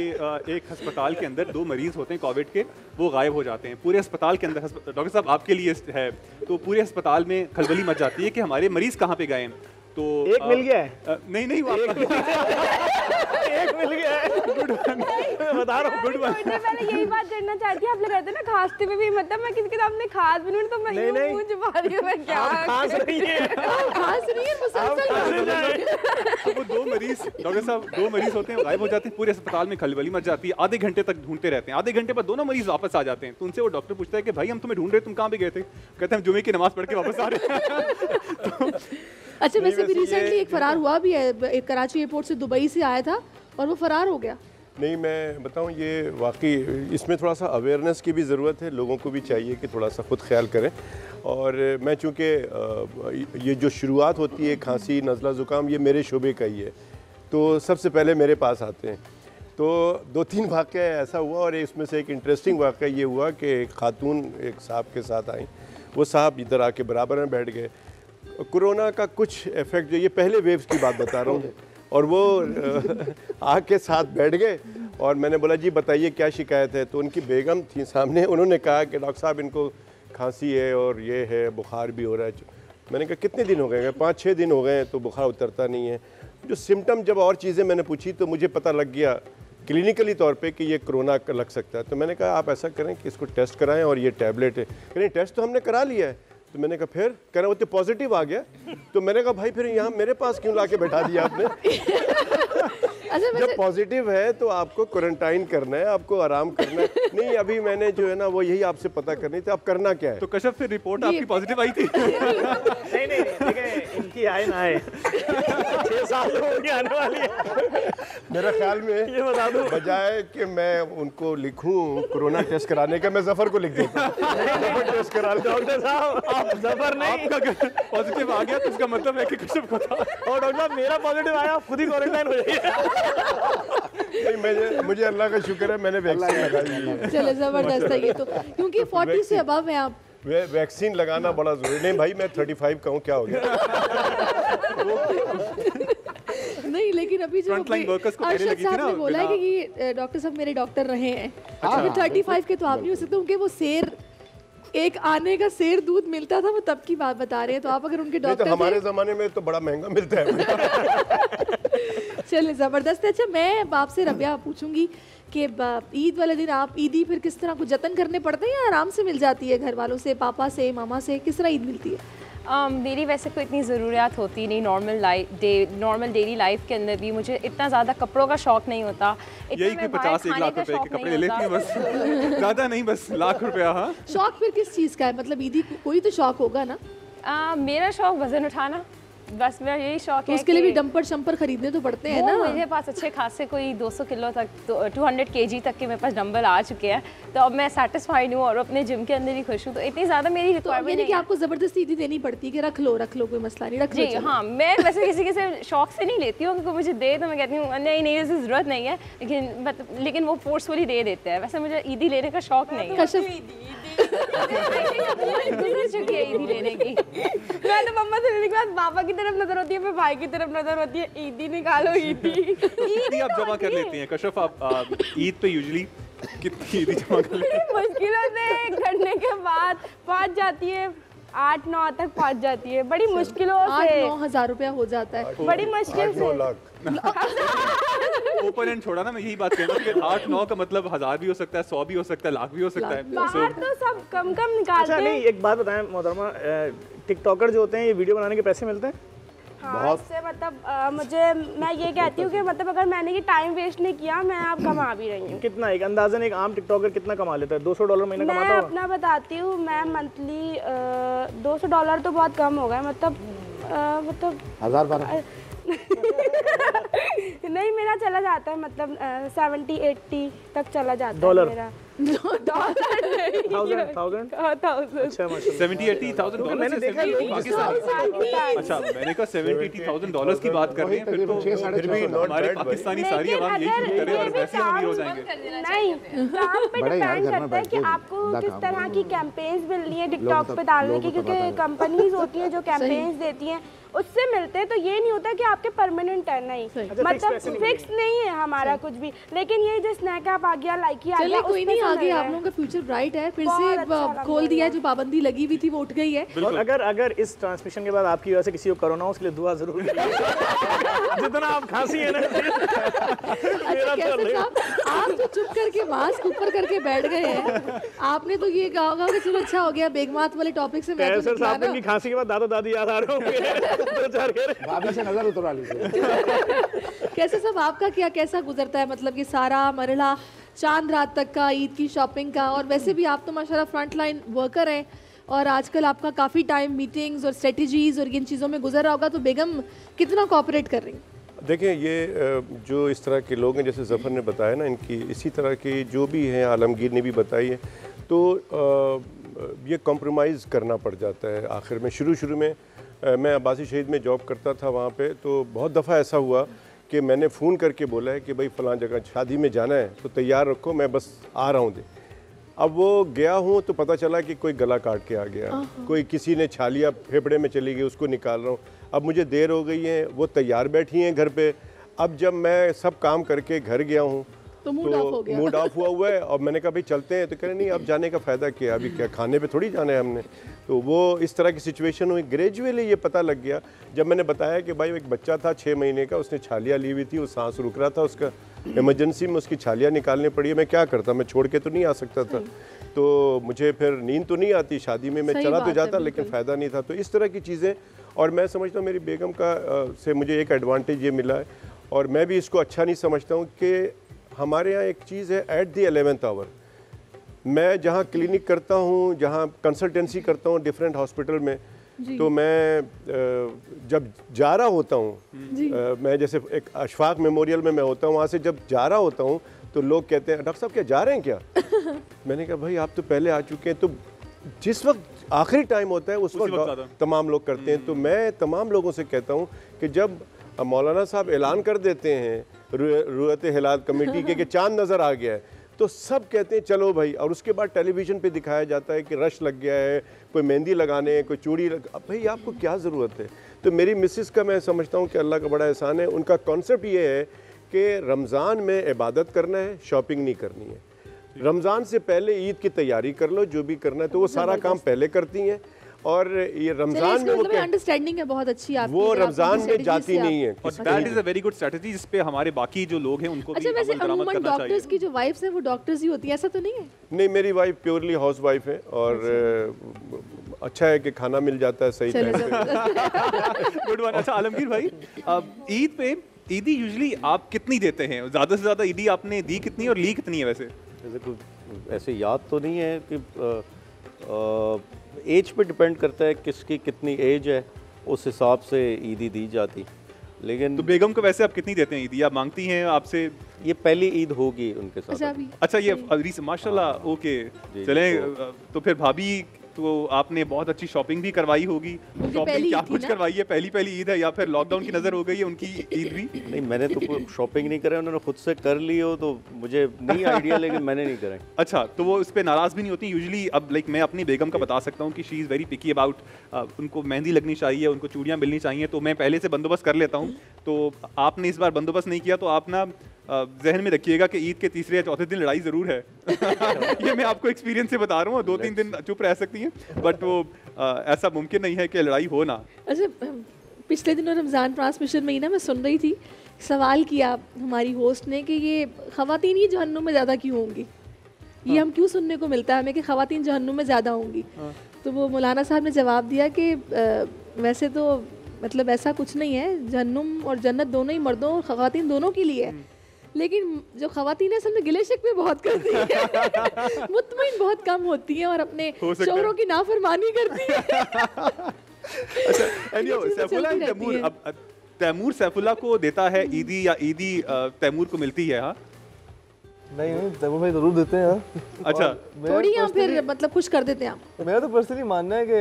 एक अस्पताल के अंदर 2 मरीज होते हैं कोविड के, वो गायब हो जाते हैं पूरे अस्पताल के अंदर। डॉक्टर साहब आपके लिए है, तो पूरे अस्पताल में खलबली मच जाती है कि हमारे मरीज कहाँ पे गए हैं। तो एक मिल गया है? नहीं एक मिल गया है। गुड वन, बता रहा हूँ, गुड वन। पहले यही बात करना चाहती है, आप लोग कहते हैं ना खांसते में भी, मतलब मैं किसी के सामने खांस भी नहीं तो मैं यूं मुंह छुपा रही हूं, मैं क्या खांस रही है, खांस रही है, मुसलसल। वो 2 मरीज, डॉक्टर साहब 2 मरीज होते हैं, गायब हो जाते हैं, पूरे अस्पताल में खलबली मच जाती है। आधे घंटे तक ढूंढते रहते हैं, आधे घंटे बाद दोनों मरीज वापस आ जाते हैं। तो उनसे वो डॉक्टर पूछता है कि भाई हम तुम्हें ढूंढ रहे, तुम कहाँ पे गए थे? कहते हैं हम जुमे की नमाज पढ़ के वापस आ रहे हैं। अच्छा, वैसे भी रिसेंटली एक फरार हुआ भी है, एक कराची एयरपोर्ट से दुबई से आया था और वो फरार हो गया। नहीं, मैं बताऊं, ये वाकई इसमें थोड़ा सा अवेयरनेस की भी ज़रूरत है। लोगों को भी चाहिए कि थोड़ा सा खुद ख्याल करें। और मैं चूँकि ये जो शुरुआत होती है खांसी, नज़ला, ज़ुकाम, ये मेरे शोबे का ही है, तो सबसे पहले मेरे पास आते हैं। तो 2-3 वाक़या ऐसा हुआ और इसमें से एक इंटरेस्टिंग वाक़या ये हुआ कि एक खातून एक साहब के साथ आई। वो साहब इधर आके बराबर में बैठ गए। कोरोना का कुछ इफ़ेक्ट, जो ये पहले वेव्स की बात बता रहा हूँ, और वो आके साथ बैठ गए और मैंने बोला जी बताइए क्या शिकायत है। तो उनकी बेगम थी सामने, उन्होंने कहा कि डॉक्टर साहब इनको खांसी है और ये है, बुखार भी हो रहा है। मैंने कहा कितने दिन हो गए? 5-6 दिन हो गए, तो बुखार उतरता नहीं है। जो सिम्टम, जब और चीज़ें मैंने पूछी तो मुझे पता लग गया क्लिनिकली तौर पे कि ये कोरोना का लग सकता है। तो मैंने कहा आप ऐसा करें कि इसको टेस्ट कराएं और ये टैबलेट है। कह रहे टेस्ट तो हमने करा लिया है। तो मैंने कहा फिर? कह रहा वो तो पॉजिटिव आ गया। तो मैंने कहा भाई फिर यहाँ मेरे पास क्यों लाके बैठा दिया आपने? जब पॉजिटिव है तो आपको क्वारंटाइन करना है, आपको आराम करना है। नहीं, अभी मैंने जो है ना वो यही आपसे पता करनी थी, आप करना क्या है। तो कश्यप फिर रिपोर्ट आपकी पॉजिटिव आई थी? नहीं, इनकी आए ना आए 6 साल की आने वाली है। मेरा ख्याल में ये बता दूं, बजाय कि मैं उनको लिखूं कोरोना टेस्ट कराने का, मैं जफर को लिख देता हूं। जफर टेस्ट करा लो। डॉक्टर साहब आप जफर नहीं, आपका पॉजिटिव आ गया तो उसका मतलब है कि कश्यप को था। और डॉक्टर साहब मेरा पॉजिटिव आया, खुद ही क्वारंटाइन हो जाइए। नहीं, मुझे अल्लाह का शुक्र है मैंने वैक्सीन लगाई है। चलो जबरदस्त है ये तो, क्योंकि 40 से अबव है आप। वैक्सीन लगाना बड़ा जरूरी। नहीं भाई मैं 35 का हूँ, क्या हो गया? नहीं, लेकिन अभी जो अरशद साहब ने बोला है कि डॉक्टर साहब मेरे डॉक्टर रहे हैं, अभी 35 के तो आप नहीं हो सकते, उनके वो शेर, एक आने का शेर दूध मिलता था, वो तब की बात बता रहे हैं। तो आप अगर उनके डॉक्टर, तो हमारे ज़माने में तो बड़ा महंगा मिलता है। चलिए ज़बरदस्त है। अच्छा, मैं आपसे रबिया पूछूंगी कि ईद वाले दिन आप ईदी फिर किस तरह कुछ जतन करने पड़ते हैं या आराम से मिल जाती है घर वालों से, पापा से, मामा से? किस तरह ईद मिलती है? मेरी वैसे कोई इतनी ज़रूरियात होती नहीं। नॉर्मल डेली लाइफ के अंदर भी मुझे इतना ज़्यादा कपड़ों का शौक़ नहीं होता। यही कि 50-1 लाख रुपए के कपड़े लेती हैं बस, ज़्यादा नहीं, बस लाख रुपया। हाँ, शौक़ फिर किस चीज़ का है? मतलब ईदी कोई तो शौक़ होगा ना? मेरा शौक़ वज़न उठाना। बस मेरा यही शौक तो है। उसके लिए भी डंपर शंपर खरीदने तो पड़ते हैं ना। मेरे पास अच्छे खासे कोई 200 किलो तक, 200 kg तक के मेरे पास डंबल आ चुके हैं, तो अब मैं सेटिस्फाइड हूँ और अपने जिम के अंदर ही खुश हूँ। तो इतनी ज़्यादा मेरी रिक्वायरमेंट नहीं कि आपको ज़बरदस्ती ईदी देनी पड़ती है कि रख लो कोई मसला नहीं, रख लो। जी हाँ, मैं वैसे किसी से शौक से नहीं लेती हूँ, मुझे दे तो मैं कहती हूँ नहीं इसकी ज़रूरत नहीं है, लेकिन वो फोर्सफुली दे देते हैं। वैसे मुझे ईदी लेने का शौक नहीं है। गुजर चुकी है ईदी लेने की। मैं तो मम्मा से लेने के बाद पापा की तरफ नजर होती है, फिर भाई की तरफ नजर होती है, ईदी निकालो ईदी। ईदी आप जमा कर लेती हैं कशफ, आप ईद पे यूजुअली कितनी ईदी जमा कर लेती हैं? मुश्किलों से करने के बाद पहुंच जाती है 8-9 तक पहुंच जाती है, बड़ी मुश्किलों से। 8-9 हज़ार रुपया हो जाता है, बड़ी मुश्किल से। 8-9 लाख ओपन एंड छोड़ा ना, मैं यही बात कहना कि 8-9 का मतलब 1000 भी हो सकता है, 100 भी हो सकता है, लाख भी हो सकता है। बाहर तो सब कम निकालते हैं। अच्छा नहीं, एक बात बताएं मोहतरमा, टिकटॉकर जो होते हैं ये वीडियो बनाने के पैसे मिलते हैं? हाँ, इससे मतलब मैं ये कहती हूँ कि मतलब अगर मैंने ये टाइम वेस्ट नहीं किया, मैं अब कमा भी रही हूँ। कितना, एक अंदाजन एक आम टिकटॉकर कितना कमा लेता है? $200 महीना कमाता मैं होगा? अपना बताती हूँ, मैं मंथली $200 तो बहुत कम हो गए, मतलब 1000-1200 नहीं, मेरा चला जाता है, मतलब 70-80 तक चला जाता डॉलर? है मेरा। $1000? अच्छा, $70,000-80,000। मैंने देखा अच्छा, मैंने कहा $70,000-80,000 की बात कर रहे हैं, फिर तो फिर भी हमारे पाकिस्तानी सारी आवाम यही शुरू करे और वैसे हम अमीर हो जाएंगे। नहीं, काम पे डिपेंड करता है कि आपको किस तरह की कैंपेन्स मिलनी है टिकटॉक पे डालने की, क्योंकि कंपनीज होती हैं जो कैंपेन्स देती हैं, उससे मिलते हैं। तो ये नहीं होता कि आपके परमानेंट है, नहीं, मतलब फिक्स नहीं है हमारा कुछ भी। लेकिन ये जो स्नैक ऐप आ गया, लाइकी आ गया, कोई नहीं, आगे आप लोगों का फ्यूचर ब्राइट है। फिर से खोल दिया है, जो पाबंदी लगी हुई थी वो उठ गई है। और अगर इस ट्रांसमिशन के बाद आपकी वजह से किसी को कोरोना हो, उसके लिए दुआ जरूर जितना आप खांसी है ना। आप तो चुप करके मास्क ऊपर करके बैठ गए हैं, आपने तो ये कहा होगा कि चलो अच्छा हो गया बेगमात वाले टॉपिक से मैं तो निकला ना। खांसी के बाद दादा दादी याद आ रहे होंगे। भाभी से नजर उतरवा लीजिए। कैसे सब आपका कैसा गुजरता है, मतलब ये सारा मरहला चांद रात तक का, ईद की शॉपिंग का? और वैसे भी आप तो माशाल्लाह फ्रंट लाइन वर्कर हैं और आजकल आपका काफ़ी टाइम मीटिंग्स और स्ट्रेटजीज और इन चीज़ों में गुजर रहा होगा, तो बेगम कितना कोऑपरेट कर रही हैं? देखिए, ये जो इस तरह के लोग हैं, जैसे जफ़र ने बताया ना, इनकी इसी तरह की जो भी हैं, आलमगीर ने भी बताई है, तो ये कॉम्प्रोमाइज़ करना पड़ जाता है आखिर में। शुरू में मैं अब्बासी शहीद में जॉब करता था, वहाँ पे तो बहुत दफ़ा ऐसा हुआ कि मैंने फ़ोन करके बोला है कि भाई फ़लाँ जगह शादी में जाना है तो तैयार रखो, मैं बस आ रहा हूँ दे। अब वो गया हूँ तो पता चला कि कोई गला काट के आ गया, कोई किसी ने छालिया फेफड़े में चली गई, उसको निकाल रहा हूँ। अब मुझे देर हो गई है, वो तैयार बैठी हैं घर पे। अब जब मैं सब काम करके घर गया हूँ तो मूड ऑफ हुआ है, और मैंने कहा भाई चलते हैं, तो कह रहे नहीं, अब जाने का फ़ायदा क्या, अभी क्या खाने पे थोड़ी जाना है हमने। तो वो इस तरह की सिचुएशन हुई। ग्रेजुअली ये पता लग गया जब मैंने बताया कि भाई एक बच्चा था 6 महीने का, उसने छालिया ली हुई थी, वो सांस रुक रहा था उसका, इमरजेंसी में उसकी छालियाँ निकालनी पड़ी है। मैं क्या करता, मैं छोड़ के तो नहीं आ सकता था, तो मुझे फिर नींद तो नहीं आती, शादी में मैं चला तो जाता लेकिन फ़ायदा नहीं था। तो इस तरह की चीज़ें, और मैं समझता हूँ मेरी बेगम का से मुझे एक एडवांटेज ये मिला है, और मैं भी इसको अच्छा नहीं समझता हूँ कि हमारे यहाँ एक चीज़ है एट द 11th आवर। मैं जहाँ क्लिनिक करता हूँ, जहाँ कंसल्टेंसी करता हूँ डिफरेंट हॉस्पिटल में, तो मैं जब जा रहा होता हूँ, मैं जैसे एक अशफाक मेमोरियल में मैं होता हूँ, वहाँ से जब जा रहा होता हूँ तो लोग कहते हैं डॉक्टर साहब क्या जा रहे हैं क्या? मैंने कहा भाई आप तो पहले आ चुके हैं। तो जिस वक्त आखिरी टाइम होता है उस वक्त तमाम लोग करते हैं। तो मैं तमाम लोगों से कहता हूँ कि जब मौलाना साहब ऐलान कर देते हैं रुयत हिलाल कमेटी के कि चांद नज़र आ गया है, तो सब कहते हैं चलो भाई, और उसके बाद टेलीविज़न पे दिखाया जाता है कि रश लग गया है, कोई मेहंदी लगाने, कोई चूड़ी अब भाई आपको क्या ज़रूरत है? तो मेरी मिसेस का मैं समझता हूँ कि अल्लाह का बड़ा एहसान है, उनका कॉन्सेप्ट ये है कि रमज़ान में इबादत करना है, शॉपिंग नहीं करनी है। रमज़ान से पहले ईद की तैयारी कर लो, जो भी करना है, तो वो सारा काम पहले करती हैं। और ये रमजान में वो अंडरस्टैंडिंग है बहुत अच्छी आपकी, वो रमजान में जाती नहीं है। That is a very good strategy, जिस पे हमारे बाकी जो लोग हैं उनको भी अमल दरामद करना चाहिए। डॉक्टर्स की जो वाइफ्स हैं वो डॉक्टर्स ही होती हैं, ऐसा तो नहीं है? नहीं, मेरी वाइफ प्योरली हाउस वाइफ है, और अच्छा है कि खाना मिल जाता है सही टाइम पे। Good one. अच्छा आलमगीर भाई, ईद पे ईदी यूजुअली आप कितनी देते हैं? ज़्यादा से ज़्यादा ईदी आपने दी कितनी और ली कितनी है? वैसे ऐसे याद तो नहीं है कि एज पे डिपेंड करता है किसकी कितनी एज है, उस हिसाब से ईदी दी जाती। लेकिन तो बेगम को वैसे आप कितनी देते हैं ईदी? आप मांगती हैं आपसे? ये पहली ईद होगी उनके साथ। अच्छा ये माशाल्लाह, ओके। चलें तो फिर भाभी तो आपने बहुत अच्छी शॉपिंग भी करवाई होगी। शॉपिंग क्या कुछ करवाई है? पहली ईद है या फिर लॉकडाउन की नज़र हो गई है उनकी ईद भी? नहीं, मैंने तो कोई शॉपिंग नहीं करा, उन्होंने खुद से कर ली हो तो मुझे नहीं आइडिया, लेकिन मैंने नहीं करा। अच्छा, तो वो इस पर नाराज़ भी नहीं होती यूजुअली? अब लाइक मैं अपनी बेगम का बता सकता हूँ कि she is very picky about, उनको मेहंदी लगनी चाहिए, उनको चूड़ियाँ मिलनी चाहिए, तो मैं पहले से बंदोबस्त कर लेता हूँ। तो आपने इस बार बंदोबस्त नहीं किया तो आप ना जहन में रखिएगा कि ईद के तीसरे या चौथे दिन लड़ाई ज़रूर है। ये मैं आपको एक्सपीरियंस से बता रहा हूँ। 2-3 दिन चुप रह सकती हैं, बट वो ऐसा मुमकिन नहीं है कि लड़ाई हो ना। अच्छा, पिछले दिनों रमज़ान ट्रांसमिशन में ही ना मैं सुन रही थी, सवाल किया हमारी होस्ट ने कि ये ख़वातीन ही जहन्नुम में ज़्यादा क्यों होंगी? ये हम क्यों सुनने को मिलता है हमें कि ख़वातीन जहन्नुम में ज़्यादा होंगी? तो वो मौलाना साहब ने जवाब दिया कि वैसे तो मतलब ऐसा कुछ नहीं है, जहन्नुम और जन्नत दोनों ही मर्दों और ख़वातीन दोनों के लिए है। लेकिन जो ख़वातीन है असल में गिले शिकवे बहुत करती है, मुतमईन बहुत कम होती हैं और अपने शौहरों की नाफरमानी करती है। अच्छा, तैमूर सैफुल्लाह को देता है ईदी या ईदी तैमूर को मिलती है? हाँ नहीं, तैमूर भाई जरूर देते हैं। अच्छा, थोड़ी यहाँ फिर मतलब खुश कर देते हैं आप। मेरा तो पर्सनली मानना है कि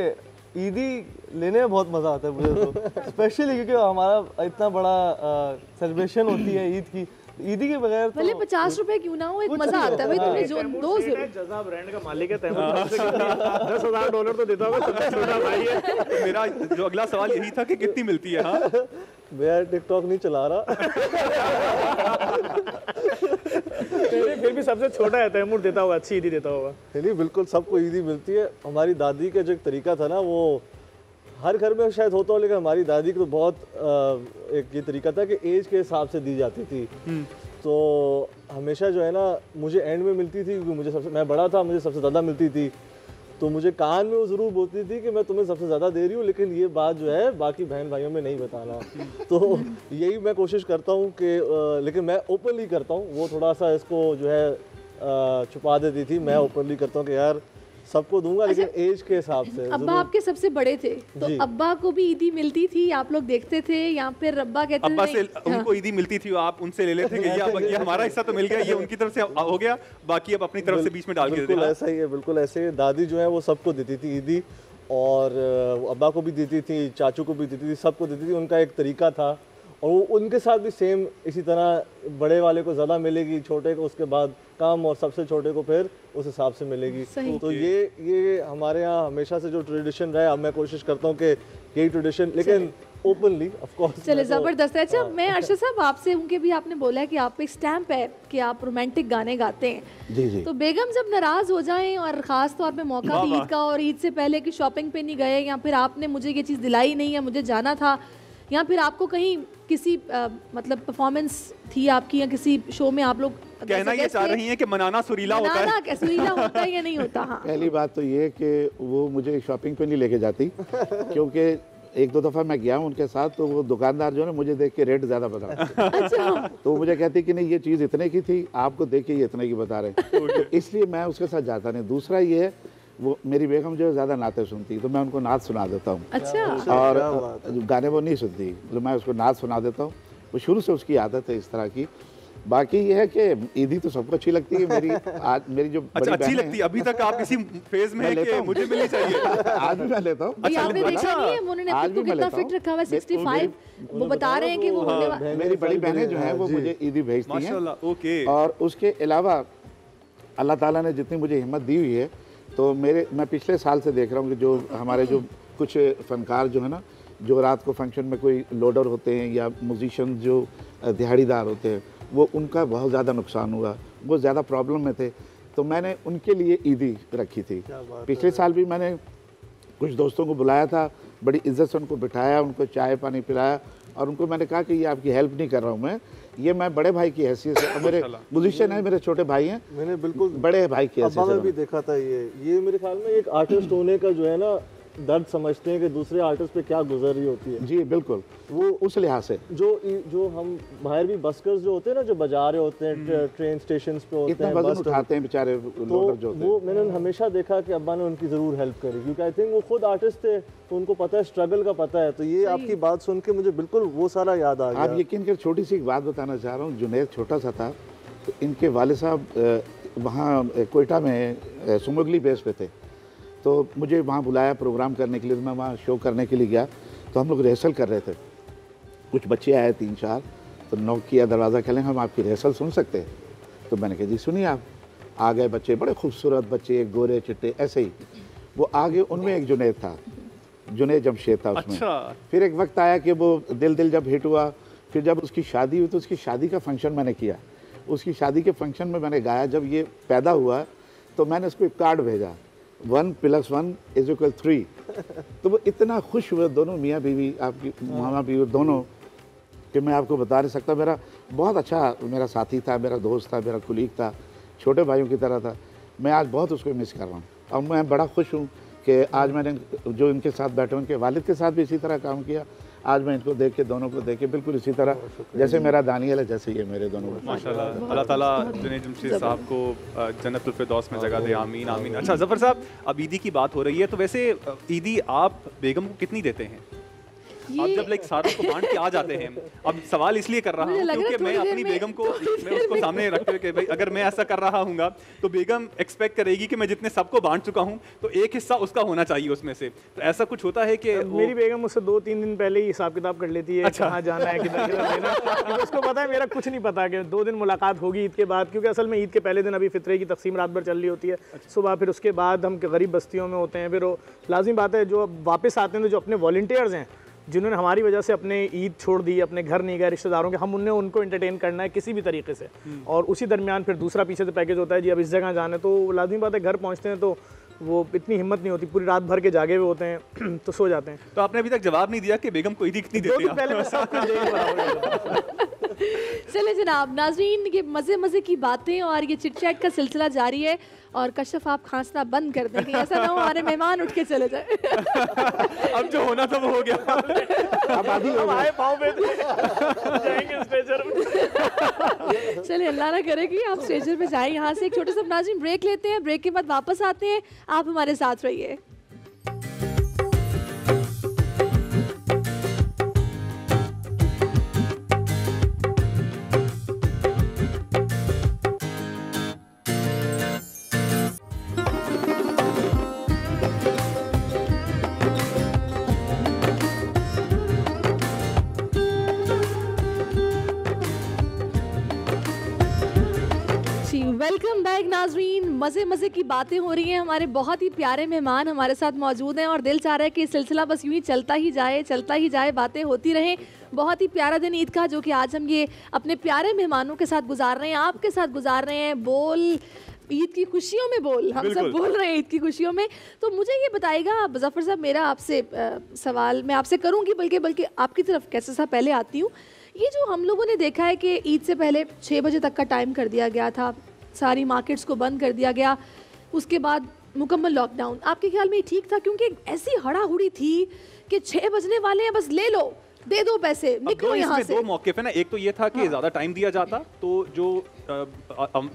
ईदी लेने में बहुत मज़ा आता है मुझे तो, स्पेशली क्योंकि हमारा इतना बड़ा सेलिब्रेशन होती है ईद की। ईदी के बगैर तो भले 50 रुपए क्यों ना हो, एक मजा आता है भाई। तुमने जो दो जज़ा ब्रांड का मालिक है, $10,000 तो देता होगा, सबसे छोटा भाई है। मेरा जो अगला सवाल यही था कि कितनी मिलती है? हाँ मैं टिकटॉक नहीं चला रहा। फिर भी सबसे छोटा है, तैमूर देता होगा, अच्छी ईदी देता होगा। नहीं, बिल्कुल सबको ईदी मिलती है। हमारी दादी का जो एक तरीका था ना, वो हर घर में शायद होता हो, लेकिन हमारी दादी को तो बहुत एक ये तरीका था कि एज के हिसाब से दी जाती थी। तो हमेशा जो है ना मुझे एंड में मिलती थी, क्योंकि मुझे मैं बड़ा था, मुझे सबसे ज़्यादा मिलती थी। तो मुझे कान में वो ज़रूर बोलती थी कि मैं तुम्हें सबसे ज़्यादा दे रही हूँ, लेकिन ये बात जो है बाकी बहन भाइयों में नहीं बताना। तो यही मैं कोशिश करता हूँ कि लेकिन मैं ओपनली करता हूँ। वो थोड़ा सा इसको जो है छुपा देती थी। मैं ओपनली करता हूँ कि यार सबको दूंगा, लेकिन एज के हिसाब से। अब्बा आपके सबसे बड़े थे, तो अब्बा को भी ईदी मिलती थी, आप लोग देखते थे या फिर अब्बा कहते थे अब्बा से उनको ईदी मिलती थी, आप उनसे ले लेते कि ये हमारा हिस्सा तो मिल गया, ये उनकी तरफ से हो गया, बाकी अब अपनी तरफ से बीच में डाल के देते? बिल्कुल ऐसा ही है, बिल्कुल ऐसे। दादी जो है वो सबको देती थी ईदी, और अब्बा को भी देती थी, चाचू को भी देती थी, सबको देती थी। उनका एक तरीका था, और वो उनके साथ भी सेम इसी तरह बड़े वाले को ज़्यादा मिलेगी, छोटे को उसके बाद कम, और सबसे छोटे को फिर उस हिसाब से मिलेगी। तो ये हमारे यहाँ हमेशा से जो ट्रेडिशन रहा है, अब मैं कोशिश करता हूँ कि यही ट्रेडिशन, लेकिन ओपनली ऑफ कोर्स। चले, ज़बरदस्त है। अच्छा, मैं अरशद साहब आपसे हूँ कि भी आपने बोला है कि आप पे स्टैम्प है कि आप रोमांटिक गाने गाते हैं। जी जी। तो बेगम जब नाराज़ हो जाएं, और ख़ास तौर पे मौका भी ईद का, और ईद से पहले कि शॉपिंग पे नहीं गए, या फिर आपने मुझे ये चीज़ दिलाई नहीं है, मुझे जाना था, या फिर आपको कहीं किसी मतलब परफॉर्मेंस थी आपकी, या किसी शो में आप लोग कहना ये चाह रही हैं कि मनाना सुरीला होता है? सुरीला होता है या नहीं होता? हाँ, पहली बात तो ये है कि वो मुझे शॉपिंग पे नहीं लेके जाती, क्योंकि एक दो दफ़ा मैं गया हूँ उनके साथ, तो वो दुकानदार जो है ना मुझे देख के रेट ज़्यादा बता रहे। अच्छा। तो वो मुझे कहती कि नहीं ये चीज़ इतने की थी, आपको देख के ये इतने की बता रहे हैं, तो इसलिए मैं उसके साथ जाता नहीं। दूसरा ये है, वो मेरी बेगम जो है ज़्यादा नाते सुनती, तो मैं उनको नात सुना देता हूँ। अच्छा। और गाने वो नहीं सुनती, तो मैं उसको नात सुना देता हूँ। वो शुरू से उसकी आदत है इस तरह की। बाकी ये है कि ईदी तो सबको अच्छी लगती है। मेरी जो अच्छा अच्छी लगती है। अभी तक आप इसी फेज में हैं कि मुझे मिलनी चाहिए? आज भी मैं लेता हूँ। अच्छा, आपने देखा नहीं है उन्होंने खुद को कितना फिट रखा हुआ है? 65 वो बता रहे हैं कि वो होने वाला। मेरी बड़ी बहनें जो हैं वो मुझे ईदी भेजती हैं। माशाल्लाह, ओके। और उसके अलावा अल्लाह ताला ने जितनी मुझे हिम्मत दी हुई है, तो मैं पिछले साल से देख रहा हूँ कि जो हमारे जो कुछ फनकार जो है ना, जो रात को फंक्शन में कोई लोडर होते हैं या म्यूजिशियन जो दिहाड़ीदार होते हैं, वो उनका बहुत ज़्यादा नुकसान हुआ, वो ज़्यादा प्रॉब्लम में थे। तो मैंने उनके लिए ईदी रखी थी। पिछले साल भी मैंने कुछ दोस्तों को बुलाया था, बड़ी इज्जत से उनको बिठाया, उनको चाय पानी पिलाया, और उनको मैंने कहा कि ये आपकी हेल्प नहीं कर रहा हूँ मैं बड़े भाई की हैसियत से, मेरे म्यूजिशियन है, मेरे छोटे भाई हैं, मैंने बिल्कुल बड़े भाई की हैसियत से भी देखा था। ये मेरे ख्याल में एक आर्टिस्ट होने का जो है ना दर्द समझते हैं कि दूसरे आर्टिस्ट पे क्या गुजर रही होती है। जी बिल्कुल, वो उस लिहाज से जो हम बाहर भी बस्कर्स जो होते हैं ना, जो बजा रहे होते हैं ट्रेन स्टेशन पे होते इतना हैं, वजन उठाते हैं बेचारे लोडर जो होते हैं। वो मैंने हमेशा देखा कि अब्बा ने उनकी ज़रूर हेल्प करी, क्योंकि आई थिंक वो खुद आर्टिस्ट थे तो उनको पता है, स्ट्रगल का पता है। तो ये आपकी बात सुन के मुझे बिल्कुल वो सारा याद आ गया। आप यकीन कर, छोटी सी एक बात बताना चाह रहा हूँ। जुनैद छोटा सा था तो इनके वाले साहब वहाँ कोयटा में सुमुगली बेस पे थे, तो मुझे वहाँ बुलाया प्रोग्राम करने के लिए। मैं वहाँ शो करने के लिए गया तो हम लोग रिहर्सल कर रहे थे। कुछ बच्चे आए 3-4, तो नॉक किया दरवाज़ा, कह लें हम आपकी रिहर्सल सुन सकते हैं? तो मैंने कहा जी सुनिए आप। आ गए बच्चे, बड़े खूबसूरत बच्चे, गोरे चिट्टे ऐसे ही। वो आगे उनमें एक जुनैद था, जुनैद जमशेद था उसमें। अच्छा। फिर एक वक्त आया कि वो दिल जब हिट हुआ, फिर जब उसकी शादी हुई तो उसकी शादी का फंक्शन मैंने किया। उसकी शादी के फंक्शन में मैंने गाया। जब ये पैदा हुआ तो मैंने उसको एक कार्ड भेजा, 1 + 1 = 3। तो वो इतना खुश हुए दोनों, मियाँ बीवी, आपकी मामा बीवी दोनों, कि मैं आपको बता नहीं सकता। मेरा बहुत अच्छा मेरा साथी था, मेरा दोस्त था, मेरा कुलीग था, छोटे भाइयों की तरह था। मैं आज बहुत उसको मिस कर रहा हूँ और मैं बड़ा खुश हूँ कि आज मैंने जो इनके साथ बैठे, उनके वालिद के साथ भी इसी तरह काम किया। आज मैं इनको देख के, दोनों को देख के बिल्कुल इसी तरह, जैसे मेरा दानियल है, जैसे ये मेरे दोनों। माशाल्लाह, अल्लाह ताला जुनैद जमशेद साहब को जन्नतुल फिरदौस में जगह दे, आमीन आमीन। अच्छा ज़फ़र साहब, अब ईदी की बात हो रही है, तो वैसे ईदी आप बेगम को कितनी देते हैं? अब जब लाइक सारों को बांट के आ जाते हैं, अब सवाल इसलिए कर रहा हूँ क्योंकि मैं अपनी बेगम को, मैं उसको सामने रखते हुए कि भाई अगर मैं ऐसा कर रहा हूँगा तो बेगम एक्सपेक्ट करेगी कि मैं जितने सबको बांट चुका हूँ तो एक हिस्सा उसका होना चाहिए उसमें से। तो ऐसा कुछ होता है कि मेरी बेगम मुझसे 2-3 दिन पहले ही हिसाब किताब कर लेती है, कहाँ जाना है, किधर देना, क्योंकि उसको पता है मेरा कुछ नहीं पता कि 2 दिन मुलाकात होगी ईद के बाद, क्योंकि असल में ईद के पहले दिन अभी फितरे की तकसीम रात भर चल रही होती है सुबह, फिर उसके बाद हम गरीब बस्तियों में होते हैं। फिर वो लाजिम बात है, जो वापस आते हैं तो जो अपने वॉलंटियर्स हैं जिन्होंने हमारी वजह से अपने ईद छोड़ दी, अपने घर नहीं गए रिश्तेदारों के, हम उनको एंटरटेन करना है किसी भी तरीके से। और उसी दरमियान फिर दूसरा पीछे से पैकेज होता है जी अब इस जगह जाना है, तो लाजिम बात है घर पहुंचते हैं तो वो इतनी हिम्मत नहीं होती, पूरी रात भर के जागे हुए होते हैं तो सो जाते हैं। तो आपने अभी तक जवाब नहीं दिया कि बेगम को ईदी कितनी देते हैं? पहले मैं सब कुछ चले जनाब, नाज़रीन ये मज़े की बातें और ये चिट चैट का सिलसिला जारी है, और कश्यप आप खांसना बंद कर देंगे, ऐसा ना हो हमारे मेहमान उठ के चले जाए। अब जो होना था वो हो गया। अब आए पाँव पे जाएंगे स्टेजर पे। चलिए, अल्लाह ना करे कि आप स्टेजर पे जाएं। यहाँ से एक छोटा सा नाज़रीन ब्रेक लेते हैं, ब्रेक के बाद वापस आते हैं, आप हमारे साथ रहिए। वेलकम बैक नाजरीन, मज़े की बातें हो रही हैं। हमारे बहुत ही प्यारे मेहमान हमारे साथ मौजूद हैं और दिल चाह रहा है कि सिलसिला बस यूं ही चलता ही जाए, बातें होती रहें। बहुत ही प्यारा दिन ईद का जो कि आज हम ये अपने प्यारे मेहमानों के साथ गुजार रहे हैं, आपके साथ गुजार रहे हैं। बोल ईद की खुशियों में बोल, हम सब बोल रहे हैं ईद की खुशियों में। तो मुझे ये बताइएगा ज़फ़र साहब, मेरा आपसे सवाल मैं आपसे करूँगी, बल्कि आपकी तरफ कैसे सा पहले आती हूँ। ये जो हम लोगों ने देखा है कि ईद से पहले 6 बजे तक का टाइम कर दिया गया था, सारी मार्केट्स को बंद कर दिया गया, उसके बाद मुकम्मल लॉकडाउन, आपके ख्याल में ठीक था? क्योंकि ऐसी हड़ाहुड़ी थी कि 6 बजने वाले हैं, बस ले लो, दे दो पैसे, निकलो यहाँ से। 2 मौके पे ना, एक तो ये था कि ज़्यादा टाइम दिया जाता तो जो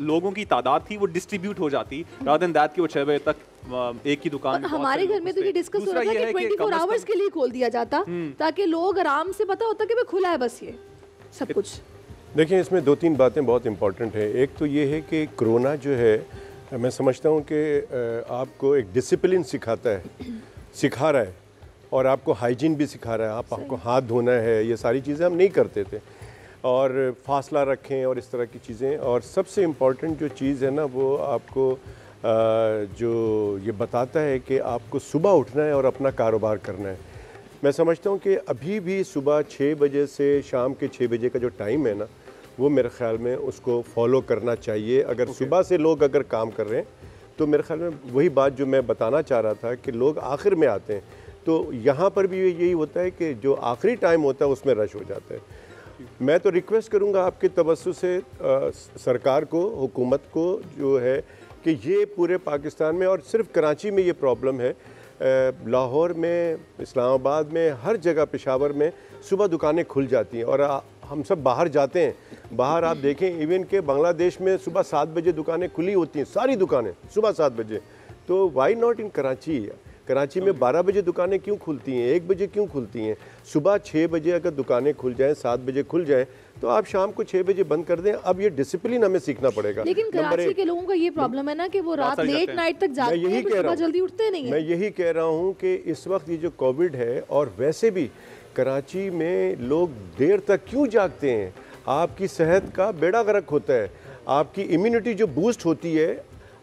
लोगों की तादाद थी वो डिस्ट्रीब्यूट हो जाती, रादर देन दैट कि वो 6 बजे तक एक ही दुकान में। हमारे घर में तो ये डिस्कस हो रहा था कि 24 आवर्स के लिए खोल दिया जाता ताकि लोग आराम से, पता होता कि भाई खुला है बस ये सब कुछ। देखिए, इसमें 2-3 बातें बहुत इंपॉर्टेंट है। एक तो ये है कि कोरोना जो है, मैं समझता हूँ कि आपको एक डिसिप्लिन सिखा रहा है और आपको हाइजीन भी सिखा रहा है। आपको हाथ धोना है, ये सारी चीज़ें हम नहीं करते थे, और फासला रखें और इस तरह की चीज़ें। और सबसे इम्पॉर्टेंट जो चीज़ है ना, वो आपको जो ये बताता है कि आपको सुबह उठना है और अपना कारोबार करना है। मैं समझता हूँ कि अभी भी सुबह 6 बजे से शाम के 6 बजे का जो टाइम है ना, वो मेरे ख़्याल में उसको फॉलो करना चाहिए। अगर सुबह से लोग अगर काम कर रहे हैं तो मेरे ख़्याल में वही बात जो मैं बताना चाह रहा था कि लोग आखिर में आते हैं, तो यहाँ पर भी यही होता है कि जो आखिरी टाइम होता है उसमें रश हो जाता है। मैं तो रिक्वेस्ट करूँगा आपके तवज्जो से सरकार को, हुकूमत को, जो है कि ये पूरे पाकिस्तान में और सिर्फ कराची में ये प्रॉब्लम है, लाहौर में, इस्लामाबाद में, हर जगह, पेशावर में सुबह दुकानें खुल जाती हैं। और हम सब बाहर जाते हैं, बाहर आप देखें इवन के बांग्लादेश में सुबह 7 बजे दुकानें खुली होती हैं, सारी दुकानें सुबह 7 बजे। तो why not in Karachi? Karachi में 12 बजे दुकानें क्यों खुलती हैं, 1 बजे क्यों खुलती हैं? सुबह 6 बजे अगर दुकानें खुल जाएं, 7 बजे खुल जाएं, तो आप शाम को 6 बजे बंद कर दें। अब ये डिसिप्लिन हमें सीखना पड़ेगा। लेकिन कराची के लोगों का ये प्रॉब्लम है ना कि वो रात लेट नाइट तक जागते हैं, तो सुबह जल्दी उठते नहीं हैं। मैं यही कह रहा हूँ कि इस वक्त ये जो कोविड है, और वैसे भी कराची में लोग देर तक क्यों जागते हैं? आपकी सेहत का बेड़ा गर्क होता है। आपकी इम्यूनिटी जो बूस्ट होती है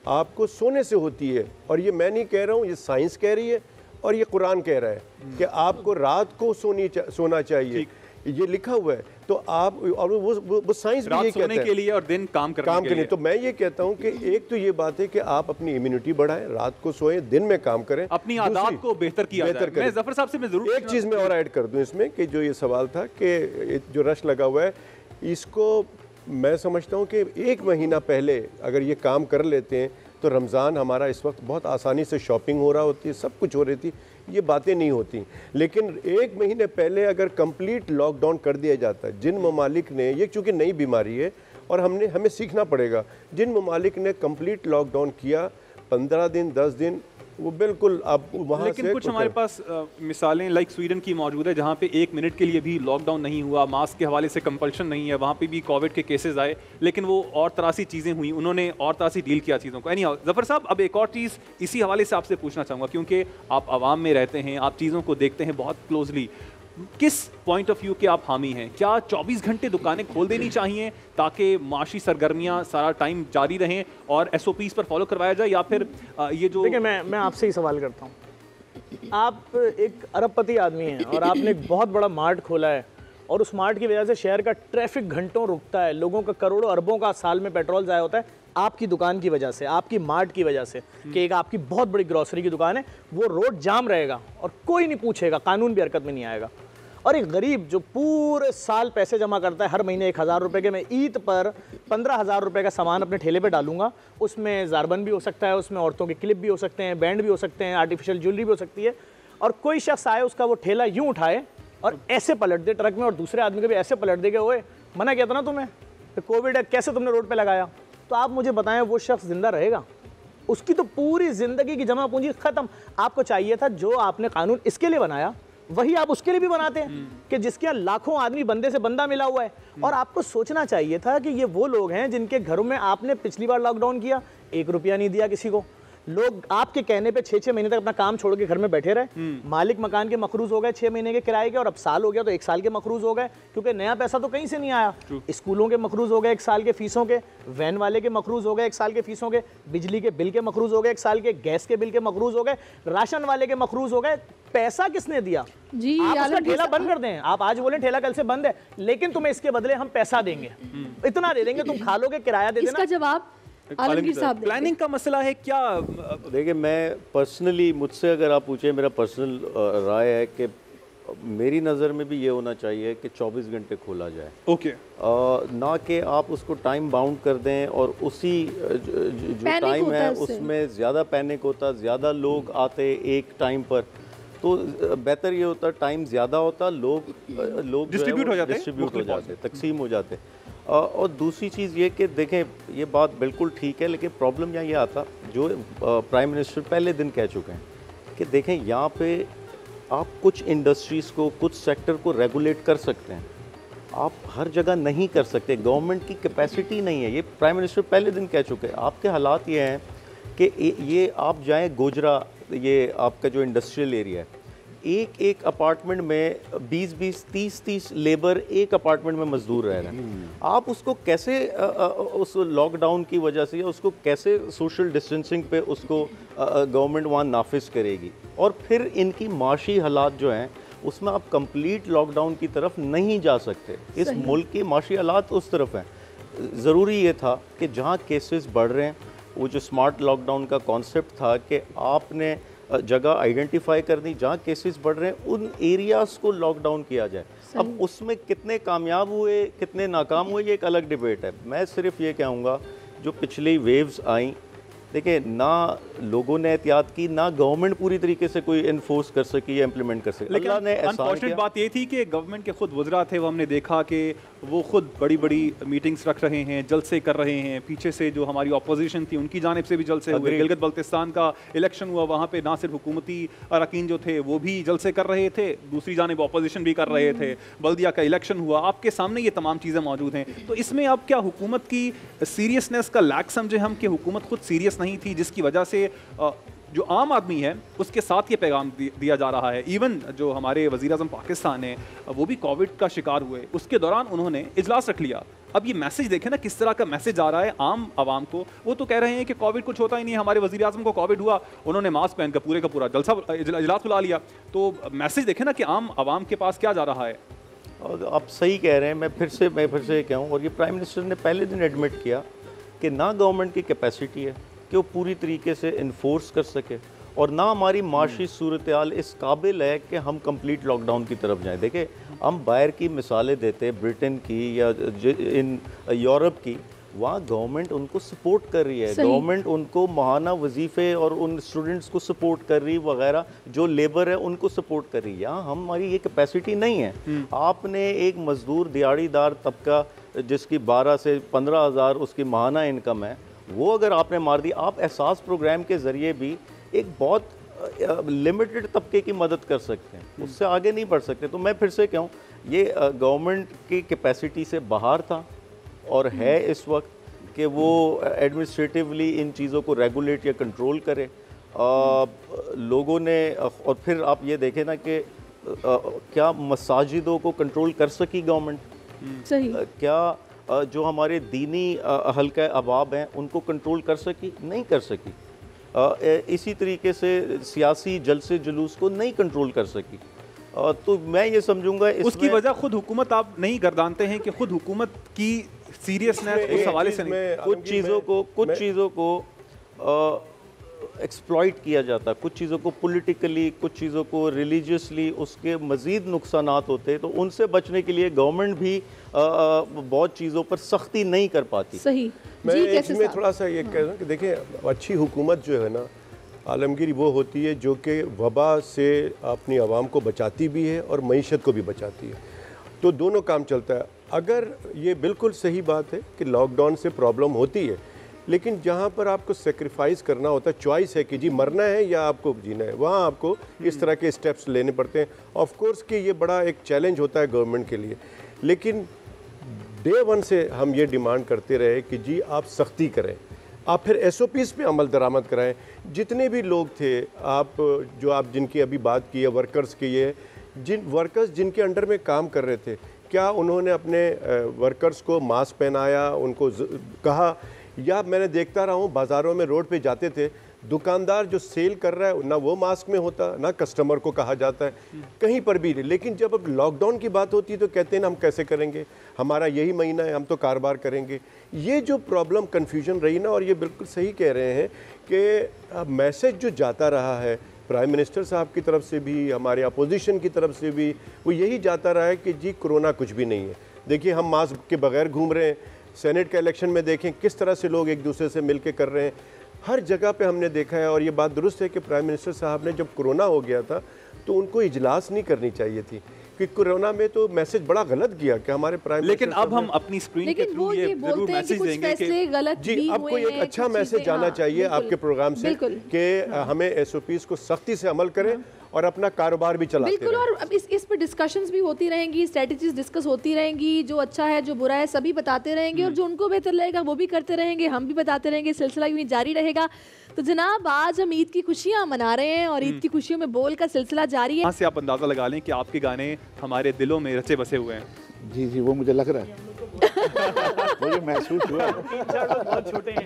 आपको सोने से होती है। और ये मैं नहीं कह रहा हूँ, ये साइंस कह रही है और ये कुरान कह रहा है कि आपको रात को सोना चाहिए, ये लिखा हुआ है। तो आप, और वो साइंस भी ये कहता है के लिए और दिन काम करने के लिए। तो मैं ये कहता हूँ कि एक तो ये बात है कि आप अपनी इम्यूनिटी बढ़ाएं, रात को सोएं, दिन में काम करें, अपनी आदत को बेहतर किया जाए। मैं जफर साहब से मैं जरूर एक चीज़ मैं और ऐड कर दूं इसमें कि जो ये सवाल था कि जो रश लगा हुआ है, इसको मैं समझता हूँ कि 1 महीना पहले अगर ये काम कर लेते हैं तो रमज़ान हमारा इस वक्त बहुत आसानी से शॉपिंग हो रहा होती है, सब कुछ हो रही थी, ये बातें नहीं होती। लेकिन 1 महीने पहले अगर कंप्लीट लॉकडाउन कर दिया जाता है, जिन ममालिक ने, ये चूँकि नई बीमारी है और हमें सीखना पड़ेगा, जिन ममालिक ने कंप्लीट लॉकडाउन किया 15 दिन 10 दिन, वो बिल्कुल अब वहाँ से। लेकिन कुछ हमारे पास मिसालें लाइक स्वीडन की मौजूद है, जहाँ पे 1 मिनट के लिए भी लॉकडाउन नहीं हुआ, मास्क के हवाले से कंपल्शन नहीं है, वहाँ पे भी कोविड के केसेस आए, लेकिन वो और तरह सी चीज़ें हुई, उन्होंने और तरह से डील किया चीज़ों को। एनी जफर साहब, अब एक और चीज़ इसी हवाले से आपसे पूछना चाहूँगा, क्योंकि आप आवाम में रहते हैं, आप चीज़ों को देखते हैं बहुत क्लोजली, किस पॉइंट ऑफ व्यू के आप हामी हैं? क्या 24 घंटे दुकानें खोल देनी चाहिए ताकि माशी सरगर्मियां सारा टाइम जारी रहें और SOPs पर फॉलो करवाया जाए, या फिर ये जो? देखिए, मैं आपसे ही सवाल करता हूँ। आप एक अरबपति आदमी हैं और आपने एक बहुत बड़ा मार्ट खोला है, और उस मार्ट की वजह से शहर का ट्रैफिक घंटों रुकता है, लोगों का करोड़ों अरबों का साल में पेट्रोल ज़ाया होता है आपकी दुकान की वजह से, आपकी मार्ट की वजह से, कि एक आपकी बहुत बड़ी ग्रॉसरी की दुकान है, वो रोड जाम रहेगा और कोई नहीं पूछेगा, कानून भी हरकत में नहीं आएगा। और एक गरीब जो पूरे साल पैसे जमा करता है, हर महीने 1000 रुपये के, मैं ईद पर 15,000 रुपये का सामान अपने ठेले पे डालूंगा, उसमें ज़ारबन भी हो सकता है, उसमें औरतों के क्लिप भी हो सकते हैं, बैंड भी हो सकते हैं, आर्टिफिशियल ज्वेलरी भी हो सकती है, और कोई शख्स आए, उसका वो ठेला यूँ उठाए और ऐसे पलट दे ट्रक में, और दूसरे आदमी को भी ऐसे पलट दे के, ओए मना किया था ना तुम्हें, तो कोविड है, कैसे तुमने रोड पर लगाया? तो आप मुझे बताएं, वो शख्स जिंदा रहेगा? उसकी तो पूरी ज़िंदगी की जमा पूंजी ख़त्म। आपको चाहिए था जो आपने कानून इसके लिए बनाया, वही आप उसके लिए भी बनाते हैं कि जिसके यहाँ लाखों आदमी बंदे से बंदा मिला हुआ है। और आपको सोचना चाहिए था कि ये वो लोग हैं जिनके घरों में आपने पिछली बार लॉकडाउन किया, 1 रुपया नहीं दिया किसी को, लोग आपके कहने पे 6-6 महीने तक अपना काम छोड़ के घर में बैठे रहे, मालिक मकान के मकरूज हो गए 6 महीने के किराए के, और अब साल हो गया तो 1 साल के मकरूज हो गए, क्योंकि नया पैसा तो कहीं से नहीं आया। स्कूलों के मकरूज हो गए 1 साल के फीसों के, वैन वाले के मकरूज हो गए 1 साल के फीसों के, बिजली के बिल के मकरूज हो गए 1 साल के, गैस के बिल के मकरूज हो गए, राशन वाले के मकरूज हो गए। पैसा किसने दिया? जी, आप उसका ठेला बंद कर दें, आप आज बोलें ठेला कल से बंद है, लेकिन तुम्हें इसके बदले हम पैसा देंगे, इतना दे देंगे, तुम खा लोगे, किराया दे देना। इसका जवाब आलमगीर साहब, प्लानिंग का मसला है क्या? देखिए, मैं पर्सनली, मुझसे अगर आप पूछे, मेरा पर्सनल राय है कि मेरी नज़र में भी ये होना चाहिए कि 24 घंटे खोला जाए। ओके। ना कि आप उसको टाइम बाउंड कर दें और उसी जो टाइम है उसमें ज़्यादा पैनिक होता, ज़्यादा लोग आते एक टाइम पर, तो बेहतर ये होता टाइम ज़्यादा होता, लोग डिस्ट्रीब्यूट हो जाते, तकसीम हो जाते। और दूसरी चीज़ ये कि देखें, ये बात बिल्कुल ठीक है, लेकिन प्रॉब्लम यहाँ ये आता, जो प्राइम मिनिस्टर पहले दिन कह चुके हैं कि देखें, यहाँ पे आप कुछ इंडस्ट्रीज़ को, कुछ सेक्टर को रेगुलेट कर सकते हैं, आप हर जगह नहीं कर सकते, गवर्नमेंट की कैपेसिटी नहीं है, ये प्राइम मिनिस्टर पहले दिन कह चुके हैं। आपके हालात ये हैं कि ये आप जाएं गोजरा, ये आपका जो इंडस्ट्रियल एरिया है, एक अपार्टमेंट में 20-20, 30-30 लेबर एक अपार्टमेंट में मजदूर रह रहे हैं। आप उसको कैसे उस लॉकडाउन की वजह से, या उसको कैसे सोशल डिस्टेंसिंग पे उसको गवर्नमेंट वहाँ नाफिज करेगी? और फिर इनकी माशी हालात जो हैं, उसमें आप कंप्लीट लॉकडाउन की तरफ नहीं जा सकते। इस मुल्क के माशी हालात उस तरफ हैं। ज़रूरी ये था कि जहाँ केसेस बढ़ रहे हैं, वो जो स्मार्ट लॉकडाउन का कॉन्सेप्ट था कि आपने जगह आइडेंटिफाई कर दी जहाँ केसेस बढ़ रहे हैं, उन एरियाज़ को लॉकडाउन किया जाए। अब उसमें कितने कामयाब हुए, कितने नाकाम हुए, ये एक अलग डिबेट है। मैं सिर्फ ये कहूँगा, जो पिछली वेव्स आई, देखिए ना लोगों ने एहतियात की, ना गवर्नमेंट पूरी तरीके से कोई इन्फोर्स कर सकी या इम्प्लीमेंट कर सकी। लेकिन अल्लाह ने अनफॉर्चुनेट बात ये थी कि गवर्नमेंट के खुद वज़रा थे, वो हमने देखा कि वो खुद बड़ी बड़ी मीटिंग्स रख रहे हैं, जलसे कर रहे हैं। पीछे से जो हमारी अपोजिशन थी उनकी जानिब से भी जलसे हुए। गिलगित बल्तिस्तान का इलेक्शन हुआ, वहाँ पे ना सिर्फ हुकूमती अरकान जो थे वो भी जलसे कर रहे थे, दूसरी जानिब अपोजिशन भी कर रहे थे। बल्दिया का इलेक्शन हुआ, आपके सामने ये तमाम चीज़ें मौजूद हैं। तो इसमें अब क्या हुकूमत की सीरियसनेस का लैक समझे हम कि हुकूमत खुद सीरियस नहीं थी, जिसकी वजह से जो आम आदमी है उसके साथ ये पैगाम दिया जा रहा है। इवन जो हमारे वज़ीर-ए-आज़म पाकिस्तान है वो भी कोविड का शिकार हुए, उसके दौरान उन्होंने इजलास रख लिया। अब ये मैसेज देखें ना किस तरह का मैसेज आ रहा है आम आवाम को। वो तो कह रहे हैं कि कोविड कुछ होता ही नहीं, हमारे वज़ीर-ए-आज़म को कोविड हुआ, उन्होंने मास्क पहन कर पूरे का पूरा इजलास बुला लिया। तो मैसेज देखें ना कि आम आवाम के पास क्या जा रहा है। और आप सही कह रहे हैं, मैं फिर से कहूँ, और ये प्राइम मिनिस्टर ने पहले दिन एडमिट किया कि ना गवर्नमेंट की कैपेसिटी है कि वो पूरी तरीके से इन्फोर्स कर सके, और ना हमारी माशी सूरत हाल इस काबिल है कि हम कंप्लीट लॉकडाउन की तरफ जाएं। देखिए हम बाहर की मिसालें देते हैं, ब्रिटेन की या इन यूरोप की, वहाँ गवर्नमेंट उनको सपोर्ट कर रही है, गवर्नमेंट उनको माहाना वजीफ़े और उन स्टूडेंट्स को सपोर्ट कर रही वगैरह, जो लेबर है उनको सपोर्ट कर रही है। यहाँ हमारी ये कैपेसिटी नहीं है। आपने एक मज़दूर दिहाड़ीदार तबका जिसकी 12 से 15 हज़ार उसकी माहाना इनकम है, वो अगर आपने मार दी, आप एहसास प्रोग्राम के ज़रिए भी एक बहुत लिमिटेड तबके की मदद कर सकते हैं, उससे आगे नहीं बढ़ सकते। तो मैं फिर से कहूँ, ये गवर्नमेंट की कैपेसिटी से बाहर था और है इस वक्त कि वो एडमिनिस्ट्रेटिवली इन चीज़ों को रेगुलेट या कंट्रोल करे। लोगों ने, और फिर आप ये देखें ना कि क्या मसाजिदों को कंट्रोल कर सकी गवर्नमेंट? सही। क्या जो हमारे दीनी हल्का अहबाब हैं उनको कंट्रोल कर सकी? नहीं कर सकी। इसी तरीके से सियासी जलसे जुलूस को नहीं कंट्रोल कर सकी। तो मैं ये समझूंगा उसकी वजह खुद हुकूमत आप नहीं गर्दानते हैं कि खुद हुकूमत की सीरियसनेस उस हवाले से नहीं, कुछ चीज़ों को एक्सप्लॉइट किया जाता है, कुछ चीज़ों को पॉलिटिकली, कुछ चीज़ों को रिलीजियसली, उसके मज़ीद नुकसानात होते हैं। तो उनसे बचने के लिए गवर्नमेंट भी बहुत चीज़ों पर सख्ती नहीं कर पाती। सही। मैं इसमें थोड़ा सा ये कह रहा हूँ कि देखिए, अच्छी हुकूमत जो है ना आलमगीर, वो होती है जो कि वबा से अपनी आवाम को बचाती भी है और मईशत को भी बचाती है। तो दोनों काम चलता है। अगर ये बिल्कुल सही बात है कि लॉकडाउन से प्रॉब्लम होती है, लेकिन जहाँ पर आपको सेक्रीफाइस करना होता है, चॉइस है कि जी मरना है या आपको जीना है, वहाँ आपको इस तरह के स्टेप्स लेने पड़ते हैं। ऑफ कोर्स कि ये बड़ा एक चैलेंज होता है गवर्नमेंट के लिए, लेकिन डे वन से हम ये डिमांड करते रहे कि जी आप सख्ती करें, आप फिर SOPs पे अमल दरामद कराएं। जितने भी लोग थे, आप जिनकी अभी बात की है, वर्कर्स की, ये वर्कर्स जिनके अंडर में काम कर रहे थे, क्या उन्होंने अपने वर्कर्स को मास्क पहनाया, उनको कहा? या मैंने देखता रहा हूँ बाज़ारों में रोड पे जाते थे, दुकानदार जो सेल कर रहा है ना वो मास्क में होता, ना कस्टमर को कहा जाता है कहीं पर भी। लेकिन जब अब लॉकडाउन की बात होती है तो कहते हैं ना हम कैसे करेंगे, हमारा यही महीना है, हम तो कारोबार करेंगे। ये जो प्रॉब्लम कन्फ्यूजन रही ना, और ये बिल्कुल सही कह रहे हैं कि मैसेज जो जाता रहा है प्राइम मिनिस्टर साहब की तरफ से भी, हमारे अपोजिशन की तरफ से भी, वो यही जाता रहा है कि जी कोरोना कुछ भी नहीं है। देखिए हम मास्क के बगैर घूम रहे हैं, सेनेट का इलेक्शन में देखें किस तरह से लोग एक दूसरे से मिलके कर रहे हैं, हर जगह पे हमने देखा है। और ये बात दुरुस्त है कि प्राइम मिनिस्टर साहब ने जब कोरोना हो गया था तो उनको इजलास नहीं करनी चाहिए थी, कि कोरोना में तो मैसेज बड़ा गलत किया कि हमारे प्राइम लेकिन अब हम अपनी स्क्रीन के थ्रू ये जरूर मैसेज देंगे कि जी आपको एक अच्छा मैसेज जाना चाहिए आपके प्रोग्राम से कि हमें SOPs को सख्ती से अमल करें और अपना कारोबार भी चलाते बिल्कुल। और अब इस पर डिस्कशंस भी होती रहेंगी, स्ट्रेटजीज डिस्कस होती रहेंगी, जो अच्छा है जो बुरा है सभी बताते रहेंगे, और जो उनको बेहतर लगेगा वो भी करते रहेंगे, हम भी बताते रहेंगे, सिलसिला यूं जारी रहेगा। तो जनाब आज हम ईद की खुशियां मना रहे हैं और ईद की खुशियों में बोल का सिलसिला जारी है। यहाँ से आप अंदाजा लगा लें कि आपके गाने हमारे दिलों में रचे बसे हुए हैं। जी जी, वो मुझे लग रहा है, मुझे महसूस हुआ। बहुत छोटे हैं।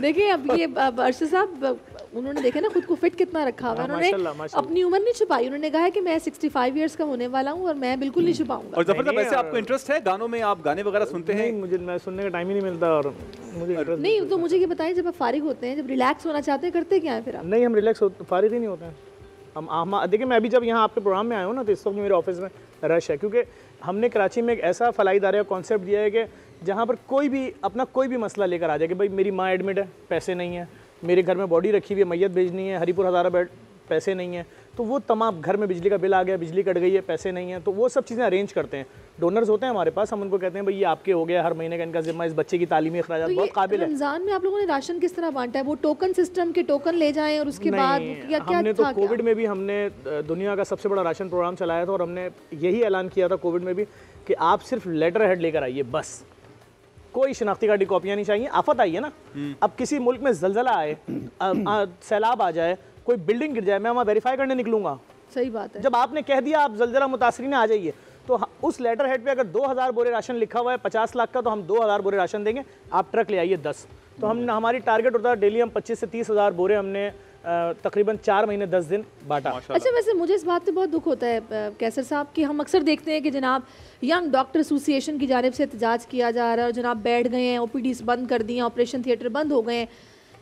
देखिए अब ये अरशद साहब, उन्होंने देखे ना खुद को फिट कितना रखा हुआ, उन्होंने अपनी उम्र नहीं छुपाई। उन्होंने कहा है कि मैं 65 इयर्स का होने वाला हूँ और मैं बिल्कुल नहीं छुपाऊंगा। और जफर साहब, वैसे आपको इंटरेस्ट है गानों में? आप गाने वगैरह सुनते हैं? मुझे मैं सुनने का टाइम ही नहीं मिलता और मुझे इंटरेस्ट नहीं। तो मुझे ये बताएं, जब आप फारिग होते हैं, जब रिलैक्स होना चाहते हैं, करते क्या है फिर आप? नहीं, हम रिलैक्स फारिग ही नहीं होते हैं हम। देखिए मैं अभी जब यहाँ आपके प्रोग्राम में आया हूँ ना, तो इस वक्त मेरे ऑफिस में रश है, क्योंकि हमने कराची में एक ऐसा फलाई इदारे का कॉन्सेप्ट दिया है कि जहाँ पर कोई भी अपना कोई भी मसला लेकर आ जाए कि भाई मेरी माँ एडमिट है, पैसे नहीं है, मेरे घर में बॉडी रखी हुई है, मैयत भेजनी है, हरिपुर हज़ारा बेड, पैसे नहीं है, तो वो तमाम घर में बिजली का बिल आ गया, बिजली कट गई है, पैसे नहीं है, तो वो सब चीज़ें अरेंज करते हैं। डोनर्स होते हैं हमारे पास, हम उनको कहते हैं भाई ये आपके हो गया, हर महीने का इनका जिम्मा, इस बच्चे की तालीमी अखराजात बहुत काबिल है। रमजान में आप लोगों ने राशन किस तरह बांटा है? वो टोकन सिस्टम के टोकन ले जाएं और उसके बाद क्या क्या हमने तो था? कोविड में भी हमने दुनिया का सबसे बड़ा राशन प्रोग्राम चलाया था और हमने यही ऐलान किया था कोविड में भी कि आप सिर्फ लेटर हेड लेकर आइए, बस कोई शनाख्ती कार्ड की कॉपियाँ नहीं चाहिए। आफत आई है ना, अब किसी मुल्क में जलजला आए, सैलाब आ जाए, कोई बिल्डिंग गिर जाए, मैं वहाँ वेरीफाई करने निकलूंगा? सही बात है। जब आपने कह दिया आप जलजला मुतासरीन आ जाइए, तो उस लेटर हेड पे अगर 2000 बोरे राशन लिखा हुआ है 50 लाख का, तो हम 2000 बोरे राशन देंगे, आप ट्रक ले आइए 10। तो हम हमारी टारगेट होता है डेली हम 25 से 30 हज़ार बोरे हमने तकरीबन 4 महीने 10 दिन बांटा। अच्छा, वैसे मुझे इस बात पे बहुत दुख होता है कैसर साहब कि हम अक्सर देखते हैं कि जनाब यंग डॉक्टर एसोसिएशन की जानिब से एहतजाज किया जा रहा है और जनाब बैठ गए हैं, OPDs बंद कर दिए, ऑपरेशन थिएटर बंद हो गए हैं,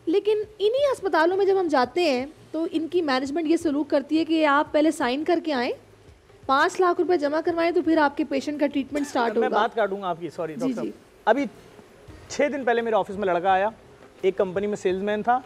लेकिन इन्हीं अस्पतालों में जब हम जाते हैं तो इनकी मैनेजमेंट ये सलूक करती है कि आप पहले साइन करके आएँ, 5 लाख रुपए जमा करवाएं, तो फिर आपके पेशेंट का ट्रीटमेंट स्टार्ट होगा। मैं बात काटूंगा आपकी, सॉरी डॉक्टर। अभी 6 दिन पहले मेरे ऑफिस में लड़का आया, एक कंपनी में सेल्समैन था,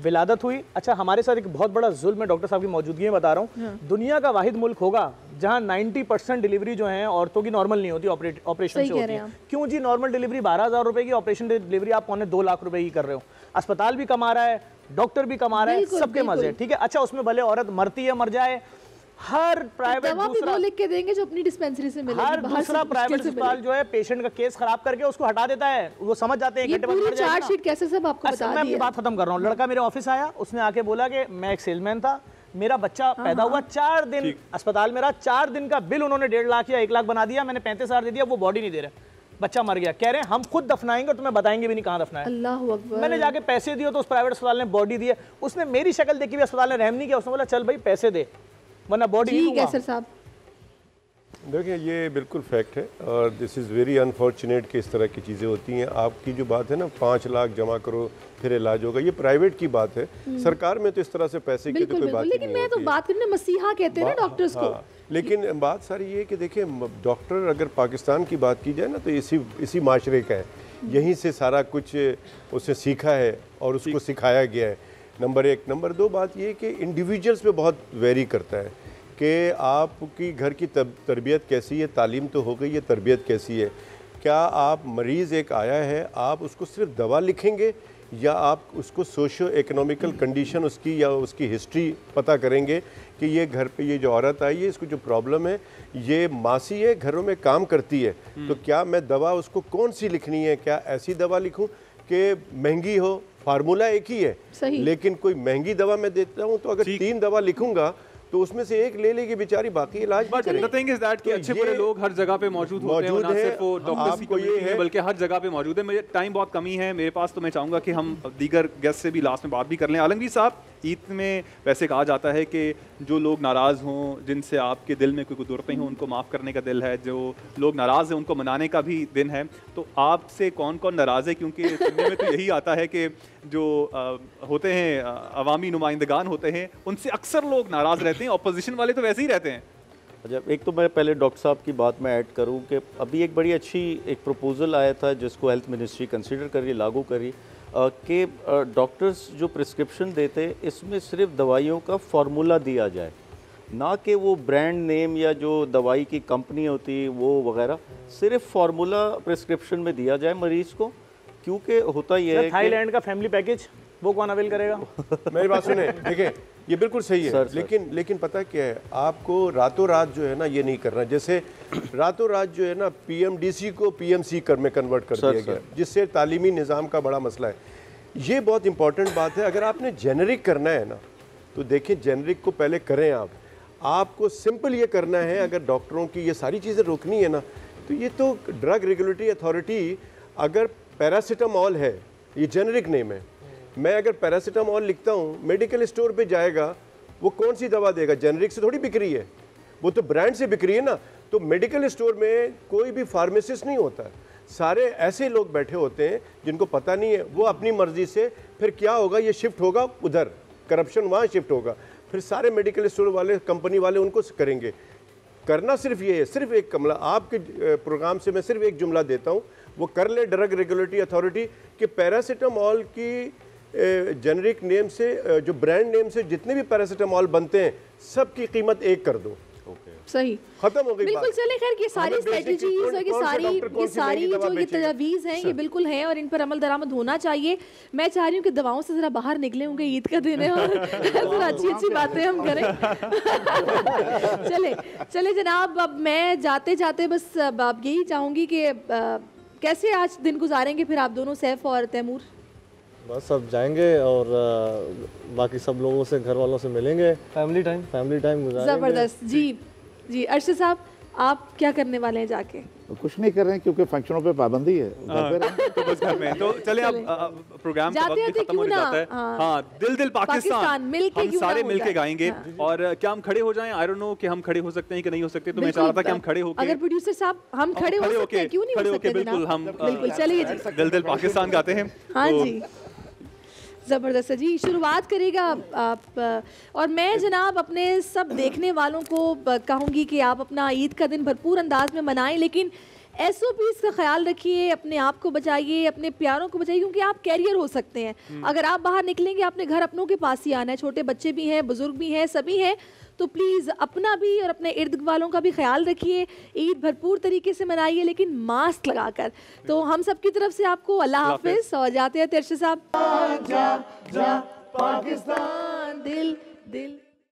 विलादत हुई। अच्छा, हमारे साथ एक बहुत बड़ा जुल्म है, डॉक्टर साहब की मौजूदगी में बता रहा हूँ, दुनिया का वाहिद मुल्क होगा जहाँ 90% डिलीवरी जो है औरतों की नॉर्मल नहीं होती, ऑपरेशन से होती है। क्यों जी? नॉर्मल डिलीवरी 12,000 रुपए की, ऑपरेशन डिलीवरी आप 2.25 लाख रुपए की कर रहे हो, अस्पताल भी कमा रहा है, डॉक्टर भी कमा रहा है, सबके मजे, ठीक है। अच्छा, उसमें भले औरत मरती है मर जाए, हर प्राइवेट दूसरा लिख के देंगे जो अपनी डिस्पेंसरी से मिलेगी, हर दूसरा प्राइवेट अस्पताल जो है पेशेंट का केस खराब करके उसको हटा देता है, वो समझ जाते हैं घंटे बाद मर जाएगा। चार्ट शीट कैसे सब आपको बता दी है। मैं अपनी बात खत्म कर रहा हूँ। लड़का मेरे ऑफिस आया, उसने आके बोला कि मैं एक सेलमैन था, मेरा बच्चा पैदा हुआ, 4 दिन अस्पताल में रहा, 4 दिन का बिल उन्होंने 1.5 लाख या 1 लाख बना दिया, मैंने 35,000 दे दिया, वो बॉडी नहीं दे रहे, बच्चा मर गया। कह रहे हैं हम खुद दफनाएंगे और तुम्हें बताएंगे भी नहीं कहाँ दफनाया। अल्लाह अकबर। मैंने जाके पैसे दिए तो उस प्राइवेट अस्पताल ने बॉडी दी है, उसने मेरी शक्ल देखी भी अस्पताल ने रहम नहीं किया, उसने बोला चल भाई पैसे दे वरना बॉडी नहीं दूंगा। कैसर साहब देखिए, ये बिल्कुल फैक्ट है और दिस इज़ वेरी अनफॉर्चुनेट कि इस तरह की चीज़ें होती हैं। आपकी जो बात है ना 5 लाख जमा करो फिर इलाज होगा, ये प्राइवेट की बात है, सरकार में तो इस तरह से पैसे की तो कोई बात नहीं। लेकिन मैं तो बात करने मसीहा कहते हैं ना डॉक्टर्स को। लेकिन बात सारी ये है कि देखिए, डॉक्टर अगर पाकिस्तान की बात की जाए ना तो इसी माशरे का है, यहीं से सारा कुछ उसने सीखा है और उसको सिखाया गया है, नंबर 1। नंबर 2 बात ये कि इंडिविजुअल्स पे बहुत वेरी करता है कि आपकी घर की तरबियत कैसी है, तालीम तो हो गई है, तरबियत कैसी है। क्या आप मरीज़ एक आया है, आप उसको सिर्फ दवा लिखेंगे या आप उसको सोशो इकोनॉमिकल कंडीशन उसकी या उसकी हिस्ट्री पता करेंगे कि ये घर पे ये जो औरत आई है, इसको जो प्रॉब्लम है, ये मासी है, घरों में काम करती है, तो क्या मैं दवा उसको कौन सी लिखनी है? क्या ऐसी दवा लिखूं कि महंगी हो? फार्मूला एक ही है, लेकिन कोई महंगी दवा मैं देता हूँ तो अगर 3 दवा लिखूंगा तो उसमें से एक ले लेगी बेचारी, बाकी इलाज but the thing is that कि अच्छे बुरे लोग हर जगह पे मौजूद होते हैं, ना सिर्फ वो डॉक्टर्स की कम्युनिटी है बल्कि हर जगह पे मौजूद है। मुझे टाइम बहुत कमी है मेरे पास, तो मैं चाहूँगा कि हम दीगर गेस्ट से भी लास्ट में बात भी कर लें। आलमगीर साहब, ईद में वैसे कहा जाता है कि जो लोग नाराज़ हों, जिनसे आपके दिल में कोई गुज़रते हों, उनको माफ़ करने का दिल है, जो लोग नाराज़ हैं उनको मनाने का भी दिन है, तो आपसे कौन कौन नाराज़ है? क्योंकि सुनने में तो यही आता है कि जो होते हैं अवामी नुमाइंदगान होते हैं, उनसे अक्सर लोग नाराज़ रहते हैं, अपोजिशन वाले तो वैसे ही रहते हैं। अच्छा, एक तो मैं पहले डॉक्टर साहब की बात में ऐड करूं कि अभी एक बड़ी अच्छी एक प्रपोज़ल आया था जिसको हेल्थ मिनिस्ट्री कंसिडर करी, लागू करी, कि डॉक्टर्स जो प्रिस्क्रिप्शन देते इसमें सिर्फ दवाइयों का फार्मूला दिया जाए, ना कि वो ब्रांड नेम या जो दवाई की कंपनी होती वो वगैरह, सिर्फ फार्मूला प्रिस्क्रिप्शन में दिया जाए मरीज़ को। क्योंकि होता ये है थाईलैंड का फैमिली पैकेज वो कौन अवेल करेगा? मेरी बात सुने, देखिए ये बिल्कुल सही है, लेकिन पता क्या है, आपको रातों रात जो है ना ये नहीं करना। जैसे रातों रात जो है ना PMDC को PMC में कन्वर्ट कर दिया गया, जिससे तालीमी निज़ाम का बड़ा मसला है। ये बहुत इंपॉर्टेंट बात है। अगर आपने जेनरिक करना है ना तो देखिए जेनरिक को पहले करें आप। आपको सिंपल ये करना है, अगर डॉक्टरों की ये सारी चीज़ें रोकनी है ना तो ये तो ड्रग रेगुलेटरी अथॉरिटी, अगर पैरासीटामॉल है, ये जेनरिक नेम है, मैं अगर पैरासीटामॉल लिखता हूँ, मेडिकल स्टोर पे जाएगा, वो कौन सी दवा देगा? जेनरिक से थोड़ी बिक रही है, वो तो ब्रांड से बिक रही है ना। तो मेडिकल स्टोर में कोई भी फार्मासिस्ट नहीं होता, सारे ऐसे लोग बैठे होते हैं जिनको पता नहीं है, वो अपनी मर्जी से, फिर क्या होगा, ये शिफ्ट होगा उधर, करप्शन वहाँ शिफ्ट होगा, फिर सारे मेडिकल स्टोर वाले, कंपनी वाले उनको करेंगे। करना सिर्फ ये है, सिर्फ एक कमला आपके प्रोग्राम से मैं सिर्फ एक जुमला देता हूँ, वो कर ले ड्रग रेगुलेटरी अथॉरिटी कि पैरासीटामॉल की जेनरिक नेम से, जो ब्रांड नेम से जितने भी पैरासीटामॉल बनते हैं सबकी कीमत एक कर दो। सही, खत्म हो गई बिल्कुल। चले खैर, ये सारी स्ट्रेटजीज और ये सारी जो ये तजावीज़ हैं ये बिल्कुल हैं और इन पर अमल दरामद होना चाहिए। मैं चाह रही हूँ कि दवाओं से ज़रा बाहर निकले होंगे, ईद का दिन है और ज़रा अच्छी बातें हम करें। चले जनाब, अब मैं जाते जाते बस अब यही चाहूँगी कि कैसे आज दिन गुजारेंगे फिर आप दोनों, सैफ और तैमूर? बस अब जाएंगे और बाकी सब लोगों से, घर वालों से मिलेंगे, फैमिली टाइम गुजारेंगे। ज़बरदस्त। जी अरशद साहब, आप क्या करने वाले हैं जाके? कुछ नहीं कर रहे हैं क्योंकि फंक्शनों पे पाबंदी है, घर पे तो बस घर में। तो चले अब प्रोग्राम का वक्त भी खत्म होने जाता है। हाँ, दिल दिल पाकिस्तान हम सारे मिलके गाएंगे। और क्या हम खड़े हो जाएं? आई डोंट नो कि हम खड़े हो सकते हैं कि नहीं हो सकते, तो मैं चाह रहा था कि हम खड़े होके, अगर प्रोड्यूसर साहब हम खड़े हो सकते हैं, क्यों नहीं हो सकते? बिल्कुल, हम बिल्कुल, चलिए जी, दिल दिल पाकिस्तान गाते हैं। हाँ जी, ज़बरदस्त है जी। शुरुआत करेगा आप और मैं जनाब अपने सब देखने वालों को कहूँगी कि आप अपना ईद का दिन भरपूर अंदाज में मनाएं, लेकिन SOPs का ख्याल रखिए, अपने आप को बचाइए, अपने प्यारों को बचाइए, क्योंकि आप कैरियर हो सकते हैं। अगर आप बाहर निकलेंगे आपने घर अपनों के पास ही आना है, छोटे बच्चे भी हैं, बुजुर्ग भी हैं, सभी हैं, तो प्लीज़ अपना भी और अपने इर्द वालों का भी ख्याल रखिए। ईद भरपूर तरीके से मनाइए लेकिन मास्क लगाकर। तो हम सब की तरफ से आपको अल्लाह हाफिज़ और जाते हैं अर्शद साहब। पाकिस्तान दिल दिल